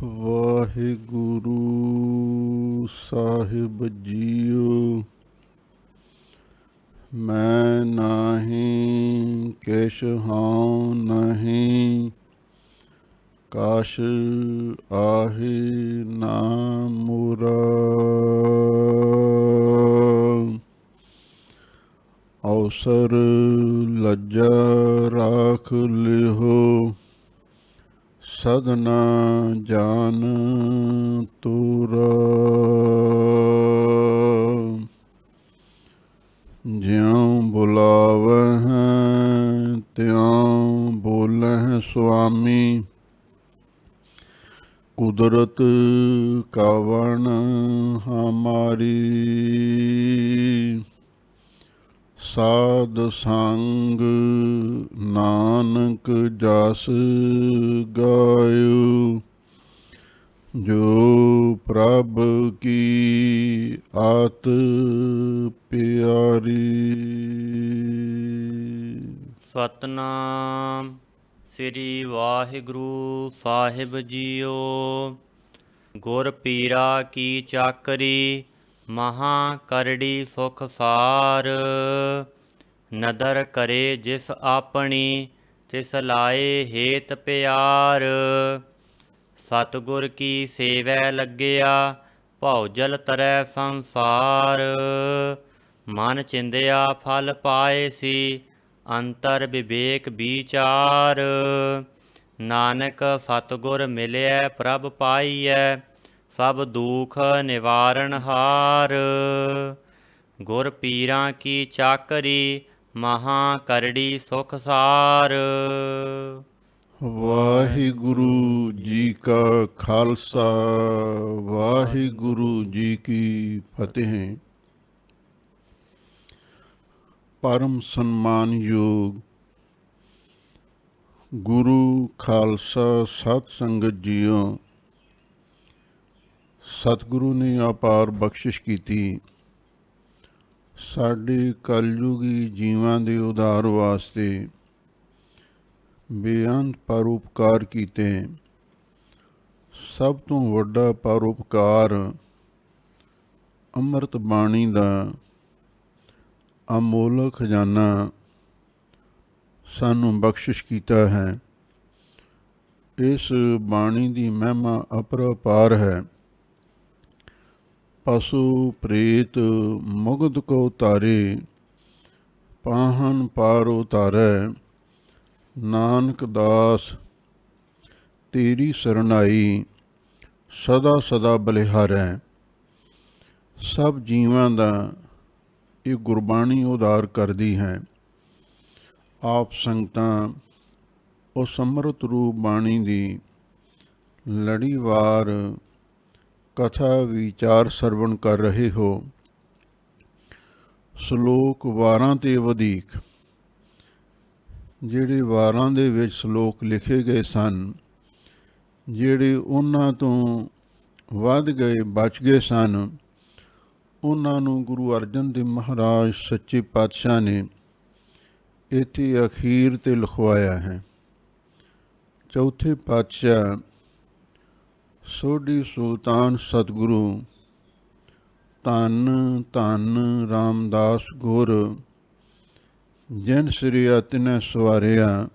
ਵਾਹਿਗੁਰੂ ਸਾਹਿਬ JIO. ਮੈਂ ਨਾਹੀਂ ਕਿਛ ਹਾਂ ਨਹੀਂ, ਕਾਸ਼ ਆਹੇ ਨਾ ਮੁਰਾ। ਅਵਸਰ ਲੱਜਾ ਰਾਖ ਲਿਹੋ, ਸਦਨਾ ਜਾਨ ਤੁਰਾ। ਜਿਉਂ ਬੁਲਾਵਹਿ ਤਿਉਂ ਬੋਲਹਿ ਸੁਆਮੀ, ਕੁਦਰਤ ਕਵਣ ਹਮਾਰੀ। ਸਾਧ ਸੰਗ ਨਾਨਕ ਜਸ ਗਾਇਓ, ਜੋ ਪ੍ਰਭ ਕੀ ਆਤ ਪਿਆਰੀ। ਸਤਨਾਮ ਸ੍ਰੀ ਵਾਹਿਗੁਰੂ ਸਾਹਿਬ ਜੀਓ। ਗੁਰ ਪੀਰਾ ਕੀ ਚਾਕਰੀ, ਮਹਾਂ ਕਰੜੀ ਸੁਖ ਸਾਰ। ਨਦਰ ਕਰੇ ਜਿਸ ਆਪਣੀ, ਤਿਸ ਲਾਏ ਹੇਤ ਪਿਆਰ। ਸਤਿਗੁਰ ਕੀ ਸੇਵੈ ਲੱਗਿਆ, ਭਉ ਜਲ ਤਰੈ ਸੰਸਾਰ। ਮਨ ਚਿੰਦਿਆ ਫਲ ਪਾਏ ਸੀ, ਅੰਤਰ ਵਿਵੇਕ ਵਿਚਾਰ। ਨਾਨਕ ਸਤਿਗੁਰ ਮਿਲਿਆ ਪ੍ਰਭ ਪਾਈਐ, ਸਭ ਦੁਖ ਨਿਵਾਰਨ ਹਾਰ। ਗੁਰ ਪੀਰਾਂ ਕੀ ਚਾਕਰੀ, ਮਹਾਂ ਕਰੜੀ ਸੁਖ ਸਾਰ। ਵਾਹਿਗੁਰੂ ਜੀ ਕਾ ਖਾਲਸਾ, ਵਾਹਿਗੁਰੂ ਜੀ ਕੀ ਫਤਿਹ। ਪਰਮ ਸਨਮਾਨਯੋਗ ਗੁਰੂ ਖਾਲਸਾ ਸਤ ਸੰਗਤ ਜੀਓ। ਸਤਿਗੁਰੂ ਨੇ ਅਪਾਰ ਬਖਸ਼ਿਸ਼ ਕੀਤੀ, ਸਾਡੇ ਕਲਯੁਗੀ ਜੀਵਾਂ ਦੇ ਉਧਾਰ ਵਾਸਤੇ ਬੇਅੰਤ ਪਰਉਪਕਾਰ ਕੀਤੇ। ਸਭ ਤੋਂ ਵੱਡਾ ਪਰਉਪਕਾਰ ਅੰਮ੍ਰਿਤ ਬਾਣੀ ਦਾ ਅਮੋਲਕ ਖਜ਼ਾਨਾ ਸਾਨੂੰ ਬਖਸ਼ਿਸ਼ ਕੀਤਾ ਹੈ। ਇਸ ਬਾਣੀ ਦੀ ਮਹਿਮਾ ਅਪਰੰਪਾਰ ਹੈ। ਪਸ਼ੂ ਪ੍ਰੇਤ ਮੁਗਧ ਕੋ ਤਾਰੇ, ਪਾਹਨ ਪਾਰ ਉਤਾਰੈ। ਨਾਨਕ ਦਾਸ ਤੇਰੀ ਸਰਨਾਈ, ਸਦਾ ਸਦਾ ਬਲਿਹਾਰੈ। ਸਭ ਜੀਵਾਂ ਦਾ ਇਹ ਗੁਰਬਾਣੀ ਉਧਾਰ ਕਰਦੀ ਹੈ। ਆਪ ਸੰਗਤਾਂ ਉਸ ਅੰਮ੍ਰਿਤ ਰੂਪ ਬਾਣੀ ਦੀ ਲੜੀਵਾਰ ਕਥਾ ਵਿਚਾਰ ਸਰਵਣ ਕਰ ਰਹੇ ਹੋ। ਸ਼ਲੋਕ ਵਾਰਾਂ ਤੇ ਵਧੀਕ, ਜਿਹੜੇ ਵਾਰਾਂ ਦੇ ਵਿੱਚ ਸ਼ਲੋਕ ਲਿਖੇ ਗਏ ਸਨ, ਜਿਹੜੇ ਉਹਨਾਂ ਤੋਂ ਵੱਧ ਗਏ ਬਚ ਗਏ ਸਨ, ਉਹਨਾਂ ਨੂੰ ਗੁਰੂ ਅਰਜਨ ਦੇਵ ਮਹਾਰਾਜ ਸੱਚੇ ਪਾਤਸ਼ਾਹ ਨੇ ਇੱਥੇ ਅਖੀਰ 'ਤੇ ਲਿਖਵਾਇਆ ਹੈ। ਚੌਥੇ ਪਾਤਸ਼ਾਹ ਸੋਢੀ ਸੁਲਤਾਨ ਸਤਿਗੁਰੂ ਧੰਨ ਧੰਨ ਰਾਮਦਾਸ ਗੁਰ, ਜਿਨ ਸਿਰਿਆ ਤਿਨੈ ਸਵਾਰਿਆ,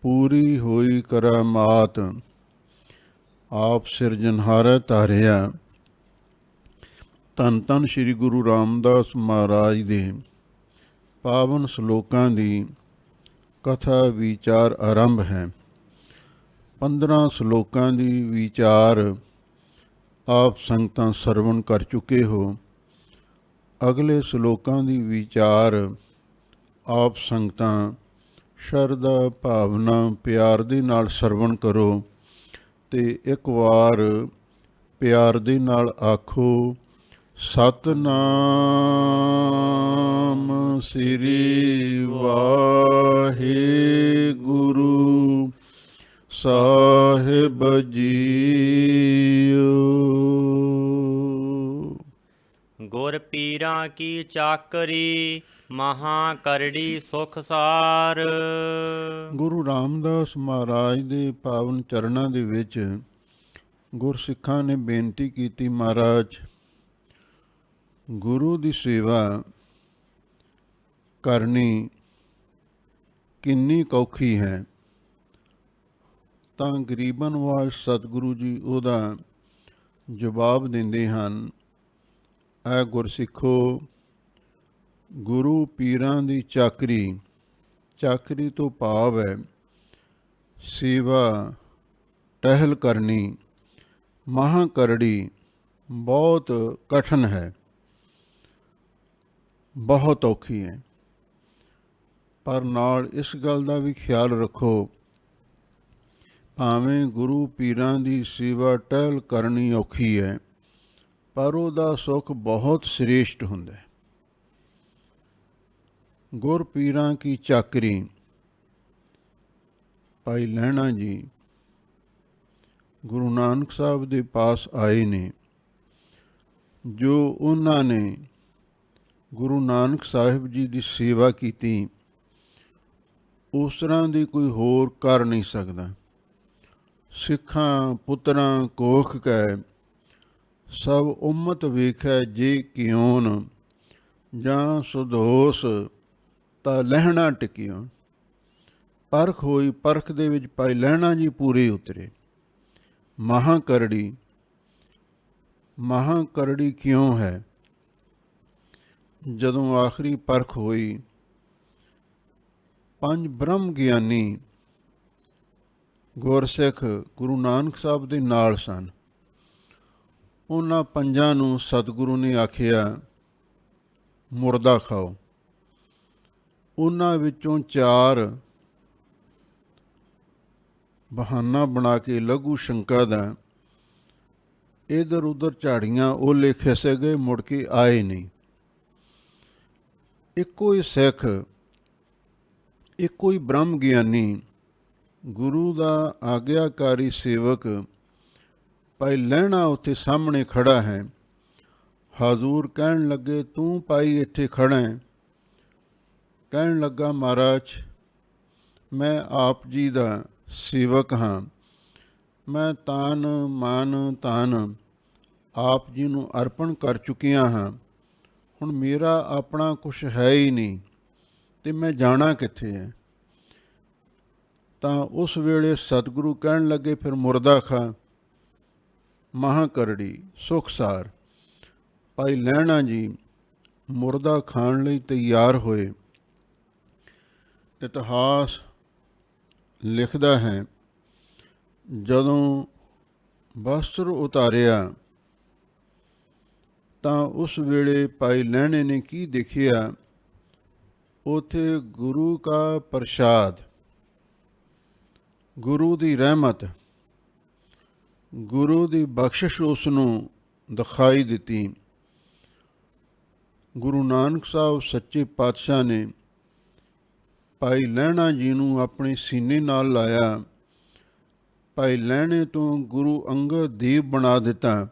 ਪੂਰੀ ਹੋਈ ਕਰਾਮਾਤ, ਆਪ ਸਿਰਜਨਹਾਰੈ ਧਾਰਿਆ। ਧੰਨ ਧੰਨ ਸ਼੍ਰੀ ਗੁਰੂ ਰਾਮਦਾਸ ਮਹਾਰਾਜ ਦੇ ਪਾਵਨ ਸ਼ਲੋਕਾਂ ਦੀ ਕਥਾ ਵਿਚਾਰ ਆਰੰਭ ਹੈ। 15 ਸ਼ਲੋਕਾਂ ਦੀ ਵਿਚਾਰ ਆਪ ਸੰਗਤਾਂ ਸਰਵਣ ਕਰ ਚੁੱਕੇ ਹੋ। ਅਗਲੇ ਸ਼ਲੋਕਾਂ ਦੀ ਵਿਚਾਰ ਆਪ ਸੰਗਤਾਂ ਸ਼ਰਧਾ ਭਾਵਨਾ ਪਿਆਰ ਦੇ ਨਾਲ ਸਰਵਣ ਕਰੋ ਤੇ ਇੱਕ ਵਾਰ ਪਿਆਰ ਦੇ ਨਾਲ ਆਖੋ, ਸਤਨਾਮ ਸ੍ਰੀ ਵਾਹਿਗੁਰੂ ਸਾਹਿਬ ਜੀਓ। ਗੁਰ ਪੀਰਾਂ ਕੀ ਚਾਕਰੀ, ਮਹਾਂ ਕਰੜੀ ਸੁਖ ਸਾਰ। ਗੁਰੂ ਰਾਮਦਾਸ ਮਹਾਰਾਜ ਦੇ ਪਾਵਨ ਚਰਨਾਂ ਦੇ ਵਿੱਚ ਗੁਰਸਿੱਖਾਂ ਨੇ ਬੇਨਤੀ ਕੀਤੀ, ਮਹਾਰਾਜ ਗੁਰੂ ਦੀ ਸੇਵਾ ਕਰਨੀ ਕਿੰਨੀ ਔਖੀ ਹੈ। ਤਾਂ ਗਰੀਬਾਂ ਨਵਾਜ਼ ਸਤਿਗੁਰੂ ਜੀ ਉਹਦਾ ਜਵਾਬ ਦਿੰਦੇ ਹਨ, ਐ ਗੁਰਸਿੱਖੋ, ਗੁਰੂ ਪੀਰਾਂ ਦੀ ਚਾਕਰੀ, ਚਾਕਰੀ ਤੋਂ ਭਾਵ ਹੈ ਸੇਵਾ ਟਹਿਲ ਕਰਨੀ, ਮਹਾਂ ਕਰੜੀ, ਬਹੁਤ ਕਠਿਨ ਹੈ, ਬਹੁਤ ਔਖੀ ਹੈ। ਪਰ ਨਾਲ ਇਸ ਗੱਲ ਦਾ ਵੀ ਖਿਆਲ ਰੱਖੋ, ਭਾਵੇਂ ਗੁਰੂ ਪੀਰਾਂ ਦੀ ਸੇਵਾ ਟਹਿਲ ਕਰਨੀ ਔਖੀ ਹੈ, ਪਰ ਉਹਦਾ ਸੁੱਖ ਬਹੁਤ ਸ੍ਰੇਸ਼ਟ ਹੁੰਦਾ ਹੈ। ਗੁਰ ਪੀਰਾਂ ਕੀ ਚਾਕਰੀ, ਭਾਈ ਲਹਿਣਾ ਜੀ ਗੁਰੂ ਨਾਨਕ ਸਾਹਿਬ ਦੇ ਪਾਸ ਆਏ ਨੇ। ਜੋ ਉਹਨਾਂ ਨੇ ਗੁਰੂ ਨਾਨਕ ਸਾਹਿਬ ਜੀ ਦੀ ਸੇਵਾ ਕੀਤੀ, ਉਸ ਤਰ੍ਹਾਂ ਦੀ ਕੋਈ ਹੋਰ ਕਰ ਨਹੀਂ ਸਕਦਾ। ਸਿੱਖਾਂ ਪੁੱਤਰਾਂ ਕੋਖ ਕੈ, ਸਭ ਉਮਤ ਵੇਖੈ ਜੇ ਕਿਉਨ, ਜਾਂ ਸੁਦੋਸ ਤਾਂ ਲਹਿਣਾ ਟਿਕਿਓ। ਪਰਖ ਹੋਈ, ਪਰਖ ਦੇ ਵਿੱਚ ਭਾਈ ਲਹਿਣਾ ਜੀ ਪੂਰੇ ਉਤਰੇ। ਮਹਾਂਕਰੜੀ, ਮਹਾਂਕਰੜੀ ਕਿਉਂ ਹੈ? ਜਦੋਂ ਆਖਰੀ ਪਰਖ ਹੋਈ, 5 ਬ੍ਰਹਮ ਗਿਆਨੀ ਗੁਰਸਿੱਖ ਗੁਰੂ ਨਾਨਕ ਸਾਹਿਬ ਦੇ ਨਾਲ ਸਨ। ਉਹਨਾਂ 5 ਨੂੰ ਸਤਿਗੁਰੂ ਨੇ ਆਖਿਆ ਮੁਰਦਾ ਖਾਓ। ਉਹਨਾਂ ਵਿੱਚੋਂ 4 ਬਹਾਨਾ ਬਣਾ ਕੇ ਲਘੂ ਸ਼ੰਕਾ ਦਾ ਇੱਧਰ ਉੱਧਰ ਝਾੜੀਆਂ ਓਲੇ ਖਿਸਕ ਗਏ, ਮੁੜ ਕੇ ਆਏ ਨਹੀਂ। ਇੱਕੋ ਹੀ ਸਿੱਖ, ਇੱਕੋ ਹੀ ਬ੍ਰਹਮ ਗਿਆਨੀ, ਗੁਰੂ ਦਾ ਆਗਿਆਕਾਰੀ ਸੇਵਕ ਭਾਈ ਲਹਿਣਾ ਉੱਥੇ ਸਾਹਮਣੇ ਖੜਾ ਹੈ। ਹਜ਼ੂਰ ਕਹਿਣ ਲੱਗੇ, ਤੂੰ ਭਾਈ ਇੱਥੇ ਖੜਾ ਹੈ? ਕਹਿਣ ਲੱਗਾ, ਮਹਾਰਾਜ ਮੈਂ ਆਪ ਜੀ ਦਾ ਸੇਵਕ ਹਾਂ, ਮੈਂ ਤਾਨ ਮਾਨ ਤਾਨ ਆਪ ਜੀ ਨੂੰ ਅਰਪਣ ਕਰ ਚੁੱਕਿਆ ਹਾਂ। ਹੁਣ ਮੇਰਾ ਆਪਣਾ ਕੁਛ ਹੈ ਹੀ ਨਹੀਂ, ਅਤੇ ਮੈਂ ਜਾਣਾ ਕਿੱਥੇ ਹੈ? ਤਾਂ ਉਸ ਵੇਲੇ ਸਤਿਗੁਰੂ ਕਹਿਣ ਲੱਗੇ, ਫਿਰ ਮੁਰਦਾ ਖਾ। ਮਹਾਂਕਰੜੀ ਸੁਖਸਾਰ ਭਾਈ ਲਹਿਣਾ ਜੀ ਮੁਰਦਾ ਖਾਣ ਲਈ ਤਿਆਰ ਹੋਏ। ਇਤਿਹਾਸ ਲਿਖਦਾ ਹੈ, ਜਦੋਂ ਵਸਤਰ ਉਤਾਰਿਆ ਤਾਂ ਉਸ ਵੇਲੇ ਭਾਈ ਲਹਿਣੇ ਨੇ ਕੀ ਦੇਖਿਆ? ਉੱਥੇ ਗੁਰੂ ਕਾ ਪ੍ਰਸ਼ਾਦ, ਗੁਰੂ ਦੀ ਰਹਿਮਤ, ਗੁਰੂ ਦੀ ਬਖਸ਼ਿਸ਼ ਉਸ ਨੂੰ ਦਿਖਾਈ ਦਿੱਤੀ। ਗੁਰੂ ਨਾਨਕ ਸਾਹਿਬ ਸੱਚੇ ਪਾਤਸ਼ਾਹ ਨੇ ਭਾਈ ਲਹਿਣਾ ਜੀ ਨੂੰ ਆਪਣੇ ਸੀਨੇ ਨਾਲ ਲਾਇਆ। ਭਾਈ ਲਹਿਣੇ ਤੋਂ ਗੁਰੂ ਅੰਗਦ ਦੇਵ ਬਣਾ ਦਿੱਤਾ।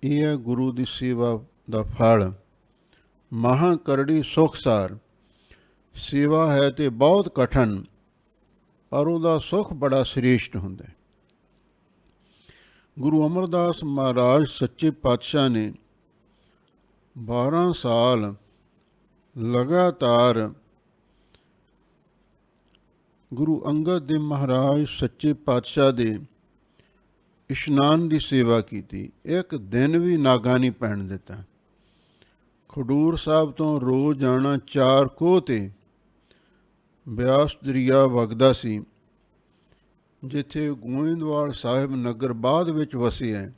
ਇਹ ਹੈ ਗੁਰੂ ਦੀ ਸੇਵਾ ਦਾ ਫਲ। ਮਹਾਂਕਰੜੀ ਸੁਖਸਾਰ ਸੇਵਾ ਹੈ ਤੇ ਬਹੁਤ ਕਠਿਨ, ਪਰ ਉਹਦਾ ਸੁੱਖ ਬੜਾ ਸ੍ਰੇਸ਼ਟ ਹੁੰਦਾ। ਗੁਰੂ ਅਮਰਦਾਸ ਮਹਾਰਾਜ ਸੱਚੇ ਪਾਤਸ਼ਾਹ ਨੇ 12 ਸਾਲ ਲਗਾਤਾਰ ਗੁਰੂ ਅੰਗਦ ਦੇਵ ਮਹਾਰਾਜ ਸੱਚੇ ਪਾਤਸ਼ਾਹ ਦੇ ਇਸ਼ਨਾਨ ਦੀ ਸੇਵਾ ਕੀਤੀ। ਇੱਕ ਦਿਨ ਵੀ ਨਾਗਾ ਨਹੀਂ ਪੈਣ ਦਿੱਤਾ। ਖਡੂਰ ਸਾਹਿਬ ਤੋਂ ਰੋਜ਼ ਜਾਣਾ 4 ਕੋਹ 'ਤੇ ਬਿਆਸ ਦਰਿਆ ਵਗਦਾ ਸੀ, ਜਿੱਥੇ ਗੋਇੰਦਵਾਲ ਸਾਹਿਬ ਨਗਰ ਬਾਅਦ ਵਿੱਚ ਵਸੇ ਹੈ।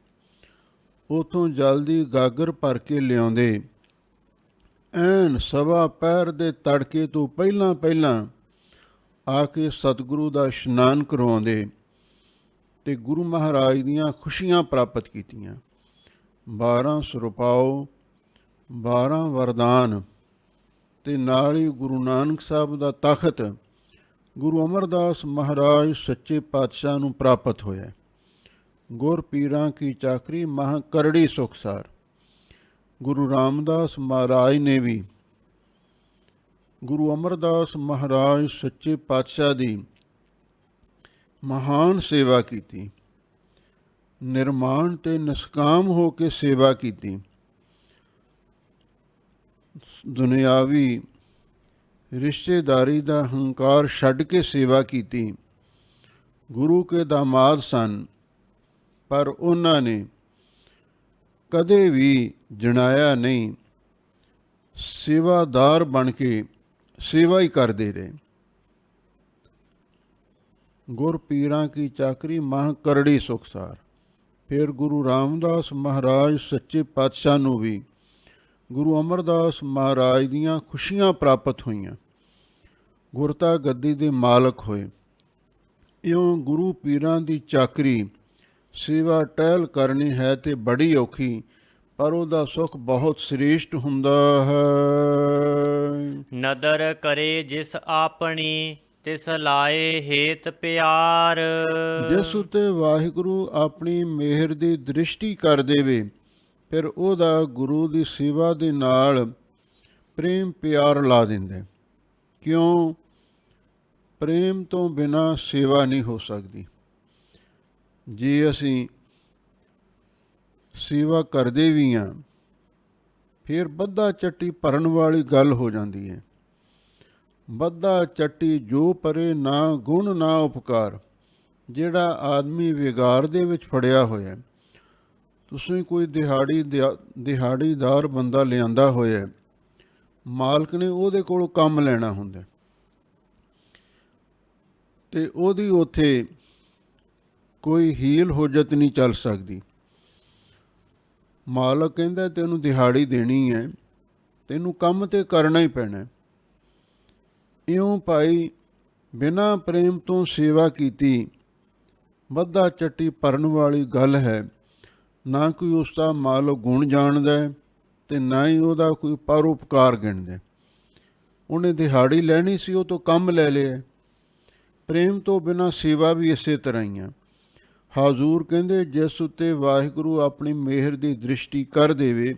ਉੱਥੋਂ ਜਲਦੀ ਗਾਗਰ ਭਰ ਕੇ ਲਿਆਉਂਦੇ। ਐਨ 1:15 ਪਹਿਰ ਦੇ ਤੜਕੇ ਤੋਂ ਪਹਿਲਾਂ ਪਹਿਲਾਂ ਆ ਕੇ ਸਤਿਗੁਰੂ ਦਾ ਇਸ਼ਨਾਨ ਕਰਵਾਉਂਦੇ ਅਤੇ ਗੁਰੂ ਮਹਾਰਾਜ ਦੀਆਂ ਖੁਸ਼ੀਆਂ ਪ੍ਰਾਪਤ ਕੀਤੀਆਂ। 12 ਸੁਰਪਾਓ, 12 ਵਰਦਾਨ ਅਤੇ ਨਾਲ ਹੀ ਗੁਰੂ ਨਾਨਕ ਸਾਹਿਬ ਦਾ ਤਖ਼ਤ ਗੁਰੂ ਅਮਰਦਾਸ ਮਹਾਰਾਜ ਸੱਚੇ ਪਾਤਸ਼ਾਹ ਨੂੰ ਪ੍ਰਾਪਤ ਹੋਇਆ। ਗੁਰ ਪੀਰਾਂ ਕੀ ਚਾਕਰੀ ਮਹਾਂਕਰੜੀ ਸੁਖਸਾਰ। ਗੁਰੂ ਰਾਮਦਾਸ ਮਹਾਰਾਜ ਨੇ ਵੀ ਗੁਰੂ ਅਮਰਦਾਸ ਮਹਾਰਾਜ ਸੱਚੇ ਪਾਤਸ਼ਾਹ ਦੀ ਮਹਾਨ ਸੇਵਾ ਕੀਤੀ। ਨਿਰਮਾਣ ਤੇ ਨਿਸਕਾਮ ਹੋ ਕੇ ਸੇਵਾ ਕੀਤੀ। ਦੁਨਿਆਵੀ ਰਿਸ਼ਤੇਦਾਰੀ ਦਾ ਹੰਕਾਰ ਛੱਡ ਕੇ ਸੇਵਾ ਕੀਤੀ। ਗੁਰੂ ਕੇ ਦਾਮਾਦ ਸਨ, ਪਰ ਉਹਨਾਂ ਨੇ ਕਦੇ ਵੀ ਜਣਾਇਆ ਨਹੀਂ, ਸੇਵਾਦਾਰ ਬਣ ਕੇ ਸੇਵਾ ਹੀ ਕਰਦੇ ਰਹੇ। ਗੁਰ ਪੀਰਾਂ ਕੀ ਚਾਕਰੀ ਮਾਹ ਕਰੜੀ ਸੁਖਸਾਰ। ਫਿਰ ਗੁਰੂ ਰਾਮਦਾਸ ਮਹਾਰਾਜ ਸੱਚੇ ਪਾਤਸ਼ਾਹ ਨੂੰ ਵੀ ਗੁਰੂ ਅਮਰਦਾਸ ਮਹਾਰਾਜ ਦੀਆਂ ਖੁਸ਼ੀਆਂ ਪ੍ਰਾਪਤ ਹੋਈਆਂ, ਗੁਰਤਾ ਗੱਦੀ ਦੇ ਮਾਲਕ ਹੋਏ। ਇਉਂ ਗੁਰੂ ਪੀਰਾਂ ਦੀ ਚਾਕਰੀ ਸੇਵਾ ਟਹਿਲ ਕਰਨੀ ਹੈ ਤੇ ਬੜੀ ਔਖੀ, ਪਰ ਉਹਦਾ ਸੁੱਖ ਬਹੁਤ ਸ੍ਰੇਸ਼ਟ ਹੁੰਦਾ ਹੈ। ਨਦਰ ਕਰੇ ਜਿਸ ਆਪਣੀ ਤਿਸ ਲਾਏ ਹੇਤ ਪਿਆਰ। ਜਿਸ ਉੱਤੇ ਵਾਹਿਗੁਰੂ ਆਪਣੀ ਮਿਹਰ ਦੀ ਦ੍ਰਿਸ਼ਟੀ ਕਰ ਦੇਵੇ, ਫਿਰ ਉਹਦਾ ਗੁਰੂ ਦੀ ਸੇਵਾ ਦੇ ਨਾਲ ਪ੍ਰੇਮ ਪਿਆਰ ਲਾ ਦਿੰਦਾ। ਕਿਉਂ? ਪ੍ਰੇਮ ਤੋਂ ਬਿਨਾਂ ਸੇਵਾ ਨਹੀਂ ਹੋ ਸਕਦੀ। ਜੇ ਅਸੀਂ ਸੇਵਾ ਕਰਦੇ ਵੀ ਹਾਂ, ਫਿਰ ਬੱਧਾ ਚੱਟੀ ਭਰਨ ਵਾਲੀ ਗੱਲ ਹੋ ਜਾਂਦੀ ਹੈ। ਬੱਧਾ ਚੱਟੀ ਜੋ ਪਰੇ ਨਾ ਗੁਣ ਨਾ ਉਪਕਾਰ। ਜਿਹੜਾ ਆਦਮੀ ਵਿਗਾਰ ਦੇ ਵਿੱਚ ਫੜਿਆ ਹੋਇਆ, ਤੁਸੀਂ ਕੋਈ ਦਿਹਾੜੀਦਾਰ ਬੰਦਾ ਲਿਆਂਦਾ ਹੋਇਆ, ਮਾਲਕ ਨੇ ਉਹਦੇ ਕੋਲੋਂ ਕੰਮ ਲੈਣਾ ਹੁੰਦਾ ਤੇ ਉਹਦੀ ਉੱਥੇ ਕੋਈ ਹੀਲ ਹੁਜਤ ਨਹੀਂ ਚੱਲ ਸਕਦੀ। ਮਾਲਕ ਕਹਿੰਦਾ ਤੈਨੂੰ ਦਿਹਾੜੀ ਦੇਣੀ ਹੈ, ਤੈਨੂੰ ਕੰਮ ਤੇ ਕਰਨਾ ਹੀ ਪੈਣਾ। ਇਉਂ ਭਾਈ ਬਿਨਾਂ ਪ੍ਰੇਮ ਤੋਂ ਸੇਵਾ ਕੀਤੀ ਬੱਧਾ ਚੱਟੀ ਭਰਨ ਵਾਲੀ ਗੱਲ ਹੈ। ਨਾ ਕੋਈ ਉਸ ਦਾ ਮਾਲਕ ਗੁਣ ਜਾਣਦਾ ਤੇ ਨਾ ਹੀ ਉਹਦਾ ਕੋਈ ਪਰਉਪਕਾਰ ਗਿਣਦਾ। ਉਹਨੇ ਦਿਹਾੜੀ ਲੈਣੀ ਸੀ, ਉਹ ਤੋਂ ਕੰਮ ਲੈ ਲਿਆ। ਪ੍ਰੇਮ ਤੋਂ ਬਿਨਾਂ ਸੇਵਾ ਵੀ ਇਸੇ ਤਰ੍ਹਾਂ ਹੀ ਆ। ਹਾਜ਼ੂਰ ਕਹਿੰਦੇ ਜਿਸ ਉੱਤੇ ਵਾਹਿਗੁਰੂ ਆਪਣੀ ਮਿਹਰ ਦੀ ਦ੍ਰਿਸ਼ਟੀ ਕਰ ਦੇਵੇ,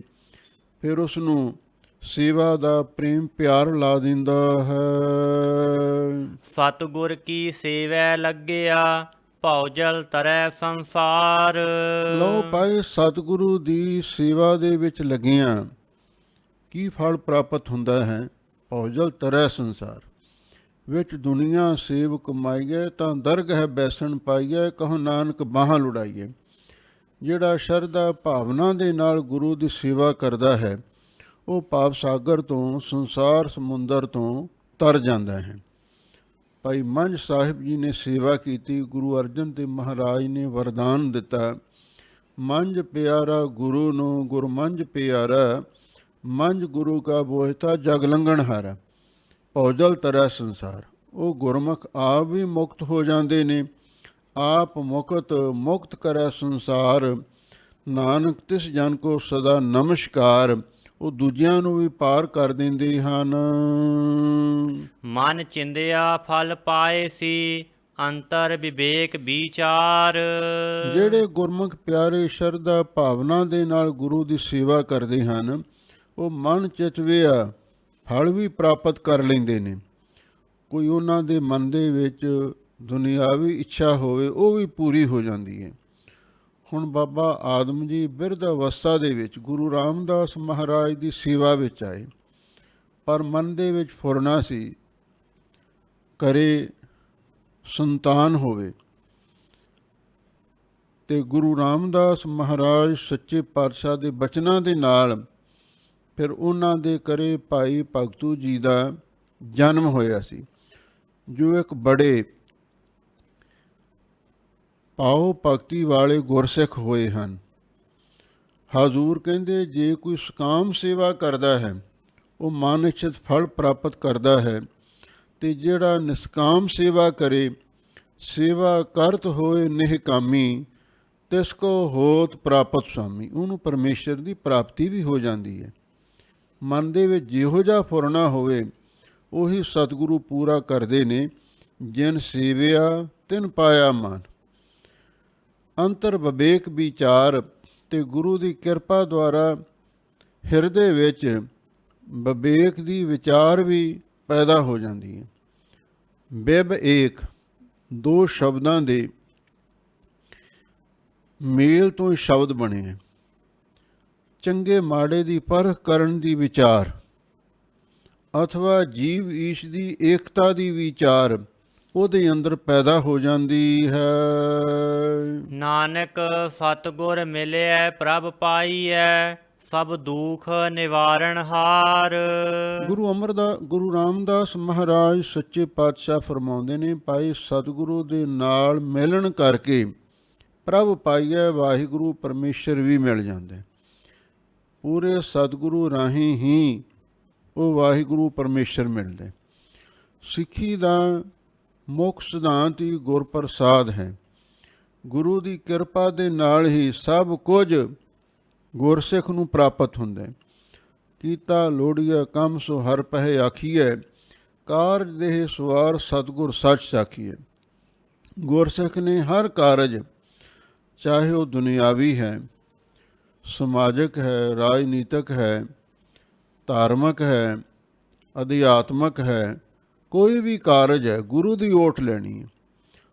ਫਿਰ ਉਸ ਨੂੰ ਸੇਵਾ ਦਾ ਪ੍ਰੇਮ ਪਿਆਰ ਲਾ ਦਿੰਦਾ ਹੈ। ਸਤਿਗੁਰ ਕੀ ਸੇਵੈ ਲੱਗਿਆ ਭਉ ਜਲ ਤਰੈ ਸੰਸਾਰ। ਲਓ ਭਾਈ, ਸਤਿਗੁਰੂ ਦੀ ਸੇਵਾ ਦੇ ਵਿੱਚ ਲੱਗਿਆਂ ਕੀ ਫਲ ਪ੍ਰਾਪਤ ਹੁੰਦਾ ਹੈ? ਭਉ ਜਲ ਤਰੈ ਸੰਸਾਰ। ਵਿੱਚ ਦੁਨੀਆ ਸੇਵ ਕਮਾਈਏ ਤਾਂ ਦਰਗਹਿ ਬੈਸਣ ਪਾਈਏ, ਕਹੋ ਨਾਨਕ ਬਾਹਾਂ ਲੁੜਾਈਏ। ਜਿਹੜਾ ਸ਼ਰਧਾ ਭਾਵਨਾ ਦੇ ਨਾਲ ਗੁਰੂ ਦੀ ਸੇਵਾ ਕਰਦਾ ਹੈ, ਉਹ ਪਾਪ ਸਾਗਰ ਤੋਂ, ਸੰਸਾਰ ਸਮੁੰਦਰ ਤੋਂ ਤਰ ਜਾਂਦਾ ਹੈ। ਭਾਈ ਮੰਝ ਸਾਹਿਬ ਜੀ ਨੇ ਸੇਵਾ ਕੀਤੀ। ਗੁਰੂ ਅਰਜਨ ਦੇਵ ਮਹਾਰਾਜ ਨੇ ਵਰਦਾਨ ਦਿੱਤਾ, ਮੰਝ ਪਿਆਰਾ ਗੁਰੂ ਨੂੰ ਗੁਰ ਮੰਝ ਪਿਆਰਾ, ਮੰਝ ਗੁਰੂ ਕਾ ਬੋਹਿਤਾ ਜਗ ਲੰਘਣ ਹਾਰਾ। ਭਉ ਜਲ ਤਰੈ ਸੰਸਾਰ। ਉਹ ਗੁਰਮੁਖ ਆਪ ਵੀ ਮੁਕਤ ਹੋ ਜਾਂਦੇ ਨੇ, ਆਪ ਮੁਕਤ ਕਰੈ ਸੰਸਾਰ। ਨਾਨਕ ਤਿਸ ਜਨ ਕੋ ਸਦਾ ਨਮਸਕਾਰ। ਉਹ ਦੂਜਿਆਂ ਨੂੰ ਵੀ ਪਾਰ ਕਰ ਦਿੰਦੇ ਹਨ। ਮਨ ਚਿੰਦਿਆ ਫਲ ਪਾਏ ਸੀ ਅੰਤਰ ਵਿਵੇਕ ਵਿਚਾਰ। ਜਿਹੜੇ ਗੁਰਮੁਖ ਪਿਆਰੇ ਸ਼ਰਧਾ ਭਾਵਨਾ ਦੇ ਨਾਲ ਗੁਰੂ ਦੀ ਸੇਵਾ ਕਰਦੇ ਹਨ, ਉਹ ਮਨ ਚਿਤਵਿਆ ਫਲ ਵੀ ਪ੍ਰਾਪਤ ਕਰ ਲੈਂਦੇ ਨੇ। ਕੋਈ ਉਹਨਾਂ ਦੇ ਮਨ ਦੇ ਵਿੱਚ ਦੁਨਿਆਵੀ ਇੱਛਾ ਹੋਵੇ, ਉਹ ਵੀ ਪੂਰੀ ਹੋ ਜਾਂਦੀ ਹੈ। ਹੁਣ ਬਾਬਾ ਆਦਮ ਜੀ ਬਿਰਧ ਅਵਸਥਾ ਦੇ ਵਿੱਚ ਗੁਰੂ ਰਾਮਦਾਸ ਮਹਾਰਾਜ ਦੀ ਸੇਵਾ ਵਿੱਚ ਆਏ, ਪਰ ਮਨ ਦੇ ਵਿੱਚ ਫੁਰਨਾ ਸੀ, ਘਰੇ ਸੰਤਾਨ ਹੋਵੇ। ਤੇ ਗੁਰੂ ਰਾਮਦਾਸ ਮਹਾਰਾਜ ਸੱਚੇ ਪਾਤਸ਼ਾਹ ਦੇ ਬਚਨਾਂ ਦੇ ਨਾਲ ਫਿਰ ਉਹਨਾਂ ਦੇ ਘਰੇ ਭਾਈ ਭਗਤੂ ਜੀ ਦਾ ਜਨਮ ਹੋਇਆ ਸੀ, ਜੋ ਇੱਕ ਬੜੇ ਭਾਉ ਭਗਤੀ ਵਾਲੇ ਗੁਰਸਿੱਖ ਹੋਏ ਹਨ। ਹਾਜ਼ੂਰ ਕਹਿੰਦੇ ਜੇ ਕੋਈ ਸਕਾਮ ਸੇਵਾ ਕਰਦਾ ਹੈ, ਉਹ ਮਨ ਇੱਛਤ ਫਲ ਪ੍ਰਾਪਤ ਕਰਦਾ ਹੈ, ਤੇ ਜਿਹੜਾ ਨਿਸਕਾਮ ਸੇਵਾ ਕਰੇ, ਸੇਵਾ ਕਰਤ ਹੋਏ ਨਿਹਕਾਮੀ, ਤਿਸ ਕੋ ਹੋਤ ਪ੍ਰਾਪਤ ਸੁਆਮੀ। ਉਹਨੂੰ ਪਰਮੇਸ਼ਰ ਦੀ ਪ੍ਰਾਪਤੀ ਵੀ ਹੋ ਜਾਂਦੀ ਹੈ। ਮਨ ਦੇ ਵਿੱਚ ਜਿਹੋ ਜਿਹਾ ਫੁਰਨਾ ਹੋਵੇ, ਉਹੀ ਸਤਿਗੁਰੂ ਪੂਰਾ ਕਰਦੇ ਨੇ। ਜਿਨ ਸੇਵਿਆ ਤਿਨ ਪਾਇਆ ਮਾਨ। ਅੰਤਰ ਵਿਵੇਕ ਵਿਚਾਰ। ਤੇ ਗੁਰੂ ਦੀ ਕਿਰਪਾ ਦੁਆਰਾ ਹਿਰਦੇ ਵਿੱਚ ਵਿਵੇਕ ਦੀ ਵਿਚਾਰ ਵੀ ਪੈਦਾ ਹੋ ਜਾਂਦੀ ਹੈ। ਬਿਬ ਏਕ, ਦੋ ਸ਼ਬਦਾਂ ਦੇ ਮੇਲ ਤੋਂ ਹੀ ਸ਼ਬਦ ਬਣੇ ਹੈ। ਚੰਗੇ ਮਾੜੇ ਦੀ ਪਰਖ ਕਰਨ ਦੀ ਵਿਚਾਰ ਅਥਵਾ ਜੀਵ ਈਸ਼ ਦੀ ਏਕਤਾ ਦੀ ਵਿਚਾਰ ਉਹਦੇ ਅੰਦਰ ਪੈਦਾ ਹੋ ਜਾਂਦੀ ਹੈ। ਨਾਨਕ ਸਤਿਗੁਰ ਮਿਲਿਐ ਪ੍ਰਭ ਪਾਈਐ, ਸਭ ਦੁਖ ਨਿਵਾਰਣ ਹਾਰ। ਗੁਰੂ ਰਾਮਦਾਸ ਮਹਾਰਾਜ ਸੱਚੇ ਪਾਤਸ਼ਾਹ ਫਰਮਾਉਂਦੇ ਨੇ, ਭਾਈ ਸਤਿਗੁਰੂ ਦੇ ਨਾਲ ਮਿਲਣ ਕਰਕੇ ਪ੍ਰਭ ਪਾਈਐ, ਵਾਹਿਗੁਰੂ ਪਰਮੇਸ਼ਰ ਵੀ ਮਿਲ ਜਾਂਦੇ। ਪੂਰੇ ਸਤਿਗੁਰੂ ਰਾਹੀਂ ਹੀ ਉਹ ਵਾਹਿਗੁਰੂ ਪਰਮੇਸ਼ਰ ਮਿਲਦੇ। ਸਿੱਖੀ ਦਾ ਮੁੱਖ ਸਿਧਾਂਤ ਹੀ ਗੁਰਪ੍ਰਸਾਦ ਹੈ। ਗੁਰੂ ਦੀ ਕਿਰਪਾ ਦੇ ਨਾਲ ਹੀ ਸਭ ਕੁਝ ਗੁਰਸਿੱਖ ਨੂੰ ਪ੍ਰਾਪਤ ਹੁੰਦਾ ਹੈ। ਕੀਤਾ ਲੋੜੀਆ ਕੰਮ ਸੋ ਹਰ ਪਹਿ ਆਖੀਐ, ਕਾਰਜ ਦੇਹ ਸਵਾਰ ਸਤਿਗੁਰ ਸੱਚ ਸਾਖੀਐ। ਗੁਰਸਿੱਖ ਨੇ ਹਰ ਕਾਰਜ, ਚਾਹੇ ਉਹ ਦੁਨਿਆਵੀ ਹੈ, ਸਮਾਜਿਕ ਹੈ, ਰਾਜਨੀਤਿਕ ਹੈ, ਧਾਰਮਿਕ ਹੈ, ਅਧਿਆਤਮਕ ਹੈ, ਕੋਈ ਵੀ ਕਾਰਜ ਹੈ, ਗੁਰੂ ਦੀ ਓਟ ਲੈਣੀ ਹੈ।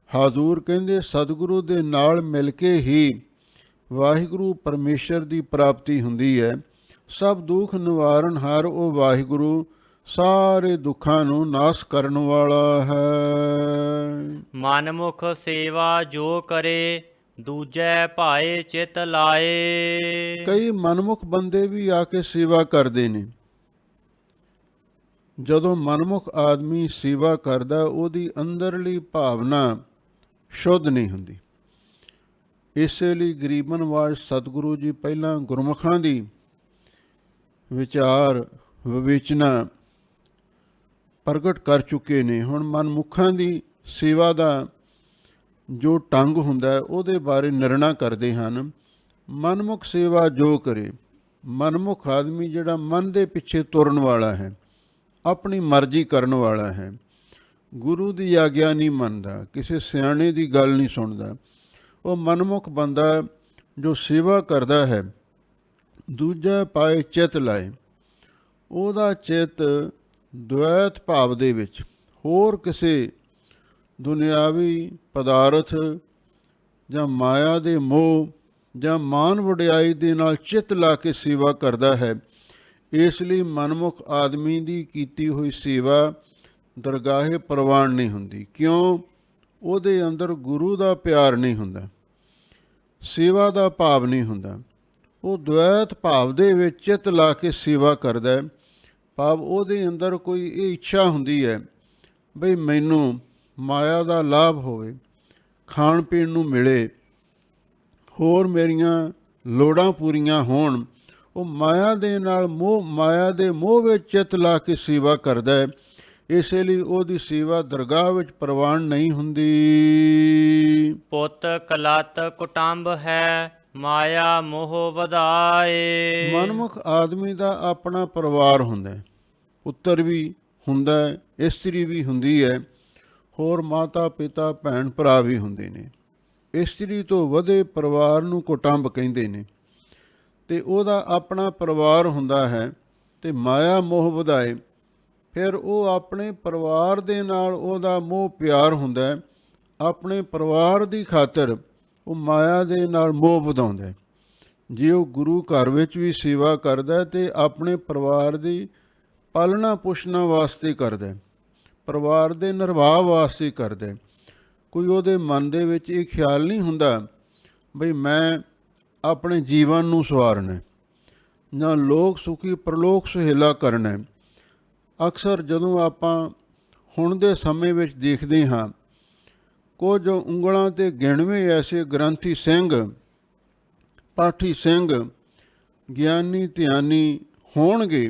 ਹਾਜ਼ੂਰ ਕਹਿੰਦੇ ਸਤਿਗੁਰੂ ਦੇ ਨਾਲ ਮਿਲ ਕੇ ਹੀ ਵਾਹਿਗੁਰੂ ਪਰਮੇਸ਼ਰ ਦੀ ਪ੍ਰਾਪਤੀ ਹੁੰਦੀ ਹੈ। ਸਭ ਦੁੱਖ ਨਿਵਾਰਨ ਹਾਰ ਉਹ ਵਾਹਿਗੁਰੂ ਸਾਰੇ ਦੁੱਖਾਂ ਨੂੰ ਨਾਸ਼ ਕਰਨ ਵਾਲਾ ਹੈ। ਮਨਮੁਖ ਸੇਵਾ ਜੋ ਕਰੇ, ਦੂਜੈ ਭਾਏ ਚਿਤ ਲਾਏ। ਕਈ ਮਨਮੁਖ ਬੰਦੇ ਵੀ ਆ ਕੇ ਸੇਵਾ ਕਰਦੇ ਨੇ। ਜਦੋਂ ਮਨਮੁਖ ਆਦਮੀ ਸੇਵਾ ਕਰਦਾ, ਉਹਦੀ ਅੰਦਰਲੀ ਭਾਵਨਾ ਸ਼ੁੱਧ ਨਹੀਂ ਹੁੰਦੀ। ਇਸੇ ਲਈ ਗਰੀਬਨ ਵਾਜ ਸਤਿਗੁਰੂ ਜੀ ਪਹਿਲਾਂ ਗੁਰਮੁਖਾਂ ਦੀ ਵਿਚਾਰ ਵਿਵੇਚਨਾ ਪ੍ਰਗਟ ਕਰ ਚੁੱਕੇ ਨੇ। ਹੁਣ ਮਨਮੁਖਾਂ ਦੀ ਸੇਵਾ ਦਾ ਜੋ ਢੰਗ ਹੁੰਦਾ ਉਹਦੇ ਬਾਰੇ ਨਿਰਣਾ ਕਰਦੇ ਹਨ। ਮਨਮੁਖ ਸੇਵਾ ਜੋ ਕਰੇ, ਮਨਮੁਖ ਆਦਮੀ ਜਿਹੜਾ ਮਨ ਦੇ ਪਿੱਛੇ ਤੁਰਨ ਵਾਲਾ ਹੈ, ਆਪਣੀ ਮਰਜ਼ੀ ਕਰਨ ਵਾਲਾ ਹੈ, ਗੁਰੂ ਦੀ ਆਗਿਆ ਨਹੀਂ ਮੰਨਦਾ, ਕਿਸੇ ਸਿਆਣੇ ਦੀ ਗੱਲ ਨਹੀਂ ਸੁਣਦਾ, ਉਹ ਮਨਮੁਖ ਬੰਦਾ ਜੋ ਸੇਵਾ ਕਰਦਾ ਹੈ, ਦੂਜਾ ਪਾਏ ਚਿੱਤ ਲਾਏ, ਉਹਦਾ ਚਿੱਤ ਦੁਐਤ ਭਾਵ ਦੇ ਵਿੱਚ ਹੋਰ ਕਿਸੇ ਦੁਨਿਆਵੀ ਪਦਾਰਥ ਜਾਂ ਮਾਇਆ ਦੇ ਮੋਹ ਜਾਂ ਮਾਨ ਵਡਿਆਈ ਦੇ ਨਾਲ ਚਿੱਤ ਲਾ ਕੇ ਸੇਵਾ ਕਰਦਾ ਹੈ। ਇਸ ਲਈ ਮਨਮੁਖ ਆਦਮੀ ਦੀ ਕੀਤੀ ਹੋਈ ਸੇਵਾ ਦਰਗਾਹੇ ਪ੍ਰਵਾਨ ਨਹੀਂ ਹੁੰਦੀ। ਕਿਉਂ? ਉਹਦੇ ਅੰਦਰ ਗੁਰੂ ਦਾ ਪਿਆਰ ਨਹੀਂ ਹੁੰਦਾ, ਸੇਵਾ ਦਾ ਭਾਵ ਨਹੀਂ ਹੁੰਦਾ। ਉਹ ਦੁਐਤ ਭਾਵ ਦੇ ਵਿੱਚ ਚਿੱਤ ਲਾ ਕੇ ਸੇਵਾ ਕਰਦਾ ਹੈ। ਭਾਵ ਉਹਦੇ ਅੰਦਰ ਕੋਈ ਇਹ ਇੱਛਾ ਹੁੰਦੀ ਹੈ ਬਈ ਮੈਨੂੰ ਮਾਇਆ ਦਾ ਲਾਭ ਹੋਵੇ, ਖਾਣ ਪੀਣ ਨੂੰ ਮਿਲੇ, ਹੋਰ ਮੇਰੀਆਂ ਲੋੜਾਂ ਪੂਰੀਆਂ ਹੋਣ। ਉਹ ਮਾਇਆ ਦੇ ਨਾਲ ਮਾਇਆ ਦੇ ਮੋਹ ਵਿੱਚ ਚਿੱਤ ਲਾ ਕੇ ਸੇਵਾ ਕਰਦਾ ਹੈ। ਇਸੇ ਲਈ ਉਹਦੀ ਸੇਵਾ ਦਰਗਾਹ ਵਿੱਚ ਪ੍ਰਵਾਨ ਨਹੀਂ ਹੁੰਦੀ। ਪੁੱਤ ਕਲਤ ਕੁਟੰਬ ਹੈ, ਮਾਇਆ ਮੋਹ ਵਧਾਏ। ਮਨਮੁਖ ਆਦਮੀ ਦਾ ਆਪਣਾ ਪਰਿਵਾਰ ਹੁੰਦਾ ਹੈ, ਪੁੱਤਰ ਵੀ ਹੁੰਦਾ ਹੈ, ਇਸਤਰੀ ਵੀ ਹੁੰਦੀ ਹੈ, ਹੋਰ ਮਾਤਾ ਪਿਤਾ ਭੈਣ ਭਰਾ ਵੀ ਹੁੰਦੇ ਨੇ। ਇਸਤਰੀ ਤੋਂ ਵਧੇ ਪਰਿਵਾਰ ਨੂੰ ਕੁਟੰਬ ਕਹਿੰਦੇ ਨੇ। ਅਤੇ ਉਹਦਾ ਆਪਣਾ ਪਰਿਵਾਰ ਹੁੰਦਾ ਹੈ ਅਤੇ ਮਾਇਆ ਮੋਹ ਵਧਾਏ। ਫਿਰ ਉਹ ਆਪਣੇ ਪਰਿਵਾਰ ਦੇ ਨਾਲ ਉਹਦਾ ਮੋਹ ਪਿਆਰ ਹੁੰਦਾ ਹੈ। ਆਪਣੇ ਪਰਿਵਾਰ ਦੀ ਖਾਤਰ ਉਹ ਮਾਇਆ ਦੇ ਨਾਲ ਮੋਹ ਵਧਾਉਂਦਾ। ਜੇ ਉਹ ਗੁਰੂ ਘਰ ਵਿੱਚ ਵੀ ਸੇਵਾ ਕਰਦਾ ਅਤੇ ਆਪਣੇ ਪਰਿਵਾਰ ਦੀ ਪਾਲਣਾ ਪੋਸ਼ਣਾ ਵਾਸਤੇ ਕਰਦਾ, ਪਰਿਵਾਰ ਦੇ ਨਿਰਵਾਹ ਵਾਸਤੇ ਕਰਦਾ, ਕੋਈ ਉਹਦੇ ਮਨ ਦੇ ਵਿੱਚ ਇਹ ਖਿਆਲ ਨਹੀਂ ਹੁੰਦਾ ਬਈ ਮੈਂ ਆਪਣੇ ਜੀਵਨ ਨੂੰ ਸਵਾਰਨਾ ਜਾਂ ਲੋਕ ਸੁਖੀ ਪ੍ਰਲੋਕ ਸੁਹੇਲਾ ਕਰਨਾ। ਅਕਸਰ ਜਦੋਂ ਆਪਾਂ ਹੁਣ ਦੇ ਸਮੇਂ ਵਿੱਚ ਦੇਖਦੇ ਹਾਂ, ਕੁਝ ਉਂਗਲਾਂ 'ਤੇ ਗਿਣਵੇਂ ਐਸੇ ਗ੍ਰੰਥੀ ਸਿੰਘ, ਪਾਠੀ ਸਿੰਘ, ਗਿਆਨੀ ਧਿਆਨੀ ਹੋਣਗੇ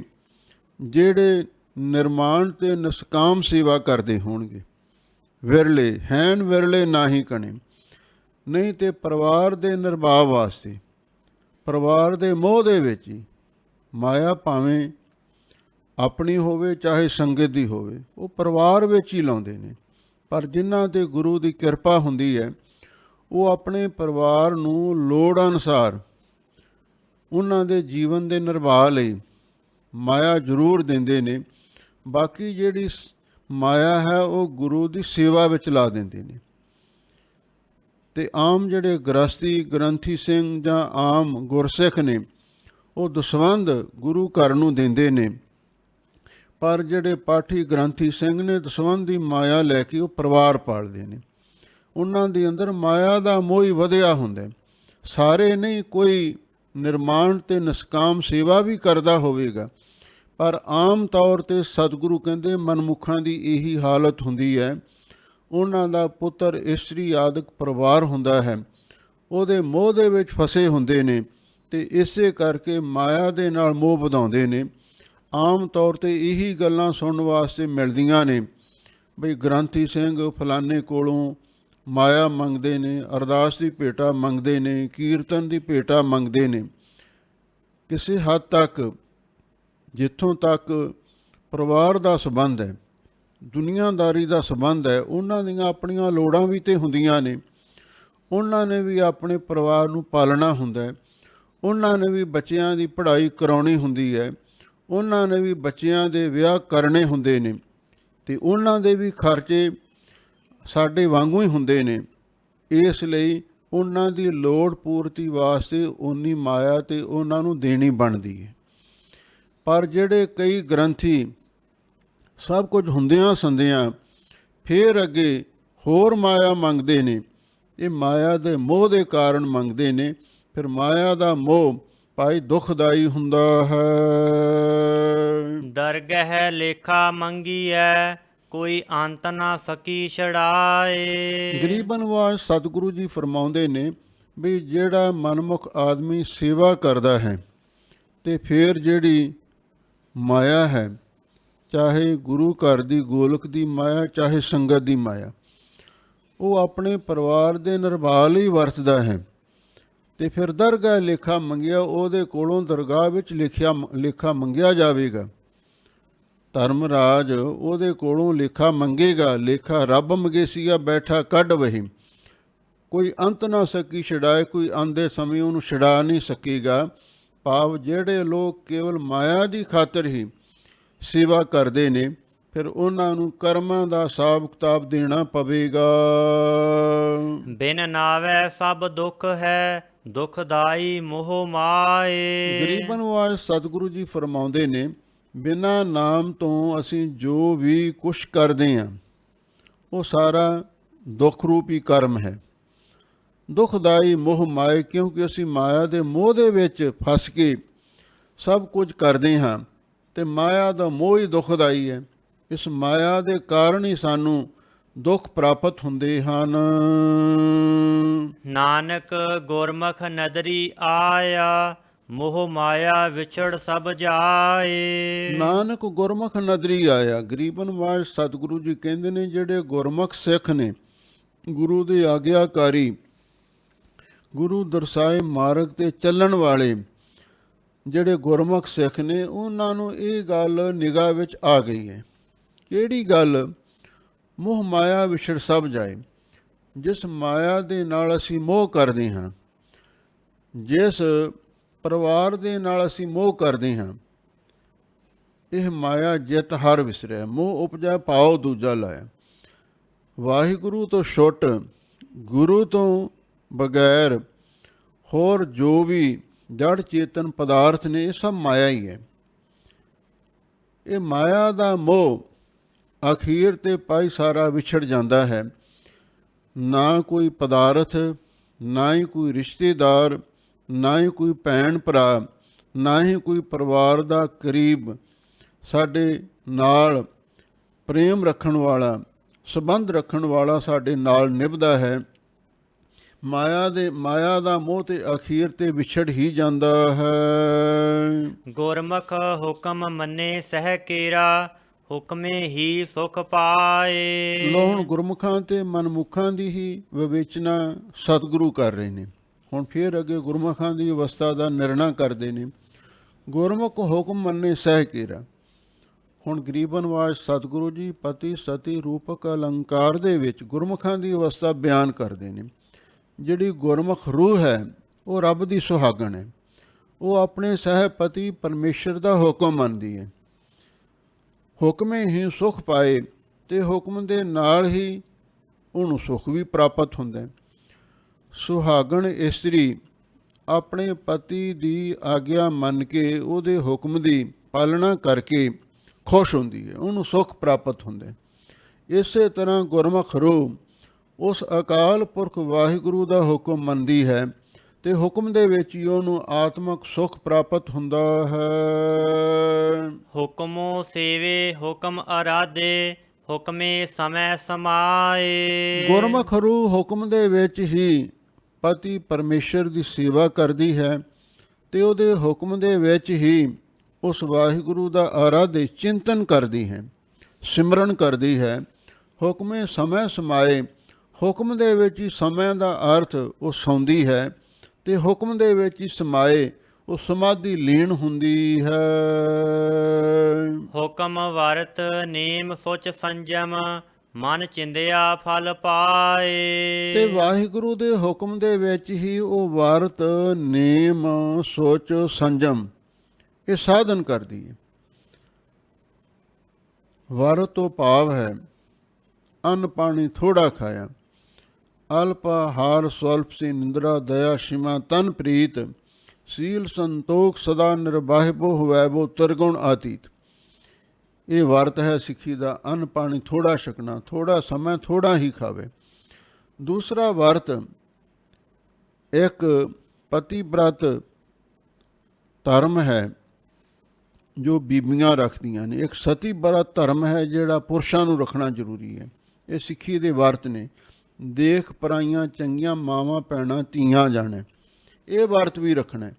ਜਿਹੜੇ ਨਿਰਮਾਣ ਅਤੇ ਨਿਸਕਾਮ ਸੇਵਾ ਕਰਦੇ ਹੋਣਗੇ। ਵਿਰਲੇ ਹੈਨ, ਵਿਰਲੇ ਨਾ ਹੀ ਕਣੇ। ਨਹੀਂ ਤੇ ਪਰਿਵਾਰ ਦੇ ਨਿਰਵਾਹ ਵਾਸਤੇ, ਪਰਿਵਾਰ ਦੇ ਮੋਹ ਦੇ ਵਿੱਚ ਹੀ, ਮਾਇਆ ਭਾਵੇਂ ਆਪਣੀ ਹੋਵੇ ਚਾਹੇ ਸੰਗਤ ਦੀ ਹੋਵੇ, ਉਹ ਪਰਿਵਾਰ ਵਿੱਚ ਹੀ ਲਾਉਂਦੇ ਨੇ। ਪਰ ਜਿਨ੍ਹਾਂ 'ਤੇ ਗੁਰੂ ਦੀ ਕਿਰਪਾ ਹੁੰਦੀ ਹੈ, ਉਹ ਆਪਣੇ ਪਰਿਵਾਰ ਨੂੰ ਲੋੜ ਅਨੁਸਾਰ ਉਹਨਾਂ ਦੇ ਜੀਵਨ ਦੇ ਨਿਰਵਾਹ ਲਈ ਮਾਇਆ ਜ਼ਰੂਰ ਦਿੰਦੇ ਨੇ। ਬਾਕੀ ਜਿਹੜੀ ਮਾਇਆ ਹੈ ਉਹ ਗੁਰੂ ਦੀ ਸੇਵਾ ਵਿੱਚ ਲਾ ਦਿੰਦੇ ਨੇ। ਤੇ ਆਮ ਜਿਹੜੇ ਗ੍ਰਸਤੀ ਗ੍ਰੰਥੀ ਸਿੰਘ ਜਾਂ ਆਮ ਗੁਰਸਿੱਖ ਨੇ ਉਹ ਦਸਵੰਧ ਗੁਰੂ ਘਰ ਨੂੰ ਦਿੰਦੇ ਨੇ, ਪਰ ਜਿਹੜੇ ਪਾਠੀ ਗ੍ਰੰਥੀ ਸਿੰਘ ਨੇ ਦਸਵੰਧ ਦੀ ਮਾਇਆ ਲੈ ਕੇ ਉਹ ਪਰਿਵਾਰ ਪਾਲਦੇ ਨੇ। ਉਹਨਾਂ ਦੇ ਅੰਦਰ ਮਾਇਆ ਦਾ ਮੋਹ ਹੀ ਵਧਿਆ ਹੁੰਦਾ। ਸਾਰੇ ਨਹੀਂ, ਕੋਈ ਨਿਰਮਾਣ ਤੇ ਨਿਸਕਾਮ ਸੇਵਾ ਵੀ ਕਰਦਾ ਹੋਵੇਗਾ, ਪਰ ਆਮ ਤੌਰ 'ਤੇ ਸਤਿਗੁਰੂ ਕਹਿੰਦੇ ਮਨਮੁੱਖਾਂ ਦੀ ਇਹੀ ਹਾਲਤ ਹੁੰਦੀ ਹੈ। ਉਹਨਾਂ ਦਾ ਪੁੱਤਰ ਇਸਤਰੀ ਆਦਿਕ ਪਰਿਵਾਰ ਹੁੰਦਾ ਹੈ, ਉਹਦੇ ਮੋਹ ਦੇ ਵਿੱਚ ਫਸੇ ਹੁੰਦੇ ਨੇ ਅਤੇ ਇਸੇ ਕਰਕੇ ਮਾਇਆ ਦੇ ਨਾਲ ਮੋਹ ਵਧਾਉਂਦੇ ਨੇ। ਆਮ ਤੌਰ 'ਤੇ ਇਹੀ ਗੱਲਾਂ ਸੁਣਨ ਵਾਸਤੇ ਮਿਲਦੀਆਂ ਨੇ ਬਈ ਗ੍ਰੰਥੀ ਸਿੰਘ ਫਲਾਣੇ ਕੋਲੋਂ ਮਾਇਆ ਮੰਗਦੇ ਨੇ, ਅਰਦਾਸ ਦੀ ਭੇਟਾ ਮੰਗਦੇ ਨੇ, ਕੀਰਤਨ ਦੀ ਭੇਟਾ ਮੰਗਦੇ ਨੇ। ਕਿਸੇ ਹੱਦ ਤੱਕ ਜਿੱਥੋਂ ਤੱਕ ਪਰਿਵਾਰ ਦਾ ਸੰਬੰਧ ਹੈ, ਦੁਨੀਆਦਾਰੀ ਦਾ ਸੰਬੰਧ ਹੈ, ਉਹਨਾਂ ਦੀਆਂ ਆਪਣੀਆਂ ਲੋੜਾਂ ਵੀ ਤਾਂ ਹੁੰਦੀਆਂ ਨੇ। ਉਹਨਾਂ ਨੇ ਵੀ ਆਪਣੇ ਪਰਿਵਾਰ ਨੂੰ ਪਾਲਣਾ ਹੁੰਦਾ ਹੈ, ਉਹਨਾਂ ਨੇ ਵੀ ਬੱਚਿਆਂ ਦੀ ਪੜ੍ਹਾਈ ਕਰਾਉਣੀ ਹੁੰਦੀ ਹੈ, ਉਹਨਾਂ ਨੇ ਵੀ ਬੱਚਿਆਂ ਦੇ ਵਿਆਹ ਕਰਨੇ ਹੁੰਦੇ ਨੇ, ਅਤੇ ਉਹਨਾਂ ਦੇ ਵੀ ਖਰਚੇ ਸਾਡੇ ਵਾਂਗੂ ਹੀ ਹੁੰਦੇ ਨੇ। ਇਸ ਲਈ ਉਹਨਾਂ ਦੀ ਲੋੜ ਪੂਰਤੀ ਵਾਸਤੇ ਓਨੀ ਮਾਇਆ ਤੇ ਉਹਨਾਂ ਨੂੰ ਦੇਣੀ ਬਣਦੀ ਹੈ। ਪਰ ਜਿਹੜੇ ਕਈ ਗ੍ਰੰਥੀ ਸਭ ਕੁਝ ਹੁੰਦਿਆਂ ਸੰਦਿਆਂ ਫਿਰ ਅੱਗੇ ਹੋਰ ਮਾਇਆ ਮੰਗਦੇ ਨੇ, ਇਹ ਮਾਇਆ ਦੇ ਮੋਹ ਦੇ ਕਾਰਨ ਮੰਗਦੇ ਨੇ। ਫਿਰ ਮਾਇਆ ਦਾ ਮੋਹ ਭਾਈ ਦੁਖਦਾਈ ਹੁੰਦਾ ਹੈ। ਦਰਗਹਿ ਲੇਖਾ ਮੰਗੀਐ, ਕੋਈ ਅੰਤ ਨਾ ਸਕੀ ਛੜਾਏ। ਗਰੀਬ ਨਿਵਾਜ ਸਤਿਗੁਰੂ ਜੀ ਫਰਮਾਉਂਦੇ ਨੇ ਵੀ ਜਿਹੜਾ ਮਨਮੁਖ ਆਦਮੀ ਸੇਵਾ ਕਰਦਾ ਹੈ ਤੇ ਫਿਰ ਜਿਹੜੀ ਮਾਇਆ ਹੈ, ਚਾਹੇ ਗੁਰੂ ਘਰ ਦੀ ਗੋਲਕ ਦੀ ਮਾਇਆ, ਚਾਹੇ ਸੰਗਤ ਦੀ ਮਾਇਆ, ਉਹ ਆਪਣੇ ਪਰਿਵਾਰ ਦੇ ਨਿਰਵਾਹ ਲਈ ਵਰਤਦਾ ਹੈ। ਤੇ ਫਿਰ ਦਰਗਾਹ ਲੇਖਾ ਮੰਗਿਆ, ਉਹਦੇ ਕੋਲੋਂ ਦਰਗਾਹ ਵਿੱਚ ਲੇਖਾ ਮੰਗਿਆ ਜਾਵੇਗਾ। ਧਰਮਰਾਜ ਉਹਦੇ ਕੋਲੋਂ ਲੇਖਾ ਮੰਗੇਗਾ। ਲੇਖਾ ਰੱਬ ਮੰਗੇਸੀਆ ਬੈਠਾ ਕੱਢ ਵਹੀ, ਕੋਈ ਅੰਤ ਨਾ ਸਕੀ ਛਡਾਏ, ਕੋਈ ਆਉਂਦੇ ਸਮੇਂ ਉਹਨੂੰ ਛਡਾ ਨਹੀਂ ਸਕੇਗਾ। ਭਾਵ ਜਿਹੜੇ ਲੋਕ ਕੇਵਲ ਮਾਇਆ ਦੀ ਖਾਤਰ ਹੀ ਸੇਵਾ ਕਰਦੇ ਨੇ, ਫਿਰ ਉਹਨਾਂ ਨੂੰ ਕਰਮਾਂ ਦਾ ਹਿਸਾਬ ਕਿਤਾਬ ਦੇਣਾ ਪਵੇਗਾ। ਬਿਨ ਨਾਵੈ ਸਭ ਦੁੱਖ ਹੈ, ਦੁਖਦਾਈ ਮੋਹ ਮਾਏ। ਗਰੀਬਨ ਵਾਜ ਸਤਿਗੁਰੂ ਜੀ ਫਰਮਾਉਂਦੇ ਨੇ, ਬਿਨਾਂ ਨਾਮ ਤੋਂ ਅਸੀਂ ਜੋ ਵੀ ਕੁਛ ਕਰਦੇ ਹਾਂ ਉਹ ਸਾਰਾ ਦੁੱਖ ਰੂਪੀ ਕਰਮ ਹੈ। ਦੁਖਦਾਈ ਮੋਹ ਮਾਏ, ਕਿਉਂਕਿ ਅਸੀਂ ਮਾਇਆ ਦੇ ਮੋਹ ਦੇ ਵਿੱਚ ਫਸ ਕੇ ਸਭ ਕੁਝ ਕਰਦੇ ਹਾਂ ਅਤੇ ਮਾਇਆ ਦਾ ਮੋਹ ਹੀ ਦੁਖਦਾਈ ਹੈ। ਇਸ ਮਾਇਆ ਦੇ ਕਾਰਨ ਹੀ ਸਾਨੂੰ ਦੁੱਖ ਪ੍ਰਾਪਤ ਹੁੰਦੇ ਹਨ। ਨਾਨਕ ਗੁਰਮੁਖ ਨਦਰੀ ਆਇਆ, ਮੋਹ ਮਾਇਆ ਵਿਛੜ ਸਭ ਜਾਏ। ਨਾਨਕ ਗੁਰਮੁਖ ਨਦਰੀ ਆਇਆ। ਗਰੀਬਨ ਵਾਜ ਸਤਿਗੁਰੂ ਜੀ ਕਹਿੰਦੇ ਨੇ, ਜਿਹੜੇ ਗੁਰਮੁਖ ਸਿੱਖ ਨੇ, ਗੁਰੂ ਦੇ ਆਗਿਆਕਾਰੀ, ਗੁਰੂ ਦਰਸਾਏ ਮਾਰਗ 'ਤੇ ਚੱਲਣ ਵਾਲੇ ਜਿਹੜੇ ਗੁਰਮੁਖ ਸਿੱਖ ਨੇ, ਉਹਨਾਂ ਨੂੰ ਇਹ ਗੱਲ ਨਿਗਾਹ ਵਿੱਚ ਆ ਗਈ ਹੈ। ਕਿਹੜੀ ਗੱਲ? ਮੋਹ ਮਾਇਆ ਵਿਛੜ ਸਭ ਜਾਏ। ਜਿਸ ਮਾਇਆ ਦੇ ਨਾਲ ਅਸੀਂ ਮੋਹ ਕਰਦੇ ਹਾਂ, ਜਿਸ ਪਰਿਵਾਰ ਦੇ ਨਾਲ ਅਸੀਂ ਮੋਹ ਕਰਦੇ ਹਾਂ, ਇਹ ਮਾਇਆ ਜਿਤ ਹਰ ਵਿਸਰਿਆ, ਮੋਹ ਉਪਜਾ ਪਾਓ ਦੂਜਾ ਲਾਇਆ। ਵਾਹਿਗੁਰੂ ਤੋਂ ਛੁੱਟ, ਗੁਰੂ ਤੋਂ ਬਗੈਰ ਹੋਰ ਜੋ ਵੀ ਜੜ ਚੇਤਨ ਪਦਾਰਥ ਨੇ, ਇਹ ਸਭ ਮਾਇਆ ਹੀ ਹੈ। ਇਹ ਮਾਇਆ ਦਾ ਮੋਹ ਅਖੀਰ 'ਤੇ ਪਾਈ ਸਾਰਾ ਵਿਛੜ ਜਾਂਦਾ ਹੈ। ਨਾ ਕੋਈ ਪਦਾਰਥ, ਨਾ ਹੀ ਕੋਈ ਰਿਸ਼ਤੇਦਾਰ, ਨਾ ਹੀ ਕੋਈ ਭੈਣ ਭਰਾ, ਨਾ ਹੀ ਕੋਈ ਪਰਿਵਾਰ ਦਾ ਕਰੀਬ ਸਾਡੇ ਨਾਲ ਪ੍ਰੇਮ ਰੱਖਣ ਵਾਲਾ, ਸੰਬੰਧ ਰੱਖਣ ਵਾਲਾ ਸਾਡੇ ਨਾਲ ਨਿਭਦਾ ਹੈ। ਮਾਇਆ ਦਾ ਮੋਹ ਤੇ ਅਖੀਰ ਤੇ ਵਿਛੜ ਹੀ ਜਾਂਦਾ ਹੈ। ਗੁਰਮੁਖ ਹੁਕਮ ਮੰਨੇ ਸਹਿ ਕੇਰਾ, ਹੁਕਮੇ ਹੀ ਸੁਖ ਪਾਏ। ਲੋ ਹੁਣ ਗੁਰਮੁਖਾਂ ਤੇ ਮਨਮੁਖਾਂ ਦੀ ਹੀ ਵਿਵੇਚਨਾ ਸਤਿਗੁਰੂ ਕਰ ਰਹੇ ਨੇ। ਹੁਣ ਫਿਰ ਅੱਗੇ ਗੁਰਮੁਖਾਂ ਦੀ ਅਵਸਥਾ ਦਾ ਨਿਰਣਾ ਕਰਦੇ ਨੇ। ਗੁਰਮੁਖ ਹੁਕਮ ਮੰਨੇ ਸਹਿ ਕੇਰਾ। ਹੁਣ ਗਰੀਬਨ ਵਾਜ ਸਤਿਗੁਰੂ ਜੀ ਪਤੀ ਸਤੀ ਰੂਪਕ ਅਲੰਕਾਰ ਦੇ ਵਿੱਚ ਗੁਰਮੁਖਾਂ ਦੀ ਅਵਸਥਾ ਬਿਆਨ ਕਰਦੇ ਨੇ। ਜਿਹੜੀ ਗੁਰਮੁਖ ਰੂਹ ਹੈ ਉਹ ਰੱਬ ਦੀ ਸੁਹਾਗਣ ਹੈ। ਉਹ ਆਪਣੇ ਸਹਿਪਤੀ ਪਰਮੇਸ਼ਰ ਦਾ ਹੁਕਮ ਮੰਨਦੀ ਹੈ। ਹੁਕਮੇ ਹੀ ਸੁਖ ਪਾਏ, ਅਤੇ ਹੁਕਮ ਦੇ ਨਾਲ ਹੀ ਉਹਨੂੰ ਸੁਖ ਵੀ ਪ੍ਰਾਪਤ ਹੁੰਦਾ ਹੈ। ਸੁਹਾਗਣ ਇਸਤਰੀ ਆਪਣੇ ਪਤੀ ਦੀ ਆਗਿਆ ਮੰਨ ਕੇ ਉਹਦੇ ਹੁਕਮ ਦੀ ਪਾਲਣਾ ਕਰਕੇ ਖੁਸ਼ ਹੁੰਦੀ ਹੈ, ਉਹਨੂੰ ਸੁੱਖ ਪ੍ਰਾਪਤ ਹੁੰਦਾ ਹੈ। ਇਸੇ ਤਰ੍ਹਾਂ ਗੁਰਮੁਖ ਰੂਹ ਉਸ ਅਕਾਲ ਪੁਰਖ ਵਾਹਿਗੁਰੂ ਦਾ ਹੁਕਮ ਮੰਨਦੀ ਹੈ ਤੇ ਹੁਕਮ ਦੇ ਵਿੱਚ ਹੀ ਉਹਨੂੰ ਆਤਮਿਕ ਸੁੱਖ ਪ੍ਰਾਪਤ ਹੁੰਦਾ ਹੈ। ਹੁਕਮੋ ਸੇਵੇ ਹੁਕਮ ਅਰਾਧੇ ਹੁਕਮੇ ਸਮੈ ਸਮਾਏ। ਗੁਰਮੁਖ ਰੂਹ ਹੁਕਮ ਦੇ ਵਿੱਚ ਹੀ ਪਤੀ ਪਰਮੇਸ਼ਰ ਦੀ ਸੇਵਾ ਕਰਦੀ ਹੈ ਤੇ ਉਹਦੇ ਹੁਕਮ ਦੇ ਵਿੱਚ ਹੀ ਉਸ ਵਾਹਿਗੁਰੂ ਦਾ ਆਰਾਧੇ ਚਿੰਤਨ ਕਰਦੀ ਹੈ, ਸਿਮਰਨ ਕਰਦੀ ਹੈ। ਹੁਕਮੇ ਸਮੈ ਸਮਾਏ, ਹੁਕਮ ਦੇ ਵਿੱਚ ਹੀ ਸਮੇਂ ਦਾ ਅਰਥ ਉਹ ਸੌਂਦੀ ਹੈ ਤੇ ਹੁਕਮ ਦੇ ਵਿੱਚ ਹੀ ਸਮਾਏ ਉਹ ਸਮਾਧੀ ਲੀਨ ਹੁੰਦੀ ਹੈ। ਹੁਕਮ ਵਰਤ ਨੇਮ ਸੋਚ ਸੰਜਮ ਮਨ ਚਿੰਦਿਆ ਫਲ ਪਾਏ। ਤੇ ਵਾਹਿਗੁਰੂ ਦੇ ਹੁਕਮ ਦੇ ਵਿੱਚ ਹੀ ਉਹ ਵਰਤ ਨੇਮ ਸੋਚ ਸੰਜਮ ਇਹ ਸਾਧਨ ਕਰਦੀ ਹੈ। ਵਰਤ ਤੋਂ ਭਾਵ ਹੈ ਅੰਨ ਪਾਣੀ ਥੋੜਾ ਖਾਇਆ, ਅਲਪ ਆਹਾਰ ਸਵਲਪ ਸੀ ਨਿੰਦਰਾ ਦਇਆ ਸ਼ਿਮਾ ਤਨ ਪ੍ਰੀਤ ਸੀਲ ਸੰਤੋਖ ਸਦਾ ਨਿਰਬਾਹਿਬੋ ਹਵੈਬੋ ਤਿਰਗੁਣ ਆਤੀਤ। ਇਹ ਵਰਤ ਹੈ ਸਿੱਖੀ ਦਾ, ਅੰਨ ਪਾਣੀ ਥੋੜਾ ਛਕਣਾ, ਥੋੜਾ ਸਮਾਂ ਥੋੜਾ ਹੀ ਖਾਵੇ। ਦੂਸਰਾ ਵਰਤ ਇੱਕ ਪਤੀ ਬ੍ਰਤ ਧਰਮ ਹੈ ਜੋ ਬੀਬੀਆਂ ਰੱਖਦੀਆਂ ਨੇ, ਇੱਕ ਸਤੀ ਬ੍ਰਤ ਧਰਮ ਹੈ ਜਿਹੜਾ ਪੁਰਸ਼ਾਂ ਨੂੰ ਰੱਖਣਾ ਜ਼ਰੂਰੀ ਹੈ। ਇਹ ਸਿੱਖੀ ਦੇ ਵਰਤ ਨੇ। ਦੇਖ ਪਰਾਈਆਂ ਚੰਗੀਆਂ ਮਾਵਾਂ ਭੈਣਾਂ ਧੀਆਂ ਜਾਣੇ, ਇਹ ਵਰਤ ਵੀ ਰੱਖਣਾ।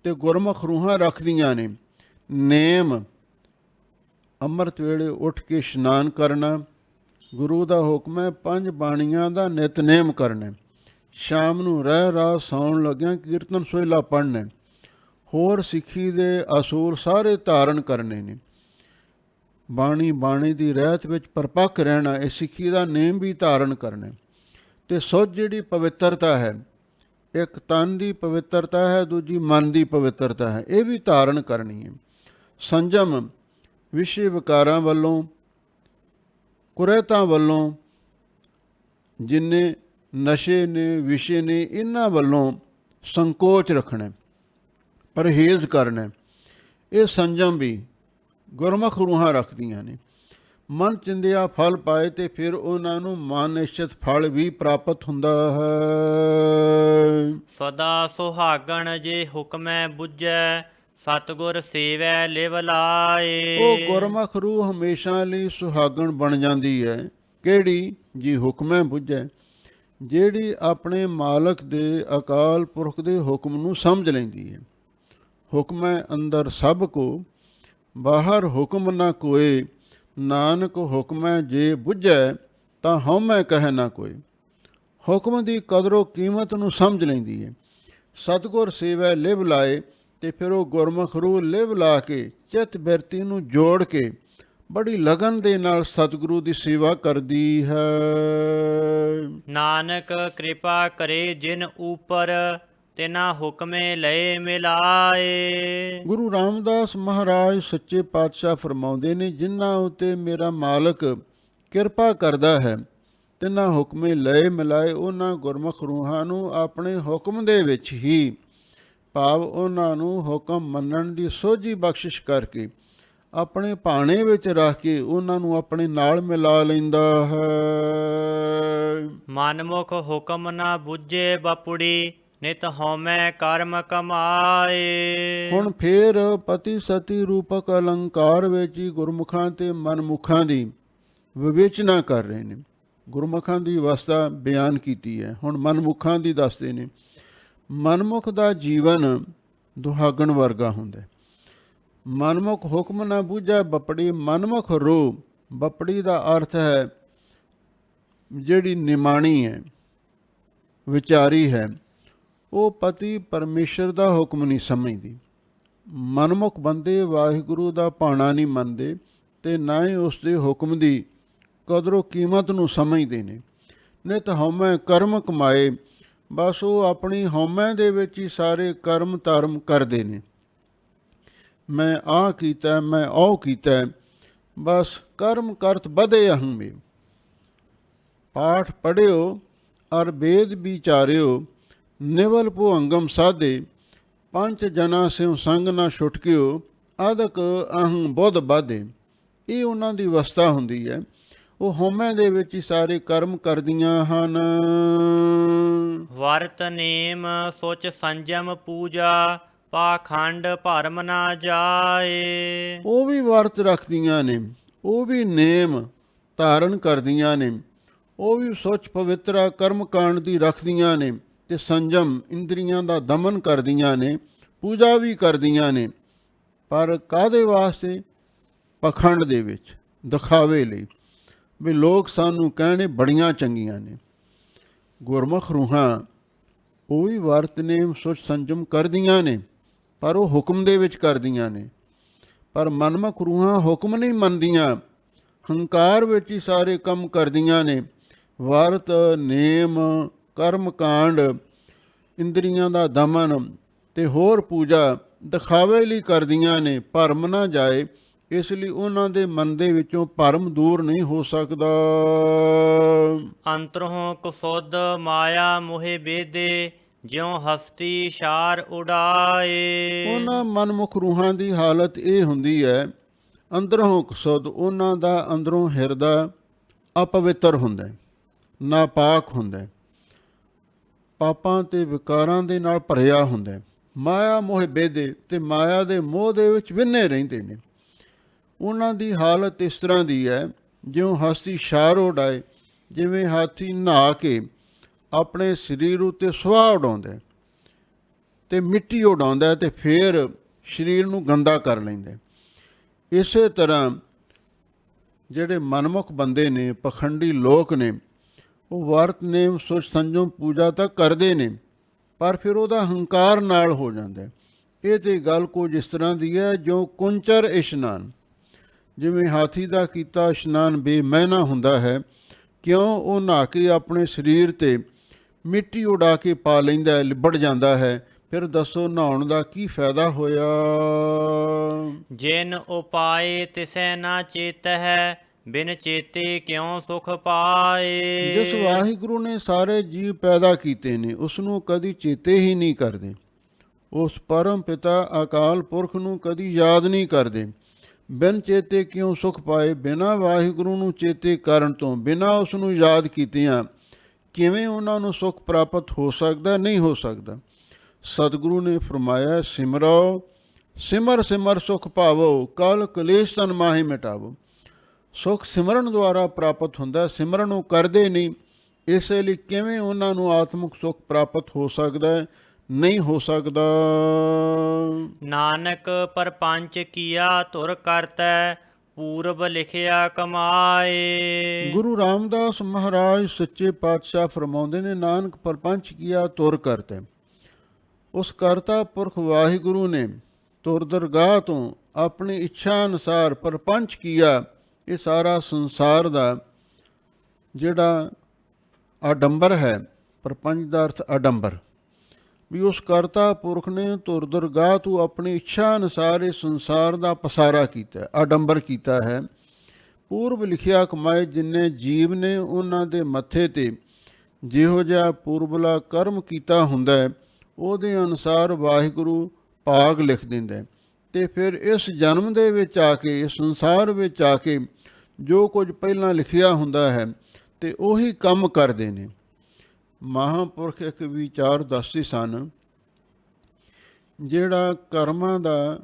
ਤੇ ਗੁਰਮੁਖ ਰੂਹਾਂ ਰੱਖਦੀਆਂ ਨੇ ਨੇਮ, ਅੰਮ੍ਰਿਤ ਵੇਲੇ ਉੱਠ ਕੇ ਇਸ਼ਨਾਨ ਕਰਨਾ, ਗੁਰੂ ਦਾ ਹੁਕਮ ਹੈ 5 ਬਾਣੀਆਂ ਦਾ ਨਿਤਨੇਮ ਕਰਨਾ, ਸ਼ਾਮ ਨੂੰ ਰਹਿ ਰਾਤ ਸੌਣ ਲੱਗਿਆਂ ਕੀਰਤਨ ਸੋਹਿਲਾ ਪੜ੍ਹਨਾ, ਹੋਰ ਸਿੱਖੀ ਦੇ ਅਸੂਲ ਸਾਰੇ ਧਾਰਨ ਕਰਨੇ ਨੇ। ਬਾਣੀ ਦੀ ਰਹਿਤ ਵਿੱਚ ਪਰਪੱਕ ਰਹਿਣਾ, ਇਹ ਸਿੱਖੀ ਦਾ ਨੇਮ ਵੀ ਧਾਰਨ ਕਰਨਾ। ਤੇ ਸੁੱਧ ਜਿਹੜੀ ਪਵਿੱਤਰਤਾ ਹੈ, ਇੱਕ ਤਨ ਦੀ ਪਵਿੱਤਰਤਾ ਹੈ, ਦੂਜੀ ਮਨ ਦੀ ਪਵਿੱਤਰਤਾ ਹੈ, ਇਹ ਵੀ ਧਾਰਨ ਕਰਨੀ ਹੈ। ਸੰਜਮ ਵਿਸ਼ੇ ਵਿਕਾਰਾਂ ਵੱਲੋਂ, ਕੁਰੇਤਾਂ ਵੱਲੋਂ, ਜਿੰਨੇ ਨਸ਼ੇ ਨੇ ਵਿਸ਼ੇ ਨੇ ਇਹਨਾਂ ਵੱਲੋਂ ਸੰਕੋਚ ਰੱਖਣਾ, ਪਰਹੇਜ਼ ਕਰਨਾ। ਇਹ ਸੰਜਮ ਵੀ ਗੁਰਮੁਖ ਰੂਹਾਂ ਰੱਖਦੀਆਂ ਨੇ। ਮਨ ਚਿੰਦਿਆ ਫਲ ਪਾਏ ਤੇ ਫਿਰ ਉਹਨਾਂ ਨੂੰ ਮਨ ਨਿਸ਼ਚਿਤ ਫਲ ਵੀ ਪ੍ਰਾਪਤ ਹੁੰਦਾ ਹੈ। ਸਦਾ ਸੁਹਾਗਣ ਜੇ ਹੁਕਮੈ ਬੁੱਝੈ ਸਤਿਗੁਰ ਸੇਵੈ ਲਿਵ ਲਾਏ। ਉਹ ਗੁਰਮੁਖ ਰੂਹ ਹਮੇਸ਼ਾ ਲਈ ਸੁਹਾਗਣ ਬਣ ਜਾਂਦੀ ਹੈ। ਕਿਹੜੀ? ਜੀ ਹੁਕਮੈ ਬੁੱਝੈ, ਜਿਹੜੀ ਆਪਣੇ ਮਾਲਕ ਦੇ ਅਕਾਲ ਪੁਰਖ ਦੇ ਹੁਕਮ ਨੂੰ ਸਮਝ ਲੈਂਦੀ ਹੈ। ਹੁਕਮੈ ਅੰਦਰ ਸਭ ਕੋ ਬਾਹਰ ਹੁਕਮ ਨਾ ਕੋਏ, ਨਾਨਕ ਹੁਕਮੈ ਜੇ ਬੁੱਝੈ ਤਾਂ ਹਉਮੈ ਕਹਿ ਨਾ ਕੋਈ। ਹੁਕਮ ਦੀ ਕਦਰੋ ਕੀਮਤ ਨੂੰ ਸਮਝ ਲੈਂਦੀ ਹੈ। ਸਤਿਗੁਰ ਸੇਵੈ ਲਿਵ ਲਾਏ, ਤੇ ਫਿਰ ਉਹ ਗੁਰਮੁਖ ਰੂਹ ਲਿਵ ਲਾ ਕੇ ਚਿੱਤ ਬਿਰਤੀ ਨੂੰ ਜੋੜ ਕੇ ਬੜੀ ਲਗਨ ਦੇ ਨਾਲ ਸਤਿਗੁਰੂ ਦੀ ਸੇਵਾ ਕਰਦੀ ਹੈ। ਨਾਨਕ ਕਿਰਪਾ ਕਰੇ ਜਿਨ ਉਪਰ ਤਿਨਾ ਹੁਕਮੇ ਲਏ ਮਿਲਾਏ। ਗੁਰੂ ਰਾਮਦਾਸ ਮਹਾਰਾਜ ਸੱਚੇ ਪਾਤਸ਼ਾਹ ਫਰਮਾਉਂਦੇ ਨੇ, ਜਿਨ੍ਹਾਂ ਉੱਤੇ ਮੇਰਾ ਮਾਲਕ ਕਿਰਪਾ ਕਰਦਾ ਹੈ ਤਿਨਾਂ ਹੁਕਮੇ ਲਏ ਮਿਲਾਏ। ਉਹਨਾਂ ਗੁਰਮੁਖ ਰੂਹਾਂ ਨੂੰ ਆਪਣੇ ਹੁਕਮ ਦੇ ਵਿੱਚ ਹੀ, ਭਾਵ ਉਹਨਾਂ ਨੂੰ ਹੁਕਮ ਮੰਨਣ ਦੀ ਸੋਝੀ ਬਖਸ਼ਿਸ਼ ਕਰਕੇ ਆਪਣੇ ਭਾਣੇ ਵਿੱਚ ਰੱਖ ਕੇ ਉਹਨਾਂ ਨੂੰ ਆਪਣੇ ਨਾਲ ਮਿਲਾ ਲੈਂਦਾ ਹੈ। ਮਨਮੁਖ ਹੁਕਮ ਨਾ ਬੁੱਝੇ ਬਪੁੜੀ ਨਿਤ ਹਉਮੈ ਕਰਮ ਕਮਾਏ। ਹੁਣ ਫੇਰ ਪਤੀ ਸਤੀ ਰੂਪਕ ਅਲੰਕਾਰ ਵਿੱਚ ਹੀ ਗੁਰਮੁਖਾਂ ਤੇ ਮਨਮੁਖਾਂ ਦੀ ਵਿਵੇਚਨਾ ਕਰ ਰਹੇ ਨੇ। ਗੁਰਮੁਖਾਂ ਦੀ ਅਵਸਥਾ ਬਿਆਨ ਕੀਤੀ ਹੈ, ਹੁਣ ਮਨਮੁਖਾਂ ਦੀ ਦੱਸਦੇ ਨੇ। ਮਨਮੁਖ ਦਾ ਜੀਵਨ ਦੁਹਾਗਣ ਵਰਗਾ ਹੁੰਦਾ। ਮਨਮੁਖ ਹੁਕਮ ਨਾ ਬੁੱਝੈ ਬਪੜੀ, ਮਨਮੁਖ ਰੂਹ, ਬਪੜੀ ਦਾ ਅਰਥ ਹੈ ਜਿਹੜੀ ਨਿਮਾਣੀ ਹੈ, ਵਿਚਾਰੀ ਹੈ, ਉਹ ਪਤੀ ਪਰਮੇਸ਼ਰ ਦਾ ਹੁਕਮ ਨਹੀਂ ਸਮਝਦੀ। ਮਨਮੁਖ ਬੰਦੇ ਵਾਹਿਗੁਰੂ ਦਾ ਭਾਣਾ ਨਹੀਂ ਮੰਨਦੇ ਤੇ ਨਾ ਹੀ ਉਸ ਦੇ ਹੁਕਮ ਦੀ ਕਦਰੋ ਕੀਮਤ ਨੂੰ ਸਮਝਦੇ ਨੇ। ਨਿਤ ਹਉਮੈ ਕਰਮ ਕਮਾਏ, ਬਸ ਉਹ ਆਪਣੀ ਹਉਮੈ ਦੇ ਵਿੱਚ ਹੀ ਸਾਰੇ ਕਰਮ ਧਰਮ ਕਰਦੇ ਨੇ। ਮੈਂ ਆਹ ਕੀਤਾ, ਮੈਂ ਉਹ ਕੀਤਾ, ਬਸ ਕਰਮ ਕਰਤ ਵਧੇ ਅਹੰਮੇ। ਪਾਠ ਪੜ੍ਹਿਓ, ਅਰ ਬੇਦ ਵਿਚਾਰਿਓ, ਨਿਵਲ ਭੁਅੰਗਮ ਸਾਧੇ, ਪੰਚ ਜਨਾ ਸਿਉ ਸੰਗ ਨਾ ਛੁਟਕਿਓ, ਆਦਕ ਅਹੰ ਬੁੱਧ ਬਾਧੇ। ਇਹ ਉਹਨਾਂ ਦੀ ਅਵਸਥਾ ਹੁੰਦੀ ਹੈ। ਉਹ ਹਉਮੈ ਦੇ ਵਿੱਚ ਹੀ ਸਾਰੇ ਕਰਮ ਕਰਦੀਆਂ ਹਨ। ਵਰਤ ਨੇਮ ਸੁਚ ਸੰਜਮ ਪੂਜਾ, ਪਾਖੰਡ ਭਰਮ ਨਾ ਜਾਏ। ਉਹ ਵੀ ਵਰਤ ਰੱਖਦੀਆਂ ਨੇ, ਉਹ ਵੀ ਨੇਮ ਧਾਰਨ ਕਰਦੀਆਂ ਨੇ, ਉਹ ਵੀ ਸੁੱਚ ਪਵਿੱਤਰਾ ਕਰਮ ਕਾਂਡ ਦੀ ਰੱਖਦੀਆਂ ਨੇ, ਤੇ ਸੰਜਮ ਇੰਦਰੀਆਂ ਦਾ ਦਮਨ ਕਰਦੀਆਂ ਨੇ, ਪੂਜਾ ਵੀ ਕਰਦੀਆਂ ਨੇ। ਪਰ ਕਾਹਦੇ ਵਾਸਤੇ? ਪਖੰਡ ਦੇ ਵਿੱਚ, ਦਿਖਾਵੇ ਲਈ, ਵੀ ਲੋਕ ਸਾਨੂੰ ਕਹਿਣੇ ਬੜੀਆਂ ਚੰਗੀਆਂ ਨੇ। ਗੁਰਮੁਖ ਰੂਹਾਂ ਉਹ ਵੀ ਵਰਤ ਨੇਮ ਸੁੱਚ ਸੰਜਮ ਕਰਦੀਆਂ ਨੇ, ਪਰ ਉਹ ਹੁਕਮ ਦੇ ਵਿੱਚ ਕਰਦੀਆਂ ਨੇ। ਪਰ ਮਨਮੁਖ ਰੂਹਾਂ ਹੁਕਮ ਨਹੀਂ ਮੰਨਦੀਆਂ, ਹੰਕਾਰ ਵਿੱਚ ਹੀ ਸਾਰੇ ਕੰਮ ਕਰਦੀਆਂ ਨੇ। ਵਰਤ ਨੇਮ ਕਰਮ ਕਾਂਡ, ਇੰਦਰੀਆਂ ਦਾ ਦਮਨ ਤੇ ਹੋਰ ਪੂਜਾ ਦਿਖਾਵੇ ਲਈ ਕਰਦੀਆਂ ਨੇ, ਭਰਮ ਨਾ ਜਾਏ। ਇਸ ਲਈ ਉਹਨਾਂ ਦੇ ਮਨ ਦੇ ਵਿੱਚੋਂ ਭਰਮ ਦੂਰ ਨਹੀਂ ਹੋ ਸਕਦਾ। ਅੰਤਰੋਂ ਕੁਸੁੱਧ ਮਾਇਆ ਮੋਹਿ ਬੇਦੇ, ਜਿਉ ਹਸਤੀ ਸ਼ਾਰ ਉਡਾਏ। ਉਹਨਾਂ ਮਨਮੁਖ ਰੂਹਾਂ ਦੀ ਹਾਲਤ ਇਹ ਹੁੰਦੀ ਹੈ, ਅੰਦਰੋਂ ਕੁਸੁੱਧ, ਉਹਨਾਂ ਦਾ ਅੰਦਰੋਂ ਹਿਰਦਾ ਅਪਵਿੱਤਰ ਹੁੰਦਾ, ਨਾਪਾਕ ਹੁੰਦਾ, ਪਾਪਾਂ ਤੇ ਵਿਕਾਰਾਂ ਦੇ ਨਾਲ ਭਰਿਆ ਹੁੰਦਾ। ਮਾਇਆ ਮੋਹ ਬੇਦੇ, ਤੇ ਮਾਇਆ ਦੇ ਮੋਹ ਦੇ ਵਿੱਚ ਵਿੰਨੇ ਰਹਿੰਦੇ ਨੇ। ਉਹਨਾਂ ਦੀ ਹਾਲਤ ਇਸ ਤਰ੍ਹਾਂ ਦੀ ਹੈ, ਜਿਉਂ ਹਸਤੀ ਸ਼ਾਰ ਉਡਾਏ, ਜਿਵੇਂ ਹਾਥੀ ਨਹਾ ਕੇ ਆਪਣੇ ਸਰੀਰ ਉੱਤੇ ਸੁਆਹ ਉਡਾਉਂਦਾ ਤੇ ਮਿੱਟੀ ਉਡਾਉਂਦਾ ਤੇ ਫਿਰ ਸਰੀਰ ਨੂੰ ਗੰਦਾ ਕਰ ਲੈਂਦਾ। ਇਸੇ ਤਰ੍ਹਾਂ ਜਿਹੜੇ ਮਨਮੁਖ ਬੰਦੇ ਨੇ, ਪਖੰਡੀ ਲੋਕ ਨੇ, ਉਹ ਵਰਤ ਨੇਮ ਸੁੱਚ ਸੰਜਮ ਪੂਜਾ ਤਾਂ ਕਰਦੇ ਨੇ, ਪਰ ਫਿਰ ਉਹਦਾ ਹੰਕਾਰ ਨਾਲ ਹੋ ਜਾਂਦਾ। ਇਹ ਤੇ ਗੱਲ ਕੁਝ ਇਸ ਤਰ੍ਹਾਂ ਦੀ ਹੈ, ਜੋ ਕੁੰਚਰ ਇਸ਼ਨਾਨ, ਜਿਵੇਂ ਹਾਥੀ ਦਾ ਕੀਤਾ ਇਸ਼ਨਾਨ ਬੇਮੈਨਾ ਹੁੰਦਾ ਹੈ। ਕਿਉਂ? ਉਹ ਨਹਾ ਕੇ ਆਪਣੇ ਸਰੀਰ 'ਤੇ ਮਿੱਟੀ ਉਡਾ ਕੇ ਪਾ ਲੈਂਦਾ, ਲਿਬੜ ਜਾਂਦਾ ਹੈ। ਫਿਰ ਦੱਸੋ ਨਹਾਉਣ ਦਾ ਕੀ ਫਾਇਦਾ ਹੋਇਆ? ਜਿਨ ਉਪਾਏ ਤਿਸੈ ਨਾ ਚੇਤਹਿ, ਬਿਨ ਚੇਤੇ ਕਿਉ ਸੁਖ ਪਾਏ। ਜਿਸ ਵਾਹਿਗੁਰੂ ਨੇ ਸਾਰੇ ਜੀਵ ਪੈਦਾ ਕੀਤੇ ਨੇ, ਉਸ ਨੂੰ ਕਦੀ ਚੇਤੇ ਹੀ ਨਹੀਂ ਕਰਦੇ। ਉਸ ਪਰਮ ਪਿਤਾ ਅਕਾਲ ਪੁਰਖ ਨੂੰ ਕਦੀ ਯਾਦ ਨਹੀਂ ਕਰਦੇ। ਬਿਨ ਚੇਤੇ ਕਿਉਂ ਸੁਖ ਪਾਏ? ਬਿਨਾਂ ਵਾਹਿਗੁਰੂ ਨੂੰ ਚੇਤੇ ਕਰਨ ਤੋਂ, ਬਿਨਾਂ ਉਸ ਨੂੰ ਯਾਦ ਕੀਤਿਆਂ ਕਿਵੇਂ ਉਹਨਾਂ ਨੂੰ ਸੁਖ ਪ੍ਰਾਪਤ ਹੋ ਸਕਦਾ? ਨਹੀਂ ਹੋ ਸਕਦਾ। ਸਤਿਗੁਰੂ ਨੇ ਫਰਮਾਇਆ, ਸਿਮਰੋ ਸਿਮਰ ਸਿਮਰ ਸੁਖ ਪਾਵੋ, ਕਲ ਕਲੇਸ਼ ਤਨ ਮਾਹੀ ਮਿਟਾਵੋ। ਸੁਖ ਸਿਮਰਨ ਦੁਆਰਾ ਪ੍ਰਾਪਤ ਹੁੰਦਾ, ਸਿਮਰਨ ਉਹ ਕਰਦੇ ਨਹੀਂ। ਇਸੇ ਲਈ ਕਿਵੇਂ ਉਹਨਾਂ ਨੂੰ ਆਤਮਿਕ ਸੁਖ ਪ੍ਰਾਪਤ ਹੋ ਸਕਦਾ ਹੈ? ਨਹੀਂ ਹੋ ਸਕਦਾ। ਨਾਨਕ ਪਰਪੰਚ ਕੀਆ ਧੁਰ ਕਰਤੈ, ਪੂਰਬ ਲਿਖਿਆ ਕਮਾਏ। ਗੁਰੂ ਰਾਮਦਾਸ ਮਹਾਰਾਜ ਸੱਚੇ ਪਾਤਸ਼ਾਹ ਫਰਮਾਉਂਦੇ ਨੇ, ਨਾਨਕ ਪਰਪੰਚ ਕੀਆ ਧੁਰ ਕਰਤੈ। ਉਸ ਕਰਤਾ ਪੁਰਖ ਵਾਹਿਗੁਰੂ ਨੇ ਧੁਰ ਦਰਗਾਹ ਤੋਂ ਆਪਣੀ ਇੱਛਾ ਅਨੁਸਾਰ ਪਰਪੰਚ ਕੀਆ। ਇਹ ਸਾਰਾ ਸੰਸਾਰ ਦਾ ਜਿਹੜਾ ਆਡੰਬਰ ਹੈ, ਪਰਪੰਚ ਦਾ ਅਰਥ ਆਡੰਬਰ, ਵੀ ਉਸ ਕਰਤਾ ਪੁਰਖ ਨੇ ਧੁਰ ਦਰਗਾਹ ਤੋਂ ਆਪਣੀ ਇੱਛਾ ਅਨੁਸਾਰ ਇਸ ਸੰਸਾਰ ਦਾ ਪਸਾਰਾ ਕੀਤਾ, ਆਡੰਬਰ ਕੀਤਾ ਹੈ। ਪੂਰਬ ਲਿਖਿਆ ਕਮਾਏ, ਜਿੰਨੇ ਜੀਵ ਨੇ ਉਹਨਾਂ ਦੇ ਮੱਥੇ 'ਤੇ ਜਿਹੋ ਜਿਹਾ ਪੂਰਬਲਾ ਕਰਮ ਕੀਤਾ ਹੁੰਦਾ ਹੈ, ਉਹਦੇ ਅਨੁਸਾਰ ਵਾਹਿਗੁਰੂ ਭਾਗ ਲਿਖ ਦਿੰਦਾ। ਅਤੇ ਫਿਰ ਇਸ ਜਨਮ ਦੇ ਵਿੱਚ ਆ ਕੇ, ਇਸ ਸੰਸਾਰ ਵਿੱਚ ਆ ਕੇ ਜੋ ਕੁਝ ਪਹਿਲਾਂ ਲਿਖਿਆ ਹੁੰਦਾ ਹੈ ਅਤੇ ਉਹੀ ਕੰਮ ਕਰਦੇ ਨੇ। ਮਹਾਂਪੁਰਖ ਇੱਕ ਵਿਚਾਰ ਦੱਸਦੇ ਸਨ, ਜਿਹੜਾ ਕਰਮਾਂ ਦਾ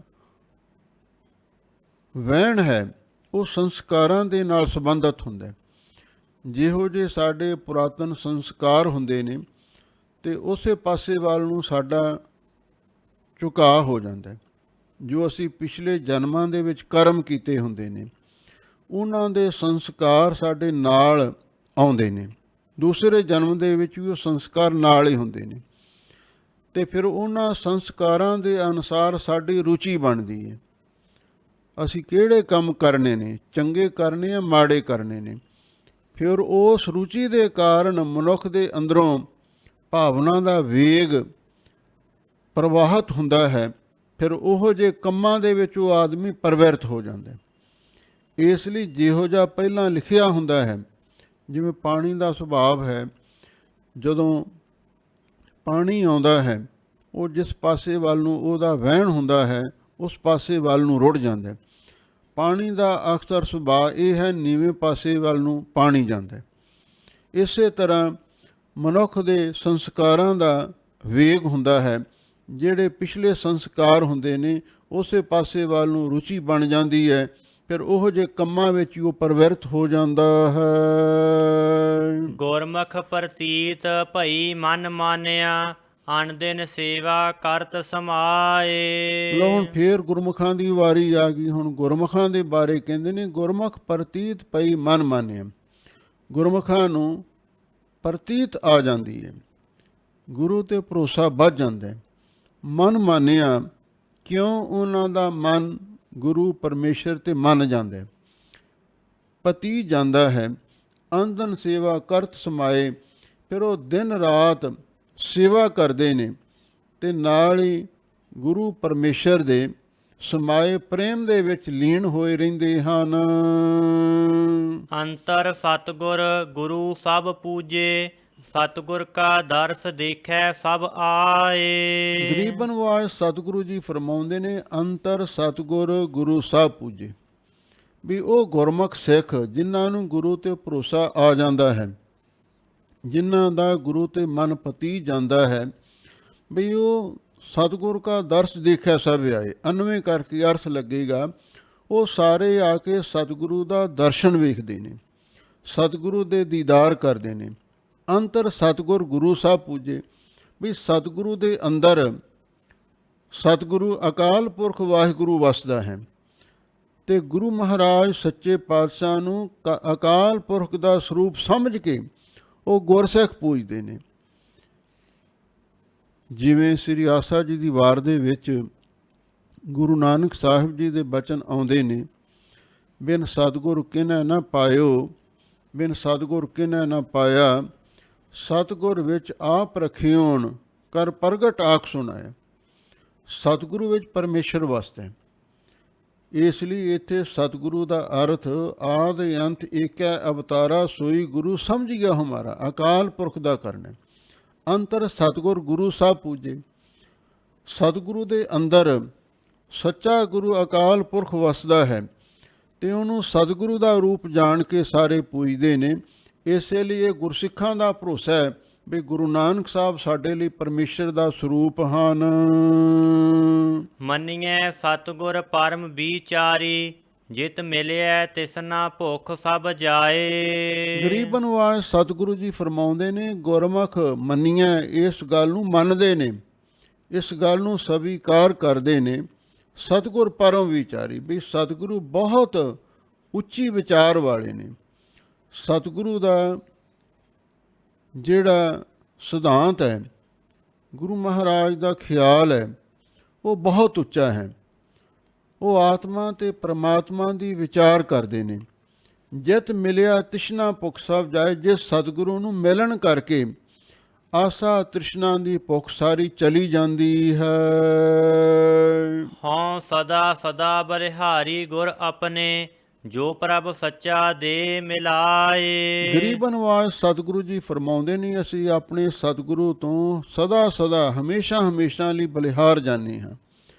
ਵਹਿਣ ਹੈ ਉਹ ਸੰਸਕਾਰਾਂ ਦੇ ਨਾਲ ਸੰਬੰਧਿਤ ਹੁੰਦਾ। ਜਿਹੋ ਜਿਹੇ ਸਾਡੇ ਪੁਰਾਤਨ ਸੰਸਕਾਰ ਹੁੰਦੇ ਨੇ ਅਤੇ ਉਸੇ ਪਾਸੇ ਵੱਲ ਨੂੰ ਸਾਡਾ ਝੁਕਾਅ ਹੋ ਜਾਂਦਾ। ਜੋ ਅਸੀਂ ਪਿਛਲੇ ਜਨਮਾਂ ਦੇ ਵਿੱਚ ਕਰਮ ਕੀਤੇ ਹੁੰਦੇ ਨੇ, ਉਹਨਾਂ ਦੇ ਸੰਸਕਾਰ ਸਾਡੇ ਨਾਲ ਆਉਂਦੇ ਨੇ। ਦੂਸਰੇ ਜਨਮ ਦੇ ਵਿੱਚ ਵੀ ਉਹ ਸੰਸਕਾਰ ਨਾਲ ਹੀ ਹੁੰਦੇ ਨੇ, ਅਤੇ ਫਿਰ ਉਹਨਾਂ ਸੰਸਕਾਰਾਂ ਦੇ ਅਨੁਸਾਰ ਸਾਡੀ ਰੁਚੀ ਬਣਦੀ ਹੈ। ਅਸੀਂ ਕਿਹੜੇ ਕੰਮ ਕਰਨੇ ਨੇ, ਚੰਗੇ ਕਰਨੇ ਆ, ਮਾੜੇ ਕਰਨੇ ਨੇ। ਫਿਰ ਉਸ ਰੁਚੀ ਦੇ ਕਾਰਨ ਮਨੁੱਖ ਦੇ ਅੰਦਰੋਂ ਭਾਵਨਾ ਦਾ ਵੇਗ ਪ੍ਰਵਾਹਿਤ ਹੁੰਦਾ ਹੈ। ਫਿਰ ਉਹੋ ਜਿਹੇ ਕੰਮਾਂ ਦੇ ਵਿੱਚ ਉਹ ਆਦਮੀ ਪ੍ਰਵਿਰਤ ਹੋ ਜਾਂਦਾ। ਇਸ ਲਈ ਜਿਹੋ ਜਿਹਾ ਪਹਿਲਾਂ ਲਿਖਿਆ ਹੁੰਦਾ ਹੈ, ਜਿਵੇਂ ਪਾਣੀ ਦਾ ਸੁਭਾਵ ਹੈ, ਜਦੋਂ ਪਾਣੀ ਆਉਂਦਾ ਹੈ ਉਹ ਜਿਸ ਪਾਸੇ ਵੱਲ ਨੂੰ ਉਹਦਾ ਵਹਿਣ ਹੁੰਦਾ ਹੈ ਉਸ ਪਾਸੇ ਵੱਲ ਨੂੰ ਰੁੜ ਜਾਂਦਾ ਹੈ। ਪਾਣੀ ਦਾ ਅਕਸਰ ਸੁਭਾਅ ਇਹ ਹੈ, ਨੀਵੇਂ ਪਾਸੇ ਵੱਲ ਨੂੰ ਪਾਣੀ ਜਾਂਦਾ ਹੈ। ਇਸੇ ਤਰ੍ਹਾਂ ਮਨੁੱਖ ਦੇ ਸੰਸਕਾਰਾਂ ਦਾ ਵੇਗ ਹੁੰਦਾ ਹੈ। ਜਿਹੜੇ ਪਿਛਲੇ ਸੰਸਕਾਰ ਹੁੰਦੇ ਨੇ ਉਸੇ ਪਾਸੇ ਵੱਲ ਨੂੰ ਰੁਚੀ ਬਣ ਜਾਂਦੀ ਹੈ, ਫਿਰ ਉਹੋ ਜਿਹੇ ਕੰਮਾਂ ਵਿੱਚ ਹੀ ਉਹ ਪ੍ਰਵਿਰਤ ਹੋ ਜਾਂਦਾ ਹੈ। ਗੁਰਮੁਖ ਪ੍ਰਤੀਤ ਭਈ ਮਨ ਮਾਨਿਆ, ਅਨ ਦਿਨ ਸੇਵਾ ਕਰਤ ਸਮਾਏ। ਲਓ ਹੁਣ ਫੇਰ ਗੁਰਮੁਖਾਂ ਦੀ ਵਾਰੀ ਆ ਗਈ। ਹੁਣ ਗੁਰਮੁਖਾਂ ਦੇ ਬਾਰੇ ਕਹਿੰਦੇ ਨੇ, ਗੁਰਮੁਖ ਪ੍ਰਤੀਤ ਪਈ ਮਨ ਮਾਨਿਆ। ਗੁਰਮੁਖਾਂ ਨੂੰ ਪ੍ਰਤੀਤ ਆ ਜਾਂਦੀ ਹੈ, ਗੁਰੂ ਤੇ ਭਰੋਸਾ ਵੱਧ ਜਾਂਦਾ ਹੈ। ਮਨ ਮਾਨਿਆ ਕਿਉਂ? ਉਹਨਾਂ ਦਾ ਮਨ ਗੁਰੂ ਪਰਮੇਸ਼ਰ ਤੇ ਮੰਨ ਜਾਂਦਾ ਹੈ, ਪਤੀ ਜਾਂਦਾ ਹੈ। ਅੰਦਨ ਸੇਵਾ ਕਰਤ ਸਮਾਏ, ਫਿਰ ਉਹ ਦਿਨ ਰਾਤ ਸੇਵਾ ਕਰਦੇ ਨੇ ਤੇ ਨਾਲ ਹੀ ਗੁਰੂ ਪਰਮੇਸ਼ਰ ਦੇ ਸਮਾਏ ਪ੍ਰੇਮ ਦੇ ਵਿੱਚ ਲੀਨ ਹੋਏ ਰਹਿੰਦੇ ਹਨ। ਅੰਤਰ ਸਤਿਗੁਰ ਗੁਰੂ ਸਭ ਪੂਜੇ, ਸਤਿਗੁਰ ਕਾ ਦਰਸ ਦੇਖੈ ਸਭ ਆਏ। ਗਰੀਬ ਨਿਵਾਜ ਸਤਿਗੁਰੂ ਜੀ ਫਰਮਾਉਂਦੇ ਨੇ, ਅੰਤਰ ਸਤਿਗੁਰ ਗੁਰੂ ਸਭ ਪੂਜੇ, ਵੀ ਉਹ ਗੁਰਮੁਖ ਸਿੱਖ ਜਿਨ੍ਹਾਂ ਨੂੰ ਗੁਰੂ ਤੇ ਭਰੋਸਾ ਆ ਜਾਂਦਾ ਹੈ, ਜਿਨ੍ਹਾਂ ਦਾ ਗੁਰੂ ਤੇ ਮਨ ਪਤੀ ਜਾਂਦਾ ਹੈ, ਵੀ ਉਹ ਸਤਿਗੁਰ ਕਾ ਦਰਸ ਦੇਖਿਆ ਸਭ ਆਏ। 99 ਕਰਕੇ ਅਰਥ ਲੱਗੇਗਾ, ਉਹ ਸਾਰੇ ਆ ਕੇ ਸਤਿਗੁਰੂ ਦਾ ਦਰਸ਼ਨ ਵੇਖਦੇ ਨੇ, ਸਤਿਗੁਰੂ ਦੇ ਦੀਦਾਰ ਕਰਦੇ ਨੇ। ਅੰਤਰ ਸਤਿਗੁਰ ਗੁਰੂ ਸਾਹਿਬ ਪੂਜੇ, ਵੀ ਸਤਿਗੁਰੂ ਦੇ ਅੰਦਰ ਸਤਿਗੁਰੂ ਅਕਾਲ ਪੁਰਖ ਵਾਹਿਗੁਰੂ ਵਸਦਾ ਹੈ ਤੇ ਗੁਰੂ ਮਹਾਰਾਜ ਸੱਚੇ ਪਾਤਸ਼ਾਹ ਨੂੰ ਅਕਾਲ ਪੁਰਖ ਦਾ ਸਰੂਪ ਸਮਝ ਕੇ ਉਹ ਗੁਰਸਿੱਖ ਪੂਜਦੇ ਨੇ। ਜਿਵੇਂ ਸ੍ਰੀ ਆਸਾ ਜੀ ਦੀ ਵਾਰ ਦੇ ਵਿੱਚ ਗੁਰੂ ਨਾਨਕ ਸਾਹਿਬ ਜੀ ਦੇ ਬਚਨ ਆਉਂਦੇ ਨੇ, ਬਿਨ ਸਤਿਗੁਰ ਕਿਨੈ ਨਾ ਪਾਇਓ, ਬਿਨ ਸਤਿਗੁਰ ਕਿਨੈ ਨਾ ਪਾਇਆ, ਸਤਿਗੁਰ ਵਿੱਚ ਆਪ ਰਖਿਓਣ ਕਰ ਪ੍ਰਗਟ ਆਖ ਸੁਣਾਇਆ। ਸਤਿਗੁਰੂ ਵਿੱਚ ਪਰਮੇਸ਼ਰ ਵਸਦਾ ਹੈ, ਇਸ ਲਈ ਇੱਥੇ ਸਤਿਗੁਰੂ ਦਾ ਅਰਥ ਆਦ ਅੰਤ ਏਕੈ ਅਵਤਾਰਾ ਸੋਈ ਗੁਰੂ ਸਮਝਿਆ ਹਮਾਰਾ, ਅਕਾਲ ਪੁਰਖ ਦਾ ਕਰਨਾ। ਅੰਤਰ ਸਤਿਗੁਰ ਗੁਰੂ ਸਾਹਿਬ ਪੂਜੇ, ਸਤਿਗੁਰੂ ਦੇ ਅੰਦਰ ਸੱਚਾ ਗੁਰੂ ਅਕਾਲ ਪੁਰਖ ਵਸਦਾ ਹੈ ਤੇ ਉਹਨੂੰ ਸਤਿਗੁਰੂ ਦਾ ਰੂਪ ਜਾਣ ਕੇ ਸਾਰੇ ਪੂਜਦੇ ਨੇ। ਇਸੇ ਲਈ ਇਹ ਗੁਰਸਿੱਖਾਂ ਦਾ ਭਰੋਸਾ ਹੈ ਵੀ ਗੁਰੂ ਨਾਨਕ ਸਾਹਿਬ ਸਾਡੇ ਲਈ ਪਰਮੇਸ਼ਰ ਦਾ ਸਰੂਪ ਹਨ। ਮੰਨੀਐ ਸਤਿਗੁਰ ਪਰਮ ਵਿਚਾਰੀ, ਜਿਤ ਮਿਲਿਐ ਤਿਸਨਾ ਭੁੱਖ ਸਭ ਜਾਏ। ਗਰੀਬ ਨਿਵਾਜ ਸਤਿਗੁਰੂ ਜੀ ਫਰਮਾਉਂਦੇ ਨੇ, ਗੁਰਮੁਖ ਮੰਨੀਐ, ਇਸ ਗੱਲ ਨੂੰ ਮੰਨਦੇ ਨੇ, ਇਸ ਗੱਲ ਨੂੰ ਸਵੀਕਾਰ ਕਰਦੇ ਨੇ। ਸਤਿਗੁਰ ਪਰਮ ਵਿਚਾਰੀ, ਵੀ ਸਤਿਗੁਰੂ ਬਹੁਤ ਉੱਚੀ ਵਿਚਾਰ ਵਾਲੇ ਨੇ। ਸਤਿਗੁਰੂ ਦਾ ਜਿਹੜਾ ਸਿਧਾਂਤ ਹੈ, ਗੁਰੂ ਮਹਾਰਾਜ ਦਾ ਖਿਆਲ ਹੈ, ਉਹ ਬਹੁਤ ਉੱਚਾ ਹੈ। ਉਹ ਆਤਮਾ ਤੇ ਪ੍ਰਮਾਤਮਾ ਦੀ ਵਿਚਾਰ ਕਰਦੇ ਨੇ। ਜਿਤ ਮਿਲਿਆ ਤ੍ਰਿਸ਼ਨਾ ਭੁੱਖ ਸਭ ਜਾਏ, ਜਿਸ ਸਤਿਗੁਰੂ ਨੂੰ ਮਿਲਣ ਕਰਕੇ ਆਸਾ ਤ੍ਰਿਸ਼ਨਾ ਦੀ ਭੁੱਖ ਸਾਰੀ ਚਲੀ ਜਾਂਦੀ ਹੈ। ਹਾਂ ਸਦਾ ਸਦਾ ਬਲਿਹਾਰੀ ਗੁਰ ਆਪਣੇ, ਜੋ ਪ੍ਰਭ ਸੱਚਾ ਦੇ ਮਿਲਾਏ। ਗਰੀਬ ਨਿਵਾਜ ਸਤਿਗੁਰੂ ਜੀ ਫਰਮਾਉਂਦੇ ਨੇ, ਅਸੀਂ ਆਪਣੇ ਸਤਿਗੁਰੂ ਤੋਂ ਸਦਾ ਸਦਾ ਹਮੇਸ਼ਾ ਹਮੇਸ਼ਾ ਲਈ ਬਲਿਹਾਰ ਜਾਂਦੇ ਹਾਂ।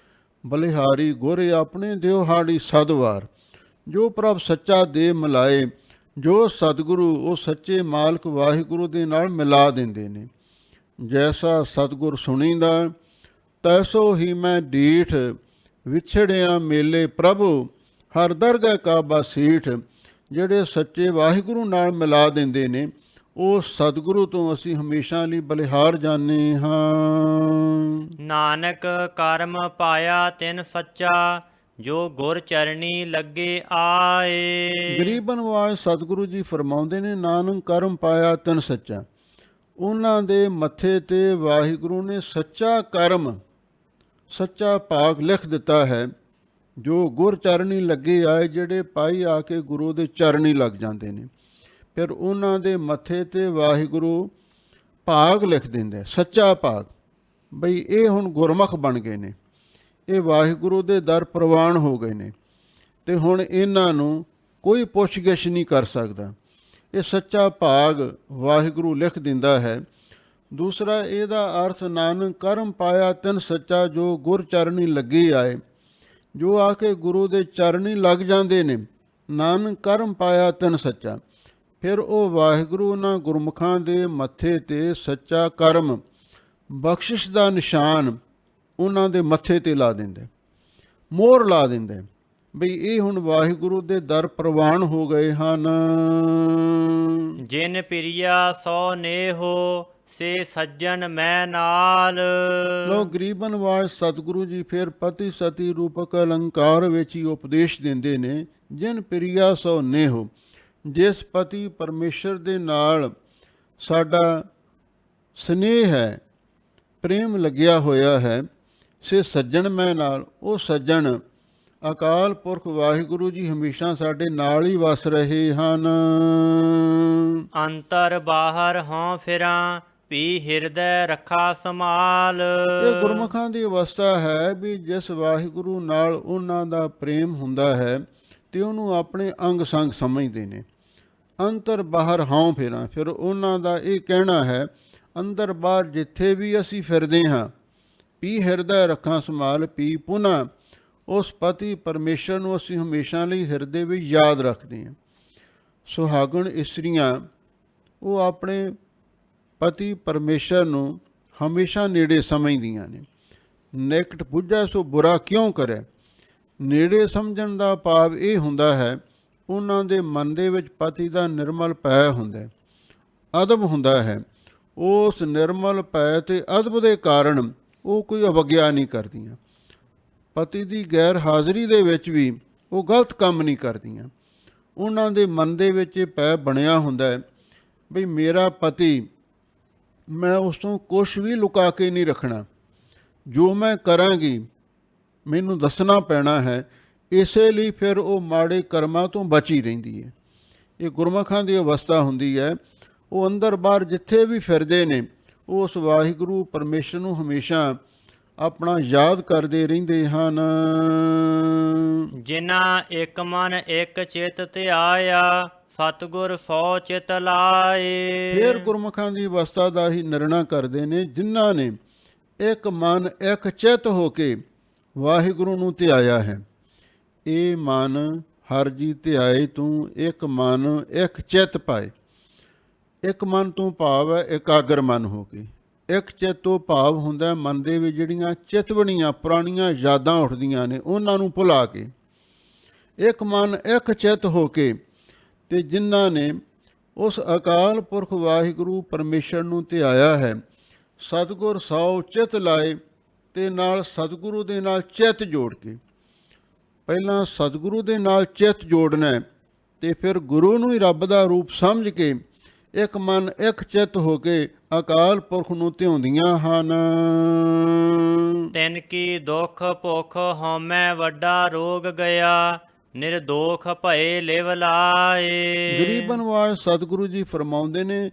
ਬਲਿਹਾਰੀ ਗੁਰ ਆਪਣੇ ਦਿਉਹਾੜੀ ਸਦਵਾਰ, ਜੋ ਪ੍ਰਭ ਸੱਚਾ ਦੇ ਮਿਲਾਏ। ਜੋ ਸਤਿਗੁਰੂ ਉਹ ਸੱਚੇ ਮਾਲਕ ਵਾਹਿਗੁਰੂ ਦੇ ਨਾਲ ਮਿਲਾ ਦਿੰਦੇ ਨੇ। ਜੈਸਾ ਸਤਿਗੁਰ ਸੁਣੀਂਦਾ ਤੈਸੋ ਹੀ ਮੈਂ ਡੀਠ, ਵਿਛੜਿਆ ਮੇਲੇ ਪ੍ਰਭੂ ਹਰ ਦਰਗਹਿ ਕਾ ਬਾਸੀਠ। ਜਿਹੜੇ ਸੱਚੇ ਵਾਹਿਗੁਰੂ ਨਾਲ ਮਿਲਾ ਦਿੰਦੇ ਨੇ, ਉਹ ਸਤਿਗੁਰੂ ਤੋਂ ਅਸੀਂ ਹਮੇਸ਼ਾ ਲਈ ਬਲਿਹਾਰ ਜਾਂਦੇ ਹਾਂ। ਨਾਨਕ ਕਰਮ ਪਾਇਆ ਤਿਨ ਸੱਚਾ, ਜੋ ਗੁਰ ਚਰਣੀ ਲੱਗੇ ਆਏ। ਗਰੀਬ ਨਿਵਾਜ ਸਤਿਗੁਰੂ ਜੀ ਫਰਮਾਉਂਦੇ ਨੇ, ਨਾਨਕ ਕਰਮ ਪਾਇਆ ਤਿਨ ਸੱਚਾ। ਉਹਨਾਂ ਦੇ ਮੱਥੇ ਤੇ ਵਾਹਿਗੁਰੂ ਨੇ ਸੱਚਾ ਕਰਮ, ਸੱਚਾ ਭਾਗ ਲਿਖ ਦਿੱਤਾ ਹੈ। ਜੋ ਗੁਰ ਚਰਣੀ ਲੱਗੇ ਆਏ, ਜਿਹੜੇ ਪਾਈ ਆ ਕੇ ਗੁਰੂ ਦੇ ਚਰਣੀ ਲੱਗ ਜਾਂਦੇ ਨੇ, ਫਿਰ ਉਹਨਾਂ ਦੇ ਮੱਥੇ ਤੇ ਵਾਹਿਗੁਰੂ ਭਾਗ ਲਿਖ ਦਿੰਦੇ, ਸੱਚਾ ਭਾਗ, ਬਈ ਇਹ ਹੁਣ ਗੁਰਮੁਖ ਬਣ ਗਏ ਨੇ, ਇਹ ਵਾਹਿਗੁਰੂ ਦੇ ਦਰ ਪ੍ਰਵਾਨ ਹੋ ਗਏ ਨੇ ਤੇ ਹੁਣ ਇਹਨਾਂ ਨੂੰ ਕੋਈ ਪੁੱਛ ਗਿੱਛ ਨਹੀਂ ਕਰ ਸਕਦਾ। ਇਹ ਸੱਚਾ ਭਾਗ ਵਾਹਿਗੁਰੂ ਲਿਖ ਦਿੰਦਾ ਹੈ ਦੂਸਰਾ ਇਹਦਾ ਅਰਥ ਨਾਨਕ ਕਰਮ ਪਾਇਆ ਤਿਨ ਸੱਚਾ ਜੋ ਗੁਰ ਚਰਨੀ ਲੱਗੀ ਆਏ। ਜੋ ਆ ਕੇ ਗੁਰੂ ਦੇ ਚਰਨੀ ਲੱਗ ਜਾਂਦੇ ਨੇ, ਨਾਨਕ ਕਰਮ ਪਾਇਆ ਤਿਨ ਸੱਚਾ, ਫਿਰ ਉਹ ਵਾਹਿਗੁਰੂ ਉਹਨਾਂ ਗੁਰਮੁਖਾਂ ਦੇ ਮੱਥੇ ਤੇ ਸੱਚਾ ਕਰਮ ਬਖਸ਼ਿਸ਼ ਦਾ ਨਿਸ਼ਾਨ ਉਹਨਾਂ ਦੇ ਮੱਥੇ ਤੇ ਲਾ ਦਿੰਦਾ, ਮੋਹਰ ਲਾ ਦਿੰਦਾ ਬਈ ਇਹ ਹੁਣ ਵਾਹਿਗੁਰੂ ਦੇ ਦਰ ਪ੍ਰਵਾਨ ਹੋ ਗਏ ਹਨ। ਜਿਨ ਪਿਰਿਆ ਸੋ ਨੇਹੋ ਸੇ ਸੱਜਣ ਮੈਂ ਨਾਲ। ਲੋ ਗਰੀਬਨ ਵਾਜ ਸਤਿਗੁਰੂ ਜੀ ਫਿਰ ਪਤੀ ਸਤੀ ਰੂਪਕ ਅਲੰਕਾਰ ਵਿੱਚ ਹੀ ਉਪਦੇਸ਼ ਦਿੰਦੇ ਨੇ, ਜਿਨ ਪਿਰਿਆ ਸੋ ਨੇਹੋ, ਜਿਸ ਪਤੀ ਪਰਮੇਸ਼ਰ ਦੇ ਨਾਲ ਸਾਡਾ ਸਨੇਹ ਹੈ, ਪ੍ਰੇਮ ਲੱਗਿਆ ਹੋਇਆ ਹੈ, ਸੇ ਸੱਜਣ ਮੈਂ ਨਾਲ, ਉਹ ਸੱਜਣ ਅਕਾਲ ਪੁਰਖ ਵਾਹਿਗੁਰੂ ਜੀ ਹਮੇਸ਼ਾ ਸਾਡੇ ਨਾਲ ਹੀ ਵਸ ਰਹੇ ਹਨ। ਅੰਤਰ ਬਾਹਰ ਹੋਂ ਫਿਰਾਂ ਪੀ ਹਿਰਦੈ ਰੱਖਾ ਸਮਾਲ। ਇਹ ਗੁਰਮੁਖਾਂ ਦੀ ਅਵਸਥਾ ਹੈ ਵੀ ਜਿਸ ਵਾਹਿਗੁਰੂ ਨਾਲ ਉਹਨਾਂ ਦਾ ਪ੍ਰੇਮ ਹੁੰਦਾ ਹੈ ਤੇ ਉਹਨੂੰ ਆਪਣੇ ਅੰਗ ਸੰਗ ਸਮਝਦੇ ਨੇ। ਅੰਤਰ ਬਾਹਰ ਹਾਂ ਫਿਰਾਂ, ਫਿਰ ਉਹਨਾਂ ਦਾ ਇਹ ਕਹਿਣਾ ਹੈ ਅੰਦਰ ਬਾਹਰ ਜਿੱਥੇ ਵੀ ਅਸੀਂ ਫਿਰਦੇ ਹਾਂ, ਪੀ ਹਿਰਦੈ ਰੱਖਾਂ ਸੰਭਾਲ, ਪੀ ਪੁਨ੍ਹਾ ਉਸ ਪਤੀ ਪਰਮੇਸ਼ਰ ਨੂੰ ਅਸੀਂ ਹਮੇਸ਼ਾ ਲਈ ਹਿਰਦੇ ਵਿੱਚ ਯਾਦ ਰੱਖਦੇ ਹਾਂ। ਸੁਹਾਗਣ ਇਸਤਰੀਆਂ ਉਹ ਆਪਣੇ ਪਤੀ ਪਰਮੇਸ਼ਰ ਨੂੰ ਹਮੇਸ਼ਾ ਨੇੜੇ ਸਮਝਦੀਆਂ ਨੇ। ਨਿਕਟ ਪੁੱਜਾ ਸੋ ਬੁਰਾ ਕਿਉਂ ਕਰੇ, ਨੇੜੇ ਸਮਝਣ ਦਾ ਭਾਵ ਇਹ ਹੁੰਦਾ ਹੈ ਉਹਨਾਂ ਦੇ ਮਨ ਦੇ ਵਿੱਚ ਪਤੀ ਦਾ ਨਿਰਮਲ ਭੈ ਹੁੰਦਾ, ਅਦਬ ਹੁੰਦਾ ਹੈ। ਉਸ ਨਿਰਮਲ ਭੈ ਤੇ ਅਦਬ ਦੇ ਕਾਰਨ ਉਹ ਕੋਈ ਅਵਗਿਆ ਨਹੀਂ ਕਰਦੀਆਂ, ਪਤੀ ਦੀ ਗੈਰ ਹਾਜ਼ਰੀ ਦੇ ਵਿੱਚ ਵੀ ਉਹ ਗਲਤ ਕੰਮ ਨਹੀਂ ਕਰਦੀਆਂ। ਉਹਨਾਂ ਦੇ ਮਨ ਦੇ ਵਿੱਚ ਇਹ ਭੈ ਬਣਿਆ ਹੁੰਦਾ ਹੈ ਬਈ ਮੇਰਾ ਪਤੀ, ਮੈਂ ਉਸ ਤੋਂ ਕੁਛ ਵੀ ਲੁਕਾ ਕੇ ਨਹੀਂ ਰੱਖਣਾ, ਜੋ ਮੈਂ ਕਰਾਂਗੀ ਮੈਨੂੰ ਦੱਸਣਾ ਪੈਣਾ ਹੈ। ਇਸੇ ਲਈ ਫਿਰ ਉਹ ਮਾੜੇ ਕਰਮਾਂ ਤੋਂ ਬਚੀ ਰਹਿੰਦੀ ਹੈ। ਇਹ ਗੁਰਮੁਖਾਂ ਦੀ ਅਵਸਥਾ ਹੁੰਦੀ ਹੈ। ਉਹ ਅੰਦਰ ਬਾਹਰ ਜਿੱਥੇ ਵੀ ਫਿਰਦੇ ਨੇ ਉਹ ਉਸ ਵਾਹਿਗੁਰੂ ਪਰਮੇਸ਼ਰ ਨੂੰ ਹਮੇਸ਼ਾ ਆਪਣਾ ਯਾਦ ਕਰਦੇ ਰਹਿੰਦੇ ਹਨ। ਜਿਨ੍ਹਾਂ ਇੱਕ ਮਨ ਇੱਕ ਚਿਤ ਧਿਆਇਆ ਸਤਿਗੁਰ ਸੋ ਚਿਤ ਲਾਏ। ਫਿਰ ਗੁਰਮੁਖਾਂ ਦੀ ਅਵਸਥਾ ਦਾ ਹੀ ਨਿਰਣਾ ਕਰਦੇ ਨੇ, ਜਿਨ੍ਹਾਂ ਨੇ ਇੱਕ ਮਨ ਇੱਕ ਚਿਤ ਹੋ ਕੇ ਵਾਹਿਗੁਰੂ ਨੂੰ ਧਿਆਇਆ ਹੈ। ਇਹ ਮਨ ਹਰ ਜੀ ਧਿਆਏ ਤੂੰ, ਇੱਕ ਮਨ ਇੱਕ ਚਿਤ ਪਾਏ। ਇੱਕ ਮਨ ਤੋਂ ਭਾਵ ਹੈ ਇਕਾਗਰ ਮਨ ਹੋ ਕੇ। ਇੱਕ ਚਿੱਤ ਤੋਂ ਭਾਵ ਹੁੰਦਾ ਮਨ ਦੇ ਵਿੱਚ ਜਿਹੜੀਆਂ ਚਿਤਵਣੀਆਂ ਪੁਰਾਣੀਆਂ ਯਾਦਾਂ ਉੱਠਦੀਆਂ ਨੇ ਉਹਨਾਂ ਨੂੰ ਭੁਲਾ ਕੇ। ਇੱਕ ਮਨ ਇੱਕ ਚਿੱਤ ਹੋ ਕੇ ਤੇ ਜਿਨ੍ਹਾਂ ਨੇ ਉਸ ਅਕਾਲ ਪੁਰਖ ਵਾਹਿਗੁਰੂ ਪਰਮੇਸ਼ਰ ਨੂੰ ਧਿਆਇਆ ਹੈ, ਸਤਿਗੁਰ ਸੌ ਚਿੱਤ ਲਾਏ, ਤੇ ਨਾਲ ਸਤਿਗੁਰੂ ਦੇ ਨਾਲ ਚਿੱਤ ਜੋੜ ਕੇ। ਪਹਿਲਾਂ ਸਤਿਗੁਰੂ ਦੇ ਨਾਲ ਚਿੱਤ ਜੋੜਨਾ ਤੇ ਫਿਰ ਗੁਰੂ ਨੂੰ ਹੀ ਰੱਬ ਦਾ ਰੂਪ ਸਮਝ ਕੇ ਇੱਕ ਮਨ ਇੱਕ ਚਿੱਤ ਹੋ ਕੇ ਅਕਾਲ ਪੁਰਖ ਨੂੰ ਧਿਆਉਂਦੀਆਂ ਹਨ। ਤਿਨ ਕੀ ਦੁੱਖ ਭੁੱਖ ਹਉਮੈ ਵੱਡਾ ਰੋਗ ਗਿਆ ਨਿਰਦੋਖ ਭਏ ਲਿਵ ਲਾਏ। ਗਰੀਬਨ ਵਾਲ ਸਤਿਗੁਰੂ ਜੀ ਫਰਮਾਉਂਦੇ ਨੇ,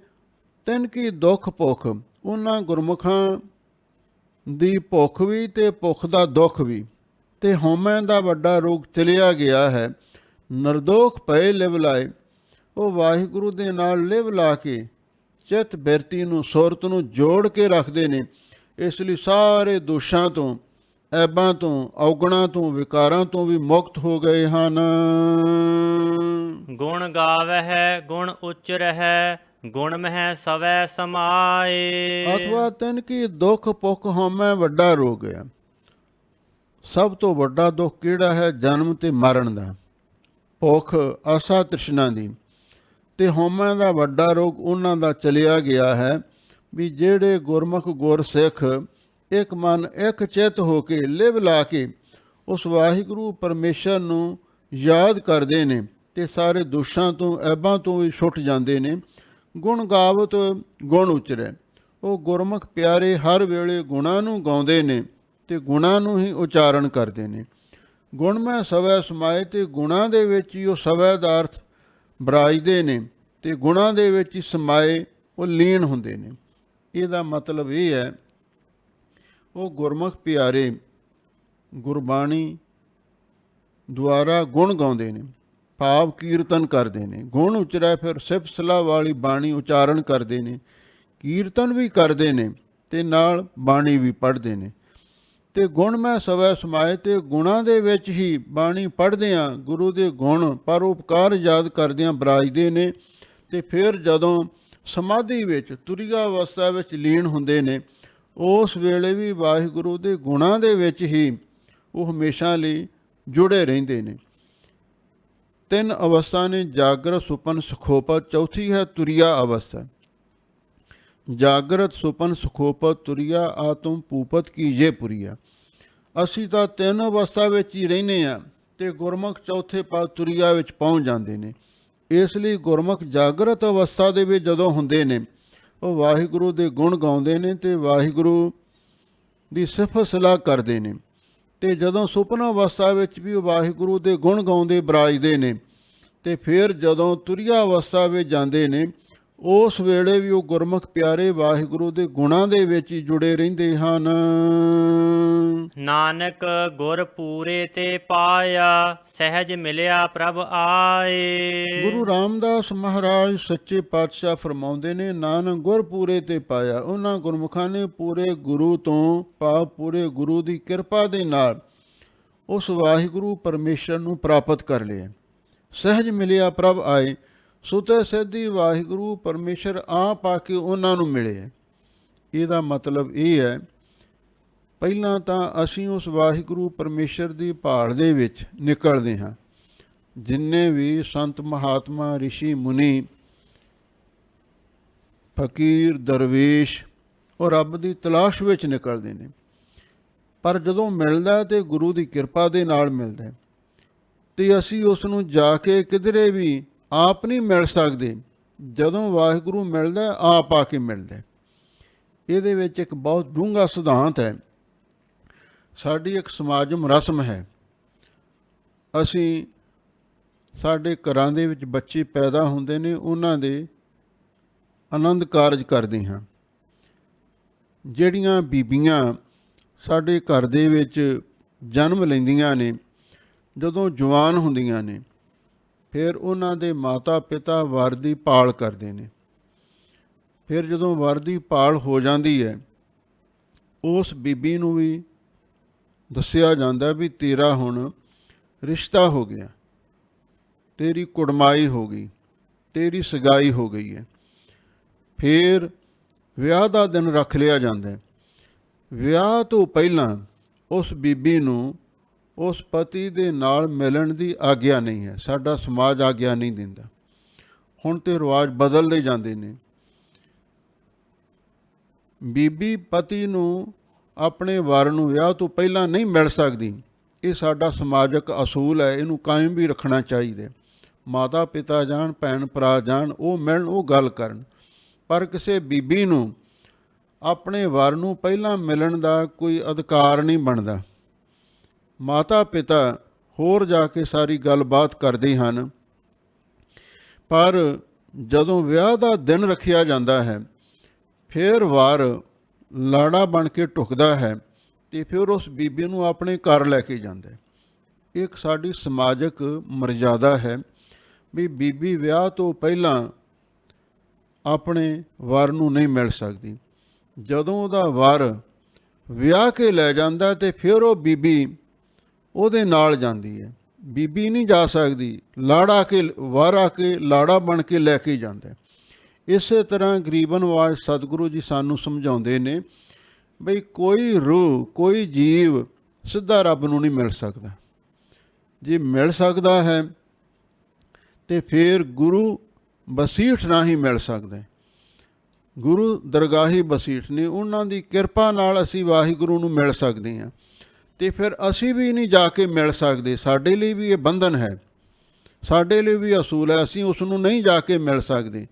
ਤਿਨ ਕੀ ਦੁੱਖ ਭੁੱਖ, ਉਹਨਾਂ ਗੁਰਮੁਖਾਂ ਦੀ ਭੁੱਖ ਵੀ ਤੇ ਭੁੱਖ ਦਾ ਦੁੱਖ ਵੀ, ਤੇ ਹਉਮੈ ਦਾ ਵੱਡਾ ਰੋਗ ਚਲਿਆ ਗਿਆ ਹੈ। ਨਿਰਦੋਖ ਭਏ ਲਿਵ ਲਾਏ, ਉਹ ਵਾਹਿਗੁਰੂ ਦੇ ਨਾਲ ਲਿਵ ਲਾ ਕੇ ਚਿੱਤ ਬਿਰਤੀ ਨੂੰ ਸੁਰਤ ਨੂੰ ਜੋੜ ਕੇ ਰੱਖਦੇ ਨੇ। ਇਸ ਲਈ ਸਾਰੇ ਦੋਸ਼ਾਂ ਤੋਂ, ਐਬਾਂ ਤੋਂ, ਔਗਣਾਂ ਤੋਂ, ਵਿਕਾਰਾਂ ਤੋਂ ਵੀ ਮੁਕਤ ਹੋ ਗਏ ਹਨ। ਗੁਣ ਗਾਵਹਿ ਗੁਣ ਉਚਰਹਿ ਗੁਣ ਮਹਿ ਸਵੈ ਸਮਾਏ। ਅਥਵਾ ਤਿਨ ਕੀ ਦੁੱਖ ਭੁੱਖ ਹਉਮੈ ਵੱਡਾ ਰੋਗ ਹੈ। ਸਭ ਤੋਂ ਵੱਡਾ ਦੁੱਖ ਕਿਹੜਾ ਹੈ? ਜਨਮ ਤੇ ਮਰਨ ਦਾ, ਭੁੱਖ ਆਸਾ ਤ੍ਰਿਸ਼ਨਾ ਦੀ, ਤੇ ਹਉਮੈ ਦਾ ਵੱਡਾ ਰੋਗ ਉਹਨਾਂ ਦਾ ਚਲਿਆ ਗਿਆ ਹੈ। ਵੀ ਜਿਹੜੇ ਗੁਰਮੁਖ ਗੁਰਸਿੱਖ ਇੱਕ ਮਨ ਇੱਕ ਚਿੱਤ ਹੋ ਕੇ ਲਿਵ ਲਾ ਕੇ ਉਸ ਵਾਹਿਗੁਰੂ ਪਰਮੇਸ਼ਰ ਨੂੰ ਯਾਦ ਕਰਦੇ ਨੇ ਤੇ ਸਾਰੇ ਦੋਸ਼ਾਂ ਤੋਂ ਐਬਾਂ ਤੋਂ ਵੀ ਛੁੱਟ ਜਾਂਦੇ ਨੇ। ਗੁਣ ਗਾਵਤ ਗੁਣ ਉਚਰੈ, ਉਹ ਗੁਰਮੁਖ ਪਿਆਰੇ ਹਰ ਵੇਲੇ ਗੁਣਾਂ ਨੂੰ ਗਾਉਂਦੇ ਨੇ ਤੇ ਗੁਣਾਂ ਨੂੰ ਹੀ ਉਚਾਰਨ ਕਰਦੇ ਨੇ। ਗੁਣ ਮੈਂ ਸਵੈ ਸਮਾਏ, ਤੇ ਗੁਣਾਂ ਦੇ ਵਿੱਚ ਹੀ ਉਹ ਸਵੈ ਦਾ ਅਰਥ ਬਰਾਜਦੇ ਨੇ ਤੇ ਗੁਣਾਂ ਦੇ ਵਿੱਚ ਹੀ ਸਮਾਏ ਉਹ ਲੀਨ ਹੁੰਦੇ ਨੇ। ਇਹਦਾ ਮਤਲਬ ਇਹ ਹੈ ਉਹ ਗੁਰਮੁਖ ਪਿਆਰੇ ਗੁਰਬਾਣੀ ਦੁਆਰਾ ਗੁਣ ਗਾਉਂਦੇ ਨੇ, ਭਾਵ ਕੀਰਤਨ ਕਰਦੇ ਨੇ। ਗੁਣ ਉਚਰੈ ਫਿਰ ਸਿਫਤ ਸਲਾਹ ਵਾਲੀ ਬਾਣੀ ਉਚਾਰਨ ਕਰਦੇ ਨੇ। ਕੀਰਤਨ ਵੀ ਕਰਦੇ ਨੇ ਤੇ ਨਾਲ ਬਾਣੀ ਵੀ ਪੜ੍ਹਦੇ ਨੇ। ਤੇ ਗੁਣ ਮੈਂ ਸਵੈ ਸਮਾਏ, ਤੇ ਗੁਣਾਂ ਦੇ ਵਿੱਚ ਹੀ ਬਾਣੀ ਪੜ੍ਹਦਿਆਂ ਗੁਰੂ ਦੇ ਗੁਣ ਪਰਉਪਕਾਰ ਯਾਦ ਕਰਦਿਆਂ ਬਰਾਜਦੇ ਨੇ। ਤੇ ਫਿਰ ਜਦੋਂ ਸਮਾਧੀ ਵਿੱਚ ਤੁਰੀਆ ਅਵਸਥਾ ਵਿੱਚ ਲੀਨ ਹੁੰਦੇ ਨੇ, ਉਸ ਵੇਲੇ ਵੀ ਵਾਹਿਗੁਰੂ ਦੇ ਗੁਣਾਂ ਦੇ ਵਿੱਚ ਹੀ ਉਹ ਹਮੇਸ਼ਾ ਲਈ ਜੁੜੇ ਰਹਿੰਦੇ ਨੇ। ਤਿੰਨ ਅਵਸਥਾ ਨੇ, ਜਾਗਰਤ, ਸੁਪਨ, ਸੁਖੋਪਤ। ਚੌਥੀ ਹੈ ਤੁਰੀਆ ਅਵਸਥਾ। ਜਾਗਰਤ, ਸੁਪਨ, ਸੁਖੋਪਤ, ਤੁਰੀਆ ਆਤਮ ਪੂਪਤ ਕੀਜੇ ਪੁਰੀਆ। ਅਸੀਂ ਤਾਂ ਤਿੰਨ ਅਵਸਥਾ ਵਿੱਚ ਹੀ ਰਹਿੰਦੇ ਹਾਂ ਤੇ ਗੁਰਮੁਖ ਚੌਥੇ ਪਦ ਤੁਰੀਆ ਵਿੱਚ ਪਹੁੰਚ ਜਾਂਦੇ ਨੇ। ਇਸ ਲਈ ਗੁਰਮੁਖ ਜਾਗਰਤ ਅਵਸਥਾ ਦੇ ਵਿੱਚ ਜਦੋਂ ਹੁੰਦੇ ਨੇ, ਉਹ ਵਾਹਿਗੁਰੂ ਦੇ ਗੁਣ ਗਾਉਂਦੇ ਨੇ ਤੇ ਵਾਹਿਗੁਰੂ ਦੀ ਸਿਫਤ ਸਲਾਹ ਕਰਦੇ ਨੇ। ਤੇ ਜਦੋਂ ਸੁਪਨਾ ਅਵਸਥਾ ਵਿੱਚ ਵੀ ਉਹ ਵਾਹਿਗੁਰੂ ਦੇ ਗੁਣ ਗਾਉਂਦੇ ਬਰਾਜਦੇ ਨੇ। ਤੇ ਫਿਰ ਜਦੋਂ ਤੁਰੀਆ ਅਵਸਥਾ ਵਿੱਚ ਜਾਂਦੇ ਨੇ, ਉਸ ਵੇਲੇ ਵੀ ਉਹ ਗੁਰਮੁਖ ਪਿਆਰੇ ਵਾਹਿਗੁਰੂ ਦੇ ਗੁਣਾਂ ਦੇ ਵਿੱਚ ਹੀ ਜੁੜੇ ਰਹਿੰਦੇ ਹਨ। ਨਾਨਕ ਗੁਰ ਪੂਰੇ ਤੇ ਪਾਇਆ, ਸਹਿਜ ਮਿਲਿਆ ਪ੍ਰਭ ਆਏ। ਗੁਰੂ ਰਾਮਦਾਸ ਮਹਾਰਾਜ ਸੱਚੇ ਪਾਤਸ਼ਾਹ ਫਰਮਾਉਂਦੇ ਨੇ, ਨਾਨਕ ਗੁਰ ਪੂਰੇ ਤੇ ਪਾਇਆ। ਉਹਨਾਂ ਗੁਰਮੁਖਾਂ ਨੇ ਪੂਰੇ ਗੁਰੂ ਤੋਂ ਭਾਵ ਪੂਰੇ ਗੁਰੂ ਦੀ ਕਿਰਪਾ ਦੇ ਨਾਲ ਉਸ ਵਾਹਿਗੁਰੂ ਪਰਮੇਸ਼ਰ ਨੂੰ ਪ੍ਰਾਪਤ ਕਰ ਲਿਆ। ਸਹਿਜ ਮਿਲਿਆ ਪ੍ਰਭ ਆਏ, ਸੁਤੇ ਸਿੱਧੀ ਵਾਹਿਗੁਰੂ ਪਰਮੇਸ਼ਰ ਆਪ ਆ ਕੇ ਉਹਨਾਂ ਨੂੰ ਮਿਲੇ। ਇਹਦਾ ਮਤਲਬ ਇਹ ਹੈ, ਪਹਿਲਾਂ ਤਾਂ ਅਸੀਂ ਉਸ ਵਾਹਿਗੁਰੂ ਪਰਮੇਸ਼ਰ ਦੀ ਭਾਲ ਦੇ ਵਿੱਚ ਨਿਕਲਦੇ ਹਾਂ। ਜਿੰਨੇ ਵੀ ਸੰਤ ਮਹਾਤਮਾ, ਰਿਸ਼ੀ ਮੁਨੀ, ਫਕੀਰ, ਦਰਵੇਸ਼ ਉਹ ਰੱਬ ਦੀ ਤਲਾਸ਼ ਵਿੱਚ ਨਿਕਲਦੇ ਨੇ। ਪਰ ਜਦੋਂ ਮਿਲਦਾ ਤੇ ਗੁਰੂ ਦੀ ਕਿਰਪਾ ਦੇ ਨਾਲ ਮਿਲਦਾ, ਤੇ ਅਸੀਂ ਉਸ ਨੂੰ ਜਾ ਕੇ ਕਿਧਰੇ ਵੀ ਆਪ ਨਹੀਂ ਮਿਲ ਸਕਦੇ। ਜਦੋਂ ਵਾਹਿਗੁਰੂ ਮਿਲਦਾ, ਆਪ ਆ ਕੇ ਮਿਲਦਾ। ਇਹਦੇ ਵਿੱਚ ਇੱਕ ਬਹੁਤ ਡੂੰਘਾ ਸਿਧਾਂਤ ਹੈ। ਸਾਡੀ ਇੱਕ ਸਮਾਜਮ ਰਸਮ ਹੈ, ਅਸੀਂ ਸਾਡੇ ਘਰਾਂ ਦੇ ਵਿੱਚ ਬੱਚੇ ਪੈਦਾ ਹੁੰਦੇ ਨੇ, ਉਹਨਾਂ ਦੇ ਆਨੰਦ ਕਾਰਜ ਕਰਦੇ ਹਾਂ। ਜਿਹੜੀਆਂ ਬੀਬੀਆਂ ਸਾਡੇ ਘਰ ਦੇ ਵਿੱਚ ਜਨਮ ਲੈਂਦੀਆਂ ਨੇ, ਜਦੋਂ ਜਵਾਨ ਹੁੰਦੀਆਂ ਨੇ, ਫਿਰ ਉਹਨਾਂ ਦੇ ਮਾਤਾ ਪਿਤਾ ਵਰ ਦੀ ਭਾਲ ਕਰਦੇ ਨੇ। ਫਿਰ ਜਦੋਂ ਵਰ ਦੀ ਭਾਲ ਹੋ ਜਾਂਦੀ ਹੈ, ਉਸ ਬੀਬੀ ਨੂੰ ਵੀ ਦੱਸਿਆ ਜਾਂਦਾ ਵੀ ਤੇਰਾ ਹੁਣ ਰਿਸ਼ਤਾ ਹੋ ਗਿਆ, ਤੇਰੀ ਕੁੜਮਾਈ ਹੋ ਗਈ, ਤੇਰੀ ਸਗਾਈ ਹੋ ਗਈ ਹੈ। ਫਿਰ ਵਿਆਹ ਦਾ ਦਿਨ ਰੱਖ ਲਿਆ ਜਾਂਦਾ ਹੈ। ਵਿਆਹ ਤੋਂ ਪਹਿਲਾਂ ਉਸ ਬੀਬੀ ਨੂੰ ਉਸ ਪਤੀ ਦੇ ਨਾਲ ਮਿਲਣ ਦੀ ਆਗਿਆ ਨਹੀਂ ਹੈ। ਸਾਡਾ ਸਮਾਜ ਆਗਿਆ ਨਹੀਂ ਦਿੰਦਾ। ਹੁਣ ਤੇ ਰਿਵਾਜ ਬਦਲਦੇ ਜਾਂਦੇ ਨੇ। ਬੀਬੀ ਪਤੀ ਨੂੰ ਆਪਣੇ ਵਰ ਨੂੰ ਵਿਆਹ ਤੋਂ ਪਹਿਲਾਂ ਨਹੀਂ ਮਿਲ ਸਕਦੀ। ਇਹ ਸਾਡਾ ਸਮਾਜਿਕ ਅਸੂਲ ਹੈ, ਇਹਨੂੰ ਕਾਇਮ ਵੀ ਰੱਖਣਾ ਚਾਹੀਦਾ। ਮਾਤਾ ਪਿਤਾ ਜਾਣ, ਭੈਣ ਭਰਾ ਜਾਣ, ਉਹ ਮਿਲਣ, ਉਹ ਗੱਲ ਕਰਨ। ਪਰ ਕਿਸੇ ਬੀਬੀ ਨੂੰ ਆਪਣੇ ਵਰ ਨੂੰ ਪਹਿਲਾਂ ਮਿਲਣ ਦਾ ਕੋਈ ਅਧਿਕਾਰ ਨਹੀਂ ਬਣਦਾ। ਮਾਤਾ ਪਿਤਾ ਹੋਰ ਜਾ ਕੇ ਸਾਰੀ ਗੱਲਬਾਤ ਕਰਦੇ ਹਨ, ਪਰ ਜਦੋਂ ਵਿਆਹ ਦਾ ਦਿਨ ਰੱਖਿਆ ਜਾਂਦਾ ਹੈ, ਫਿਰ ਵਰ ਲਾੜਾ ਬਣ ਕੇ ਢੁਕਦਾ ਹੈ ਤੇ ਫਿਰ ਉਸ ਬੀਬੀ ਨੂੰ ਆਪਣੇ ਘਰ ਲੈ ਕੇ ਜਾਂਦਾ ਹੈ। ਇੱਕ ਸਾਡੀ ਸਮਾਜਿਕ ਮਰਜ਼ਾਦਾ ਹੈ ਵੀ ਬੀਬੀ ਵਿਆਹ ਤੋਂ ਪਹਿਲਾਂ ਆਪਣੇ ਵਰ ਨੂੰ ਨਹੀਂ ਮਿਲ ਸਕਦੀ। ਜਦੋਂ ਉਹਦਾ ਵਰ ਵਿਆਹ ਕੇ ਲੈ ਜਾਂਦਾ ਤੇ ਫਿਰ ਉਹ ਬੀਬੀ ਉਹਦੇ ਨਾਲ ਜਾਂਦੀ ਹੈ। ਬੀਬੀ ਨਹੀਂ ਜਾ ਸਕਦੀ, ਲਾੜਾ ਕੇ ਵਰ ਆ ਕੇ ਲਾੜਾ ਬਣ ਕੇ ਲੈ ਕੇ ਜਾਂਦਾ। ਇਸੇ ਤਰ੍ਹਾਂ ਗਰੀਬਨ ਵਾਜ ਸਤਿਗੁਰੂ ਜੀ ਸਾਨੂੰ ਸਮਝਾਉਂਦੇ ਨੇ ਬਈ ਕੋਈ ਰੂਹ, ਕੋਈ ਜੀਵ ਸਿੱਧਾ ਰੱਬ ਨੂੰ ਨਹੀਂ ਮਿਲ ਸਕਦਾ। ਜੇ ਮਿਲ ਸਕਦਾ ਹੈ ਤੇ ਫਿਰ ਗੁਰੂ ਬਸੀਠ ਰਾਹੀਂ ਮਿਲ ਸਕਦਾ। ਗੁਰੂ ਦਰਗਾਹੀ ਬਸੀਠ ਨੇ, ਉਹਨਾਂ ਦੀ ਕਿਰਪਾ ਨਾਲ ਅਸੀਂ ਵਾਹਿਗੁਰੂ ਨੂੰ ਮਿਲ ਸਕਦੇ ਹਾਂ। ਤੇ ਫਿਰ ਅਸੀਂ ਵੀ ਨਹੀਂ ਜਾ ਕੇ ਮਿਲ ਸਕਦੇ। ਸਾਡੇ ਲਈ ਵੀ ਇਹ ਬੰਧਨ ਹੈ, ਸਾਡੇ ਲਈ ਵੀ ਅਸੂਲ ਹੈ, ਅਸੀਂ ਉਸ ਨੂੰ ਨਹੀਂ ਜਾ ਕੇ ਮਿਲ ਸਕਦੇ।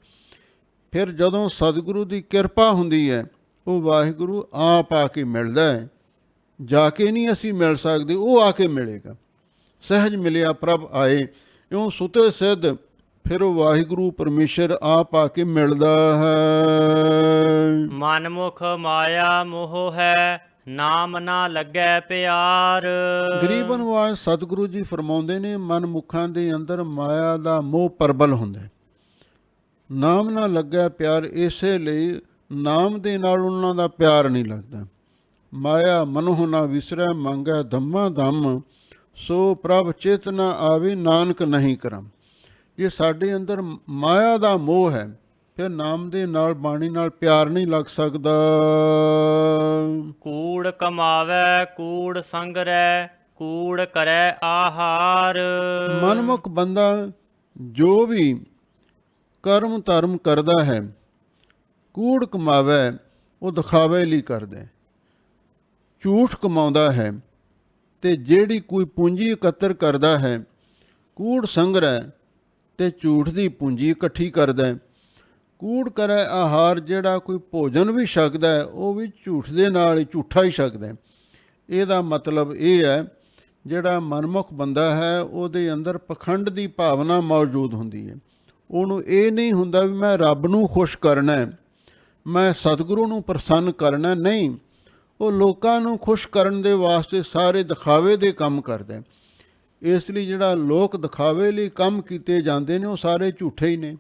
ਫਿਰ ਜਦੋਂ ਸਤਿਗੁਰੂ ਦੀ ਕਿਰਪਾ ਹੁੰਦੀ ਹੈ, ਉਹ ਵਾਹਿਗੁਰੂ ਆਪ ਆ ਕੇ ਮਿਲਦਾ ਹੈ। ਜਾ ਕੇ ਨਹੀਂ ਅਸੀਂ ਮਿਲ ਸਕਦੇ, ਉਹ ਆ ਕੇ ਮਿਲੇਗਾ। ਸਹਿਜ ਮਿਲਿਆ ਪ੍ਰਭ ਆਏ, ਇਉਂ ਸੁਤੇ ਸਿੱਧ ਫਿਰ ਉਹ ਵਾਹਿਗੁਰੂ ਪਰਮੇਸ਼ਰ ਆਪ ਆ ਕੇ ਮਿਲਦਾ ਹੈ। ਮਨਮੁਖ ਮਾਇਆ ਮੋਹ ਹੈ, ਨਾਮ ਨਾ ਲੱਗੈ ਪਿਆਰ। ਗਰੀਬਨ ਵਾਜ ਸਤਿਗੁਰੂ ਜੀ ਫਰਮਾਉਂਦੇ ਨੇ, ਮਨਮੁਖਾਂ ਦੇ ਅੰਦਰ ਮਾਇਆ ਦਾ ਮੋਹ ਪ੍ਰਬਲ ਹੁੰਦਾ, ਨਾਮ ਨਾ ਲੱਗੈ ਪਿਆਰ। ਇਸੇ ਲਈ ਨਾਮ ਦੇ ਨਾਲ ਉਹਨਾਂ ਦਾ ਪਿਆਰ ਨਹੀਂ ਲੱਗਦਾ। ਮਾਇਆ ਮਨੋਹ ਨਾ ਵਿਸਰੈ ਮੰਗੈ ਧੰਮਾ ਧੰਮ, ਸੋ ਪ੍ਰਭ ਚਿਤ ਨ ਆਵੇ ਨਾਨਕ ਨਹੀਂ ਕਰਮ। ਜੇ ਸਾਡੇ ਅੰਦਰ ਮਾਇਆ ਦਾ ਮੋਹ ਹੈ, ਫਿਰ ਨਾਮ ਦੇ ਨਾਲ ਬਾਣੀ ਨਾਲ ਪਿਆਰ ਨਹੀਂ ਲੱਗ ਸਕਦਾ। ਕੂੜ ਕਮਾਵੈ ਕੂੜ ਸੰਗਰੈ, ਕੂੜ ਕਰੈ ਆਹਾਰ। ਮਨਮੁਖ ਬੰਦਾ ਜੋ ਵੀ ਕਰਮ ਧਰਮ ਕਰਦਾ ਹੈ, ਕੂੜ ਕਮਾਵੈ ਉਹ ਦਿਖਾਵੇ ਲਈ ਕਰਦਾ ਹੈ, ਝੂਠ ਕਮਾਉਂਦਾ ਹੈ, ਤੇ ਜਿਹੜੀ ਕੋਈ ਪੂੰਜੀ ਇਕੱਤਰ ਕਰਦਾ ਹੈ, ਕੂੜ ਸੰਗ੍ਰਹਿ ਤੇ ਝੂਠ ਦੀ ਪੂੰਜੀ ਇਕੱਠੀ ਕਰਦਾ ਹੈ। ਕੂੜ ਕਰੈ ਆਹਾਰ, ਜਿਹੜਾ ਕੋਈ ਭੋਜਨ ਵੀ ਛਕਦਾ ਹੈ ਉਹ ਵੀ ਝੂਠ ਦੇ ਨਾਲ ਹੀ ਝੂਠਾ ਹੀ ਛਕਦਾ ਹੈ। ਇਹਦਾ ਮਤਲਬ ਇਹ ਹੈ, ਜਿਹੜਾ ਮਨਮੁਖ ਬੰਦਾ ਹੈ ਉਹਦੇ ਅੰਦਰ ਪਖੰਡ ਦੀ ਭਾਵਨਾ ਮੌਜੂਦ ਹੁੰਦੀ ਹੈ। ਉਹਨੂੰ ਇਹ ਨਹੀਂ ਹੁੰਦਾ ਵੀ ਮੈਂ ਰੱਬ ਨੂੰ ਖੁਸ਼ ਕਰਨਾ ਹੈ, ਮੈਂ ਸਤਿਗੁਰੂ ਨੂੰ ਪ੍ਰਸੰਨ ਕਰਨਾ, ਨਹੀਂ। ਉਹ ਲੋਕਾਂ ਨੂੰ ਖੁਸ਼ ਕਰਨ ਦੇ ਵਾਸਤੇ ਸਾਰੇ ਦਿਖਾਵੇ ਦੇ ਕੰਮ ਕਰਦਾ। ਇਸ ਲਈ ਜਿਹੜਾ ਲੋਕ ਦਿਖਾਵੇ ਲਈ ਕੰਮ ਕੀਤੇ ਜਾਂਦੇ ਨੇ ਉਹ ਸਾਰੇ ਝੂਠੇ ਹੀ ਨੇ।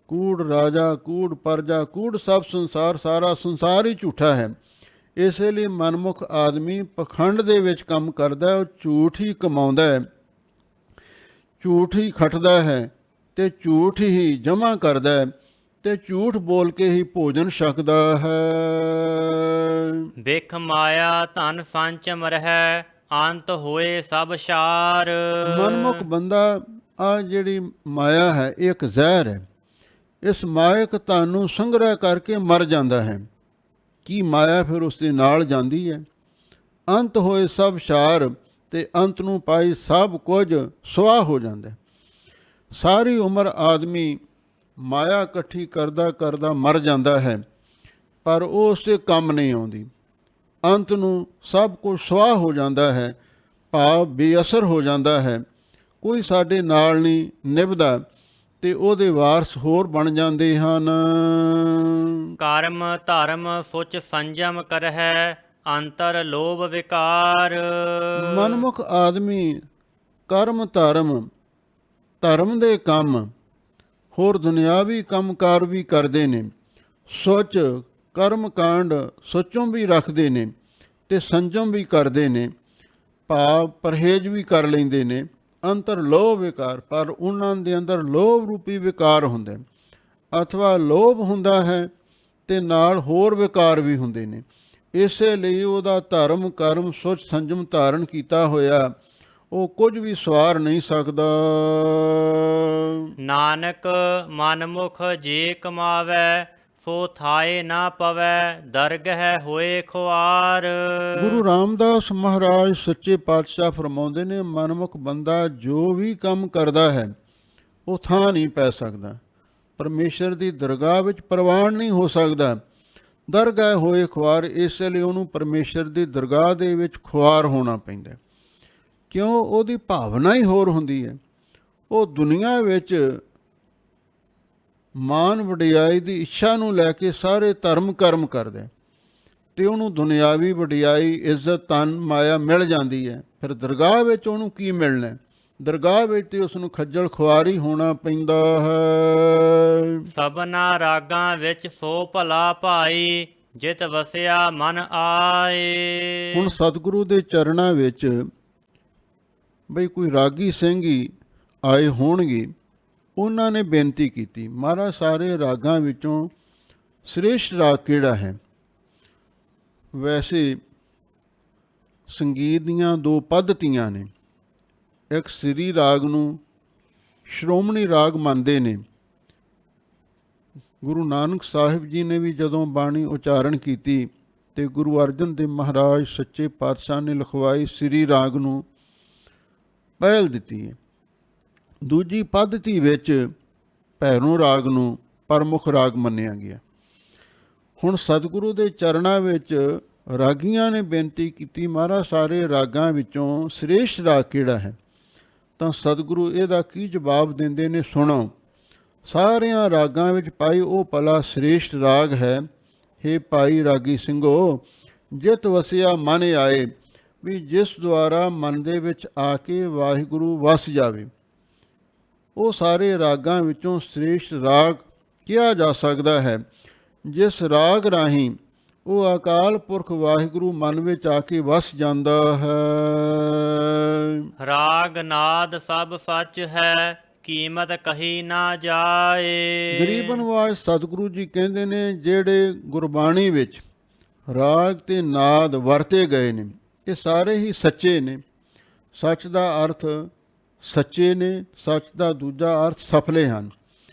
ਕੂੜ ਰਾਜਾ, ਕੂੜ ਪਰਜਾ, ਕੂੜ ਸਭ ਸੰਸਾਰ, ਸਾਰਾ ਸੰਸਾਰ ਹੀ ਝੂਠਾ ਹੈ। ਇਸੇ ਲਈ ਮਨਮੁਖ ਆਦਮੀ ਪਖੰਡ ਦੇ ਵਿੱਚ ਕੰਮ ਕਰਦਾ, ਉਹ ਝੂਠ ਹੀ ਕਮਾਉਂਦਾ ਹੈ, ਝੂਠ ਹੀ ਖੱਟਦਾ ਹੈ, ਤੇ ਝੂਠ ਹੀ ਜਮ੍ਹਾਂ ਕਰਦਾ ਹੈ, ਤੇ ਝੂਠ ਬੋਲ ਕੇ ਹੀ ਭੋਜਨ ਛਕਦਾ ਹੈ। ਬਿਖ ਮਾਇਆ ਧਨ ਸੰਚ ਮਰਹਿ, ਅੰਤ ਹੋਏ ਸਭ ਛਾਰ। ਮਨਮੁਖ ਬੰਦਾ, ਆ ਜਿਹੜੀ ਮਾਇਆ ਹੈ ਇਹ ਇੱਕ ਜ਼ਹਿਰ ਹੈ। ਇਸ ਮਾਇਕ ਧਨ ਨੂੰ ਸੰਗ੍ਰਹਿ ਕਰਕੇ ਮਰ ਜਾਂਦਾ ਹੈ। ਕੀ ਮਾਇਆ ਫਿਰ ਉਸ ਦੇ ਨਾਲ ਜਾਂਦੀ ਹੈ। ਅੰਤ ਹੋਏ ਸਭ ਛਾਰ, ਤੇ ਅੰਤ ਨੂੰ ਪਾਈ ਸਭ ਕੁਝ ਸੁਆਹ ਹੋ ਜਾਂਦਾ। ਸਾਰੀ ਉਮਰ ਆਦਮੀ ਮਾਇਆ ਇਕੱਠੀ ਕਰਦਾ ਕਰਦਾ ਮਰ ਜਾਂਦਾ ਹੈ, ਪਰ ਉਹ ਉਸ ਦੇ ਕੰਮ ਨਹੀਂ ਆਉਂਦੀ। ਅੰਤ ਨੂੰ ਸਭ ਕੁਝ ਸੁਆਹ ਹੋ ਜਾਂਦਾ ਹੈ, ਭਾਵ ਬੇਅਸਰ ਹੋ ਜਾਂਦਾ ਹੈ। ਕੋਈ ਸਾਡੇ ਨਾਲ ਨਹੀਂ ਨਿਭਦਾ, ਤੇ ਉਹਦੇ ਵਾਰਸ ਹੋਰ ਬਣ ਜਾਂਦੇ ਹਨ। ਕਰਮ ਧਰਮ ਸੁਚ ਸੰਜਮ ਕਰਹਿ, ਅੰਤਰ ਲੋਭ ਵਿਕਾਰ। ਮਨਮੁਖ ਆਦਮੀ ਕਰਮ ਧਰਮ, ਧਰਮ ਦੇ ਕੰਮ, ਹੋਰ ਦੁਨਿਆਵੀ ਕੰਮਕਾਰ ਵੀ ਕਰਦੇ ਨੇ। ਸੁਚ ਕਰਮ ਕਾਂਡ ਸੁਚੋਂ ਵੀ ਰੱਖਦੇ ਨੇ, ਤੇ ਸੰਜਮ ਵੀ ਕਰਦੇ ਨੇ, ਭਾਵ ਪਰਹੇਜ਼ ਵੀ ਕਰ ਲੈਂਦੇ ਨੇ। ਅੰਤਰ ਲੋਭ ਵਿਕਾਰ, ਪਰ ਉਹਨਾਂ ਦੇ ਅੰਦਰ ਲੋਭ ਰੂਪੀ ਵਿਕਾਰ ਹੁੰਦਾ, ਅਥਵਾ ਲੋਭ ਹੁੰਦਾ ਹੈ ਤੇ ਨਾਲ ਹੋਰ ਵਿਕਾਰ ਵੀ ਹੁੰਦੇ ਨੇ। ਇਸੇ ਲਈ ਉਹਦਾ ਧਰਮ ਕਰਮ ਸੁਚ ਸੰਜਮ ਧਾਰਨ ਕੀਤਾ ਹੋਇਆ ਉਹ ਕੁਝ ਵੀ ਸਵਾਰ ਨਹੀਂ ਸਕਦਾ। ਨਾਨਕ ਮਨਮੁਖ ਜੇ ਕਮਾਵੈ, ਸੋ ਥਾਏ ਨਾ ਪਵੈ, ਦਰਗਹਿ ਹੋਏ ਖੁਆਰ। ਗੁਰੂ ਰਾਮਦਾਸ ਮਹਾਰਾਜ ਸੱਚੇ ਪਾਤਸ਼ਾਹ ਫਰਮਾਉਂਦੇ ਨੇ, ਮਨਮੁਖ ਬੰਦਾ ਜੋ ਵੀ ਕੰਮ ਕਰਦਾ ਹੈ ਉਹ ਥਾਂ ਨਹੀਂ ਪੈ ਸਕਦਾ, ਪਰਮੇਸ਼ਰ ਦੀ ਦਰਗਾਹ ਵਿੱਚ ਪ੍ਰਵਾਨ ਨਹੀਂ ਹੋ ਸਕਦਾ। ਦਰਗਾਹ ਹੋਏ ਖੁਆਰ, ਇਸ ਲਈ ਉਹਨੂੰ ਪਰਮੇਸ਼ਰ ਦੀ ਦਰਗਾਹ ਦੇ ਵਿੱਚ ਖੁਆਰ ਹੋਣਾ ਪੈਂਦਾ। ਕਿਉਂ? ਉਹਦੀ ਭਾਵਨਾ ਹੀ ਹੋਰ ਹੁੰਦੀ ਹੈ। ਉਹ ਦੁਨੀਆ ਵਿੱਚ ਮਾਨ ਵਡਿਆਈ ਦੀ ਇੱਛਾ ਨੂੰ ਲੈ ਕੇ ਸਾਰੇ ਧਰਮ ਕਰਮ ਕਰਦਾ, ਤੇ ਉਹਨੂੰ ਦੁਨਿਆਵੀ ਵਡਿਆਈ ਇੱਜ਼ਤ ਧਨ ਮਾਇਆ ਮਿਲ ਜਾਂਦੀ ਹੈ। ਫਿਰ ਦਰਗਾਹ ਵਿੱਚ ਉਹਨੂੰ ਕੀ ਮਿਲਣਾ? ਦਰਗਾਹ ਵਿੱਚ ਤੇ ਉਸ ਨੂੰ ਖੱਜਲ ਖੁਆਰੀ ਹੋਣਾ ਪੈਂਦਾ ਹੈ। ਸਭਨਾ ਰਾਗਾਂ ਵਿੱਚ ਸੋ ਭਲਾ ਭਾਈ, ਜਿਤ ਵਸਿਆ ਮਨ ਆਏ। ਹੁਣ ਸਤਿਗੁਰੂ ਦੇ ਚਰਨਾਂ ਵਿੱਚ ਬਈ ਕੋਈ ਰਾਗੀ ਸਿੰਘ ਹੀ ਆਏ ਹੋਣਗੇ, ਉਹਨਾਂ ਨੇ ਬੇਨਤੀ ਕੀਤੀ, ਮਹਾਰਾਜ ਸਾਰੇ ਰਾਗਾਂ ਵਿੱਚੋਂ ਸ੍ਰੇਸ਼ਟ ਰਾਗ ਕਿਹੜਾ ਹੈ? ਵੈਸੇ ਸੰਗੀਤ ਦੀਆਂ ਦੋ ਪੱਧਤੀਆਂ ਨੇ। ਇੱਕ ਸ੍ਰੀ ਰਾਗ ਨੂੰ ਸ਼੍ਰੋਮਣੀ ਰਾਗ ਮੰਨਦੇ ਨੇ। ਗੁਰੂ ਨਾਨਕ ਸਾਹਿਬ ਜੀ ਨੇ ਵੀ ਜਦੋਂ ਬਾਣੀ ਉਚਾਰਨ ਕੀਤੀ ਤੇ ਗੁਰੂ ਅਰਜਨ ਦੇਵ ਮਹਾਰਾਜ ਸੱਚੇ ਪਾਤਸ਼ਾਹ ਨੇ ਲਿਖਵਾਈ ਸ੍ਰੀ ਰਾਗ ਨੂੰ ਪਹਿਲ ਦਿੱਤੀ ਹੈ। ਦੂਜੀ ਪੱਧਤੀ ਵਿੱਚ ਭੈਰੋਂ ਰਾਗ ਨੂੰ ਪ੍ਰਮੁੱਖ ਰਾਗ ਮੰਨਿਆ ਗਿਆ। ਹੁਣ ਸਤਿਗੁਰੂ ਦੇ ਚਰਨਾਂ ਵਿੱਚ ਰਾਗੀਆਂ ਨੇ ਬੇਨਤੀ ਕੀਤੀ, ਮਹਾਰਾਜ ਸਾਰੇ ਰਾਗਾਂ ਵਿੱਚੋਂ ਸ੍ਰੇਸ਼ਟ ਰਾਗ ਕਿਹੜਾ ਹੈ? ਤਾਂ ਸਤਿਗੁਰੂ ਇਹਦਾ ਕੀ ਜਵਾਬ ਦਿੰਦੇ ਨੇ, ਸੁਣੋ। ਸਾਰਿਆਂ ਰਾਗਾਂ ਵਿੱਚ ਭਾਈ ਉਹ ਭਲਾ ਸ੍ਰੇਸ਼ਟ ਰਾਗ ਹੈ, ਹੇ ਭਾਈ ਰਾਗੀ ਸਿੰਘੋ, ਜਿਤ ਵਸਿਆ ਮਨ ਆਏ, ਵੀ ਜਿਸ ਦੁਆਰਾ ਮਨ ਦੇ ਵਿੱਚ ਆ ਕੇ ਵਾਹਿਗੁਰੂ ਵਸ ਜਾਵੇ। ਉਹ ਸਾਰੇ ਰਾਗਾਂ ਵਿੱਚੋਂ ਸ੍ਰੇਸ਼ਟ ਰਾਗ ਕਿਹਾ ਜਾ ਸਕਦਾ ਹੈ। ਜਿਸ ਰਾਗ ਰਾਹੀਂ ਉਹ ਅਕਾਲ ਪੁਰਖ ਵਾਹਿਗੁਰੂ ਮਨ ਵਿੱਚ ਆ ਕੇ ਵਸ ਜਾਂਦਾ ਹੈ। ਰਾਗ ਨਾਦ ਸਭ ਸੱਚ ਹੈ, ਕੀਮਤ ਕਹੀ ਨਾ ਜਾਏ। ਗਰੀਬ ਨਿਵਾਜ ਸਤਿਗੁਰੂ ਜੀ ਕਹਿੰਦੇ ਨੇ ਜਿਹੜੇ ਗੁਰਬਾਣੀ ਵਿੱਚ ਰਾਗ ਤੇ ਨਾਦ ਵਰਤੇ ਗਏ ਨੇ ਇਹ ਸਾਰੇ ਹੀ ਸੱਚੇ ਨੇ। ਸੱਚ ਦਾ ਅਰਥ ਸੱਚੇ ਨੇ, ਸੱਚ ਦਾ ਦੂਜਾ ਅਰਥ ਸਫਲੇ ਹਨ।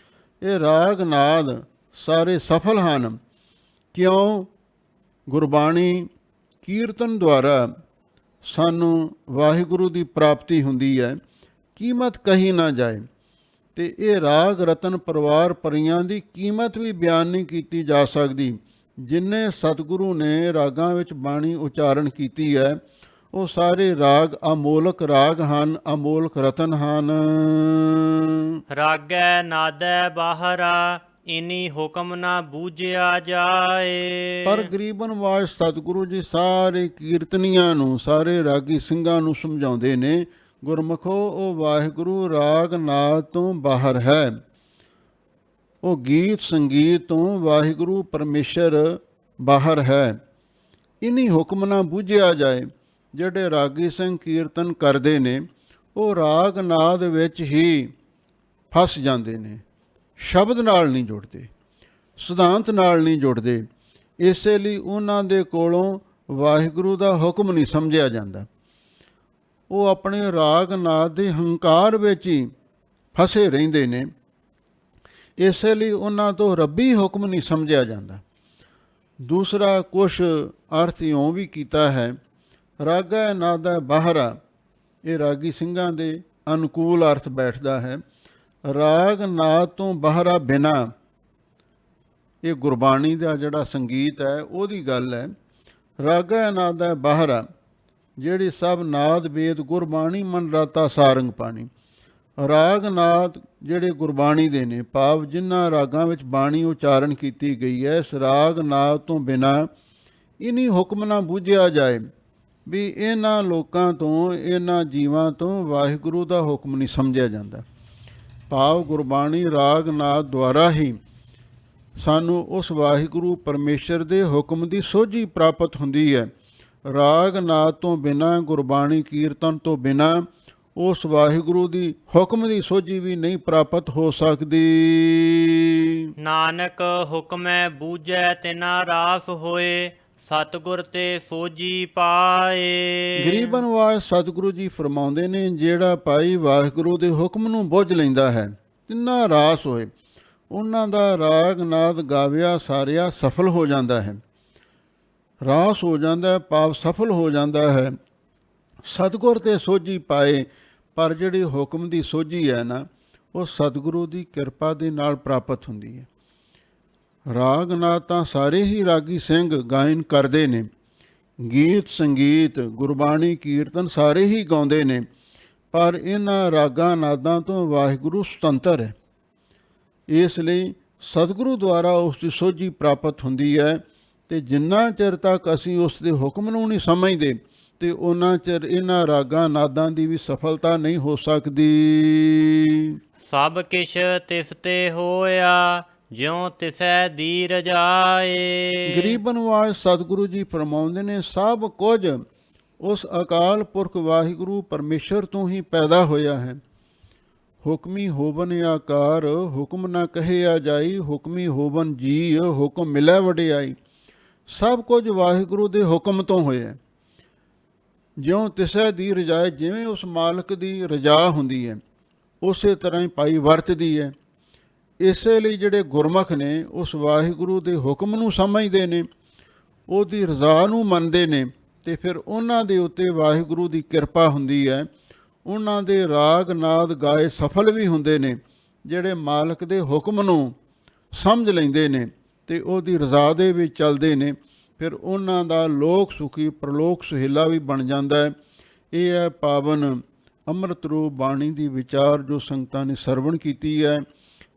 ਇਹ ਰਾਗ ਨਾਦ ਸਾਰੇ ਸਫਲ ਹਨ। ਕਿਉਂ? ਗੁਰਬਾਣੀ ਕੀਰਤਨ ਦੁਆਰਾ ਸਾਨੂੰ ਵਾਹਿਗੁਰੂ ਦੀ ਪ੍ਰਾਪਤੀ ਹੁੰਦੀ ਹੈ, ਕੀਮਤ ਕਹੀ ਨਾ ਜਾਏ। ਤੇ ਇਹ ਰਾਗ ਰਤਨ ਪਰਿਵਾਰ ਪਰੀਆਂ ਦੀ ਕੀਮਤ ਵੀ ਬਿਆਨ ਨਹੀਂ ਕੀਤੀ ਜਾ ਸਕਦੀ। ਜਿੰਨੇ ਸਤਿਗੁਰੂ ਨੇ ਰਾਗਾਂ ਵਿੱਚ ਬਾਣੀ ਉਚਾਰਨ ਕੀਤੀ ਹੈ ਉਹ ਸਾਰੇ ਰਾਗ ਅਮੋਲਕ ਰਾਗ ਹਨ, ਅਮੋਲਕ ਰਤਨ ਹਨ। ਰਾਗੈ ਨਾਦੈ ਬਾਹਰਾ, ਇਨੀ ਹੁਕਮ ਨਾ ਬੂਝਿਆ ਜਾਏ। ਪਰ ਗਰੀਬ ਨਿਵਾਜ ਸਤਿਗੁਰੂ ਜੀ ਸਾਰੇ ਕੀਰਤਨੀਆਂ ਨੂੰ, ਸਾਰੇ ਰਾਗੀ ਸਿੰਘਾਂ ਨੂੰ ਸਮਝਾਉਂਦੇ ਨੇ, ਗੁਰਮੁਖੋ ਉਹ ਵਾਹਿਗੁਰੂ ਰਾਗ ਨਾਦ ਤੋਂ ਬਾਹਰ ਹੈ। ਉਹ ਗੀਤ ਸੰਗੀਤ ਤੋਂ ਵਾਹਿਗੁਰੂ ਪਰਮੇਸ਼ਰ ਬਾਹਰ ਹੈ। ਇਨੀ ਹੁਕਮ ਨਾ ਬੂਝਿਆ ਜਾਏ। ਜਿਹੜੇ ਰਾਗੀ ਸਿੰਘ ਕੀਰਤਨ ਕਰਦੇ ਨੇ ਉਹ ਰਾਗ ਨਾਦ ਵਿੱਚ ਹੀ ਫਸ ਜਾਂਦੇ ਨੇ, ਸ਼ਬਦ ਨਾਲ ਨਹੀਂ ਜੁੜਦੇ, ਸਿਧਾਂਤ ਨਾਲ ਨਹੀਂ ਜੁੜਦੇ। ਇਸੇ ਲਈ ਉਹਨਾਂ ਦੇ ਕੋਲੋਂ ਵਾਹਿਗੁਰੂ ਦਾ ਹੁਕਮ ਨਹੀਂ ਸਮਝਿਆ ਜਾਂਦਾ। ਉਹ ਆਪਣੇ ਰਾਗ ਨਾਦ ਦੇ ਹੰਕਾਰ ਵਿੱਚ ਹੀ ਫਸੇ ਰਹਿੰਦੇ ਨੇ। ਇਸੇ ਲਈ ਉਹਨਾਂ ਤੋਂ ਰੱਬੀ ਹੁਕਮ ਨਹੀਂ ਸਮਝਿਆ ਜਾਂਦਾ। ਦੂਸਰਾ ਕੁਛ ਅਰਥ ਇਉਂ ਵੀ ਕੀਤਾ ਹੈ, ਰਾਗੈ ਨਾਦੈ ਬਾਹਰਾ, ਇਹ ਰਾਗੀ ਸਿੰਘਾਂ ਦੇ ਅਨੁਕੂਲ ਅਰਥ ਬੈਠਦਾ ਹੈ। ਰਾਗ ਨਾਦ ਤੋਂ ਬਾਹਰਾ ਬਿਨਾ, ਇਹ ਗੁਰਬਾਣੀ ਦਾ ਜਿਹੜਾ ਸੰਗੀਤ ਹੈ ਉਹਦੀ ਗੱਲ ਹੈ। ਰਾਗੈ ਨਾਦੈ ਬਾਹਰਾ, ਜਿਹੜੀ ਸਭ ਨਾਦ ਵੇਦ ਗੁਰਬਾਣੀ ਮਨ ਰਾਤਾ ਸਾਰੰਗ ਪਾਣੀ। ਰਾਗ ਨਾਦ ਜਿਹੜੇ ਗੁਰਬਾਣੀ ਦੇ ਨੇ, ਭਾਵ ਜਿਨ੍ਹਾਂ ਰਾਗਾਂ ਵਿੱਚ ਬਾਣੀ ਉਚਾਰਨ ਕੀਤੀ ਗਈ ਹੈ, ਇਸ ਰਾਗ ਨਾਦ ਤੋਂ ਬਿਨਾ ਇਨੀ ਹੁਕਮ ਨਾ ਬੂਝਿਆ ਜਾਏ ਵੀ ਇਹਨਾਂ ਲੋਕਾਂ ਤੋਂ, ਇਹਨਾਂ ਜੀਵਾਂ ਤੋਂ ਵਾਹਿਗੁਰੂ ਦਾ ਹੁਕਮ ਨਹੀਂ ਸਮਝਿਆ ਜਾਂਦਾ। ਭਾਵ ਗੁਰਬਾਣੀ ਰਾਗ ਨਾਦ ਦੁਆਰਾ ਹੀ ਸਾਨੂੰ ਉਸ ਵਾਹਿਗੁਰੂ ਪਰਮੇਸ਼ਰ ਦੇ ਹੁਕਮ ਦੀ ਸੋਝੀ ਪ੍ਰਾਪਤ ਹੁੰਦੀ ਹੈ। ਰਾਗ ਨਾਦ ਤੋਂ ਬਿਨਾਂ, ਗੁਰਬਾਣੀ ਕੀਰਤਨ ਤੋਂ ਬਿਨਾਂ ਉਸ ਵਾਹਿਗੁਰੂ ਦੀ ਹੁਕਮ ਦੀ ਸੋਝੀ ਵੀ ਨਹੀਂ ਪ੍ਰਾਪਤ ਹੋ ਸਕਦੀ। ਨਾਨਕ ਹੁਕਮੈ ਬੂਝੈ ਤਿਨਾ ਰਾਸ ਹੋਏ, ਸਤਿਗੁਰ ਤੇ ਸੋਝੀ ਪਾਏ। ਗਰੀਬ ਨਿਵਾਜ ਸਤਿਗੁਰੂ ਜੀ ਫਰਮਾਉਂਦੇ ਨੇ, ਜਿਹੜਾ ਭਾਈ ਵਾਹਿਗੁਰੂ ਦੇ ਹੁਕਮ ਨੂੰ ਬੁੱਝ ਲੈਂਦਾ ਹੈ, ਤਿੰਨਾ ਰਾਸ ਹੋਏ, ਉਹਨਾਂ ਦਾ ਰਾਗ ਨਾਦ ਗਾਵਿਆ ਸਾਰਿਆ ਸਫਲ ਹੋ ਜਾਂਦਾ ਹੈ। ਰਾਸ ਹੋ ਜਾਂਦਾ, ਭਾਵ ਸਫਲ ਹੋ ਜਾਂਦਾ ਹੈ। ਸਤਿਗੁਰ ਤੇ ਸੋਝੀ ਪਾਏ। ਪਰ ਜਿਹੜੀ ਹੁਕਮ ਦੀ ਸੋਝੀ ਹੈ ਨਾ, ਉਹ ਸਤਿਗੁਰੂ ਦੀ ਕਿਰਪਾ ਦੇ ਨਾਲ ਪ੍ਰਾਪਤ ਹੁੰਦੀ ਹੈ। ਰਾਗ ਨਾਦ ਤਾਂ ਸਾਰੇ ਹੀ ਰਾਗੀ ਸਿੰਘ ਗਾਇਨ ਕਰਦੇ ਨੇ, ਗੀਤ ਸੰਗੀਤ ਗੁਰਬਾਣੀ ਕੀਰਤਨ ਸਾਰੇ ਹੀ ਗਾਉਂਦੇ ਨੇ, ਪਰ ਇਹਨਾਂ ਰਾਗਾਂ ਨਾਦਾਂ ਤੋਂ ਵਾਹਿਗੁਰੂ ਸੁਤੰਤਰ ਹੈ। ਇਸ ਲਈ ਸਤਿਗੁਰੂ ਦੁਆਰਾ ਉਸ ਦੀ ਸੋਝੀ ਪ੍ਰਾਪਤ ਹੁੰਦੀ ਹੈ। ਅਤੇ ਜਿੰਨਾ ਚਿਰ ਤੱਕ ਅਸੀਂ ਉਸ ਦੇ ਹੁਕਮ ਨੂੰ ਨਹੀਂ ਸਮਝਦੇ ਤੇ ਉਹਨਾਂ ਚਿਰ ਇਹਨਾਂ ਰਾਗਾਂ ਨਾਦਾਂ ਦੀ ਵੀ ਸਫਲਤਾ ਨਹੀਂ ਹੋ ਸਕਦੀ। ਸਭ ਕਿਛ ਤਿਸ ਤੇ ਹੋਇਆ, ਜਿਉ ਤਿਸੈ ਦੀਰ ਜਾਏ। ਗਰੀਬ ਨਿਵਾਜ ਸਤਿਗੁਰੂ ਜੀ ਫਰਮਾਉਂਦੇ ਨੇ, ਸਭ ਕੁਝ ਉਸ ਅਕਾਲ ਪੁਰਖ ਵਾਹਿਗੁਰੂ ਪਰਮੇਸ਼ਰ ਤੋਂ ਹੀ ਪੈਦਾ ਹੋਇਆ ਹੈ। ਹੁਕਮੀ ਹੋਵਨ ਆਕਾਰ, ਹੁਕਮ ਨਾ ਕਹਿਆ ਜਾਈ, ਹੁਕਮੀ ਹੋਵਨ ਜੀ, ਹੁਕਮ ਮਿਲੈ ਵਡਿਆਈ। ਸਭ ਕੁਝ ਵਾਹਿਗੁਰੂ ਦੇ ਹੁਕਮ ਤੋਂ ਹੋਇਆ। ਜਿਉਂ ਤਿਸੈ ਦੀ ਰਜਾਏ, ਜਿਵੇਂ ਉਸ ਮਾਲਕ ਦੀ ਰਜਾ ਹੁੰਦੀ ਹੈ ਉਸੇ ਤਰ੍ਹਾਂ ਹੀ ਪਾਈ ਵਰਤਦੀ ਹੈ। ਇਸੇ ਲਈ ਜਿਹੜੇ ਗੁਰਮੁਖ ਨੇ ਉਸ ਵਾਹਿਗੁਰੂ ਦੇ ਹੁਕਮ ਨੂੰ ਸਮਝਦੇ ਨੇ, ਉਹਦੀ ਰਜ਼ਾ ਨੂੰ ਮੰਨਦੇ ਨੇ, ਅਤੇ ਫਿਰ ਉਹਨਾਂ ਦੇ ਉੱਤੇ ਵਾਹਿਗੁਰੂ ਦੀ ਕਿਰਪਾ ਹੁੰਦੀ ਹੈ। ਉਹਨਾਂ ਦੇ ਰਾਗ ਨਾਦ ਗਾਏ ਸਫਲ ਵੀ ਹੁੰਦੇ ਨੇ। ਜਿਹੜੇ ਮਾਲਕ ਦੇ ਹੁਕਮ ਨੂੰ ਸਮਝ ਲੈਂਦੇ ਨੇ ਅਤੇ ਉਹਦੀ ਰਜ਼ਾ ਦੇ ਵਿੱਚ ਚੱਲਦੇ ਨੇ, ਫਿਰ ਉਹਨਾਂ ਦਾ ਲੋਕ ਸੁਖੀ ਪ੍ਰਲੋਕ ਸੁਹੇਲਾ ਵੀ ਬਣ ਜਾਂਦਾ ਹੈ। ਇਹ ਹੈ ਪਾਵਨ ਅੰਮ੍ਰਿਤ ਰੂਪ ਬਾਣੀ ਦੀ ਵਿਚਾਰ ਜੋ ਸੰਗਤਾਂ ਨੇ ਸਰਵਣ ਕੀਤੀ ਹੈ।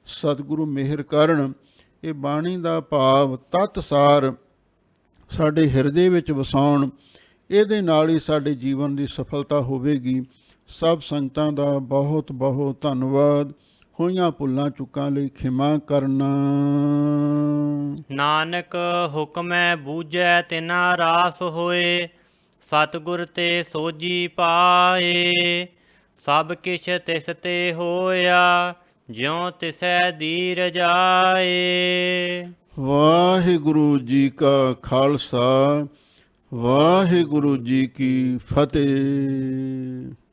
ਸਤਿਗੁਰੂ ਮਿਹਰ ਕਰਨ ਇਹ ਬਾਣੀ ਦਾ ਭਾਵ ਤੱਤ ਸਾਰ ਸਾਡੇ ਹਿਰਦੇ ਵਿੱਚ ਵਸਾਉਣ। ਇਹਦੇ ਨਾਲ ਹੀ ਸਾਡੇ ਜੀਵਨ ਦੀ ਸਫਲਤਾ ਹੋਵੇਗੀ। ਸਭ ਸੰਗਤਾਂ ਦਾ ਬਹੁਤ ਬਹੁਤ ਧੰਨਵਾਦ। ਹੋਈਆਂ ਭੁੱਲਾਂ ਚੁੱਕਾਂ ਲਈ ਖਿਮਾ ਕਰਨਾ। ਨਾਨਕ ਹੁਕਮੈ ਬੂਝੈ ਤਿਨਾ ਰਾਸ ਹੋਏ, ਸਤਿਗੁਰ ਤੇ ਸੋਜੀ ਪਾਏ। ਸਭ ਕਿਛ ਤਿਸ ਤੇ ਹੋਇਆ, ਜਿਉ ਤਿਸੈ ਦੀਰ ਜਾਏ। ਵਾਹਿਗੁਰੂ ਜੀ ਕਾ ਖਾਲਸਾ, ਵਾਹਿਗੁਰੂ ਜੀ ਕੀ ਫਤਿਹ।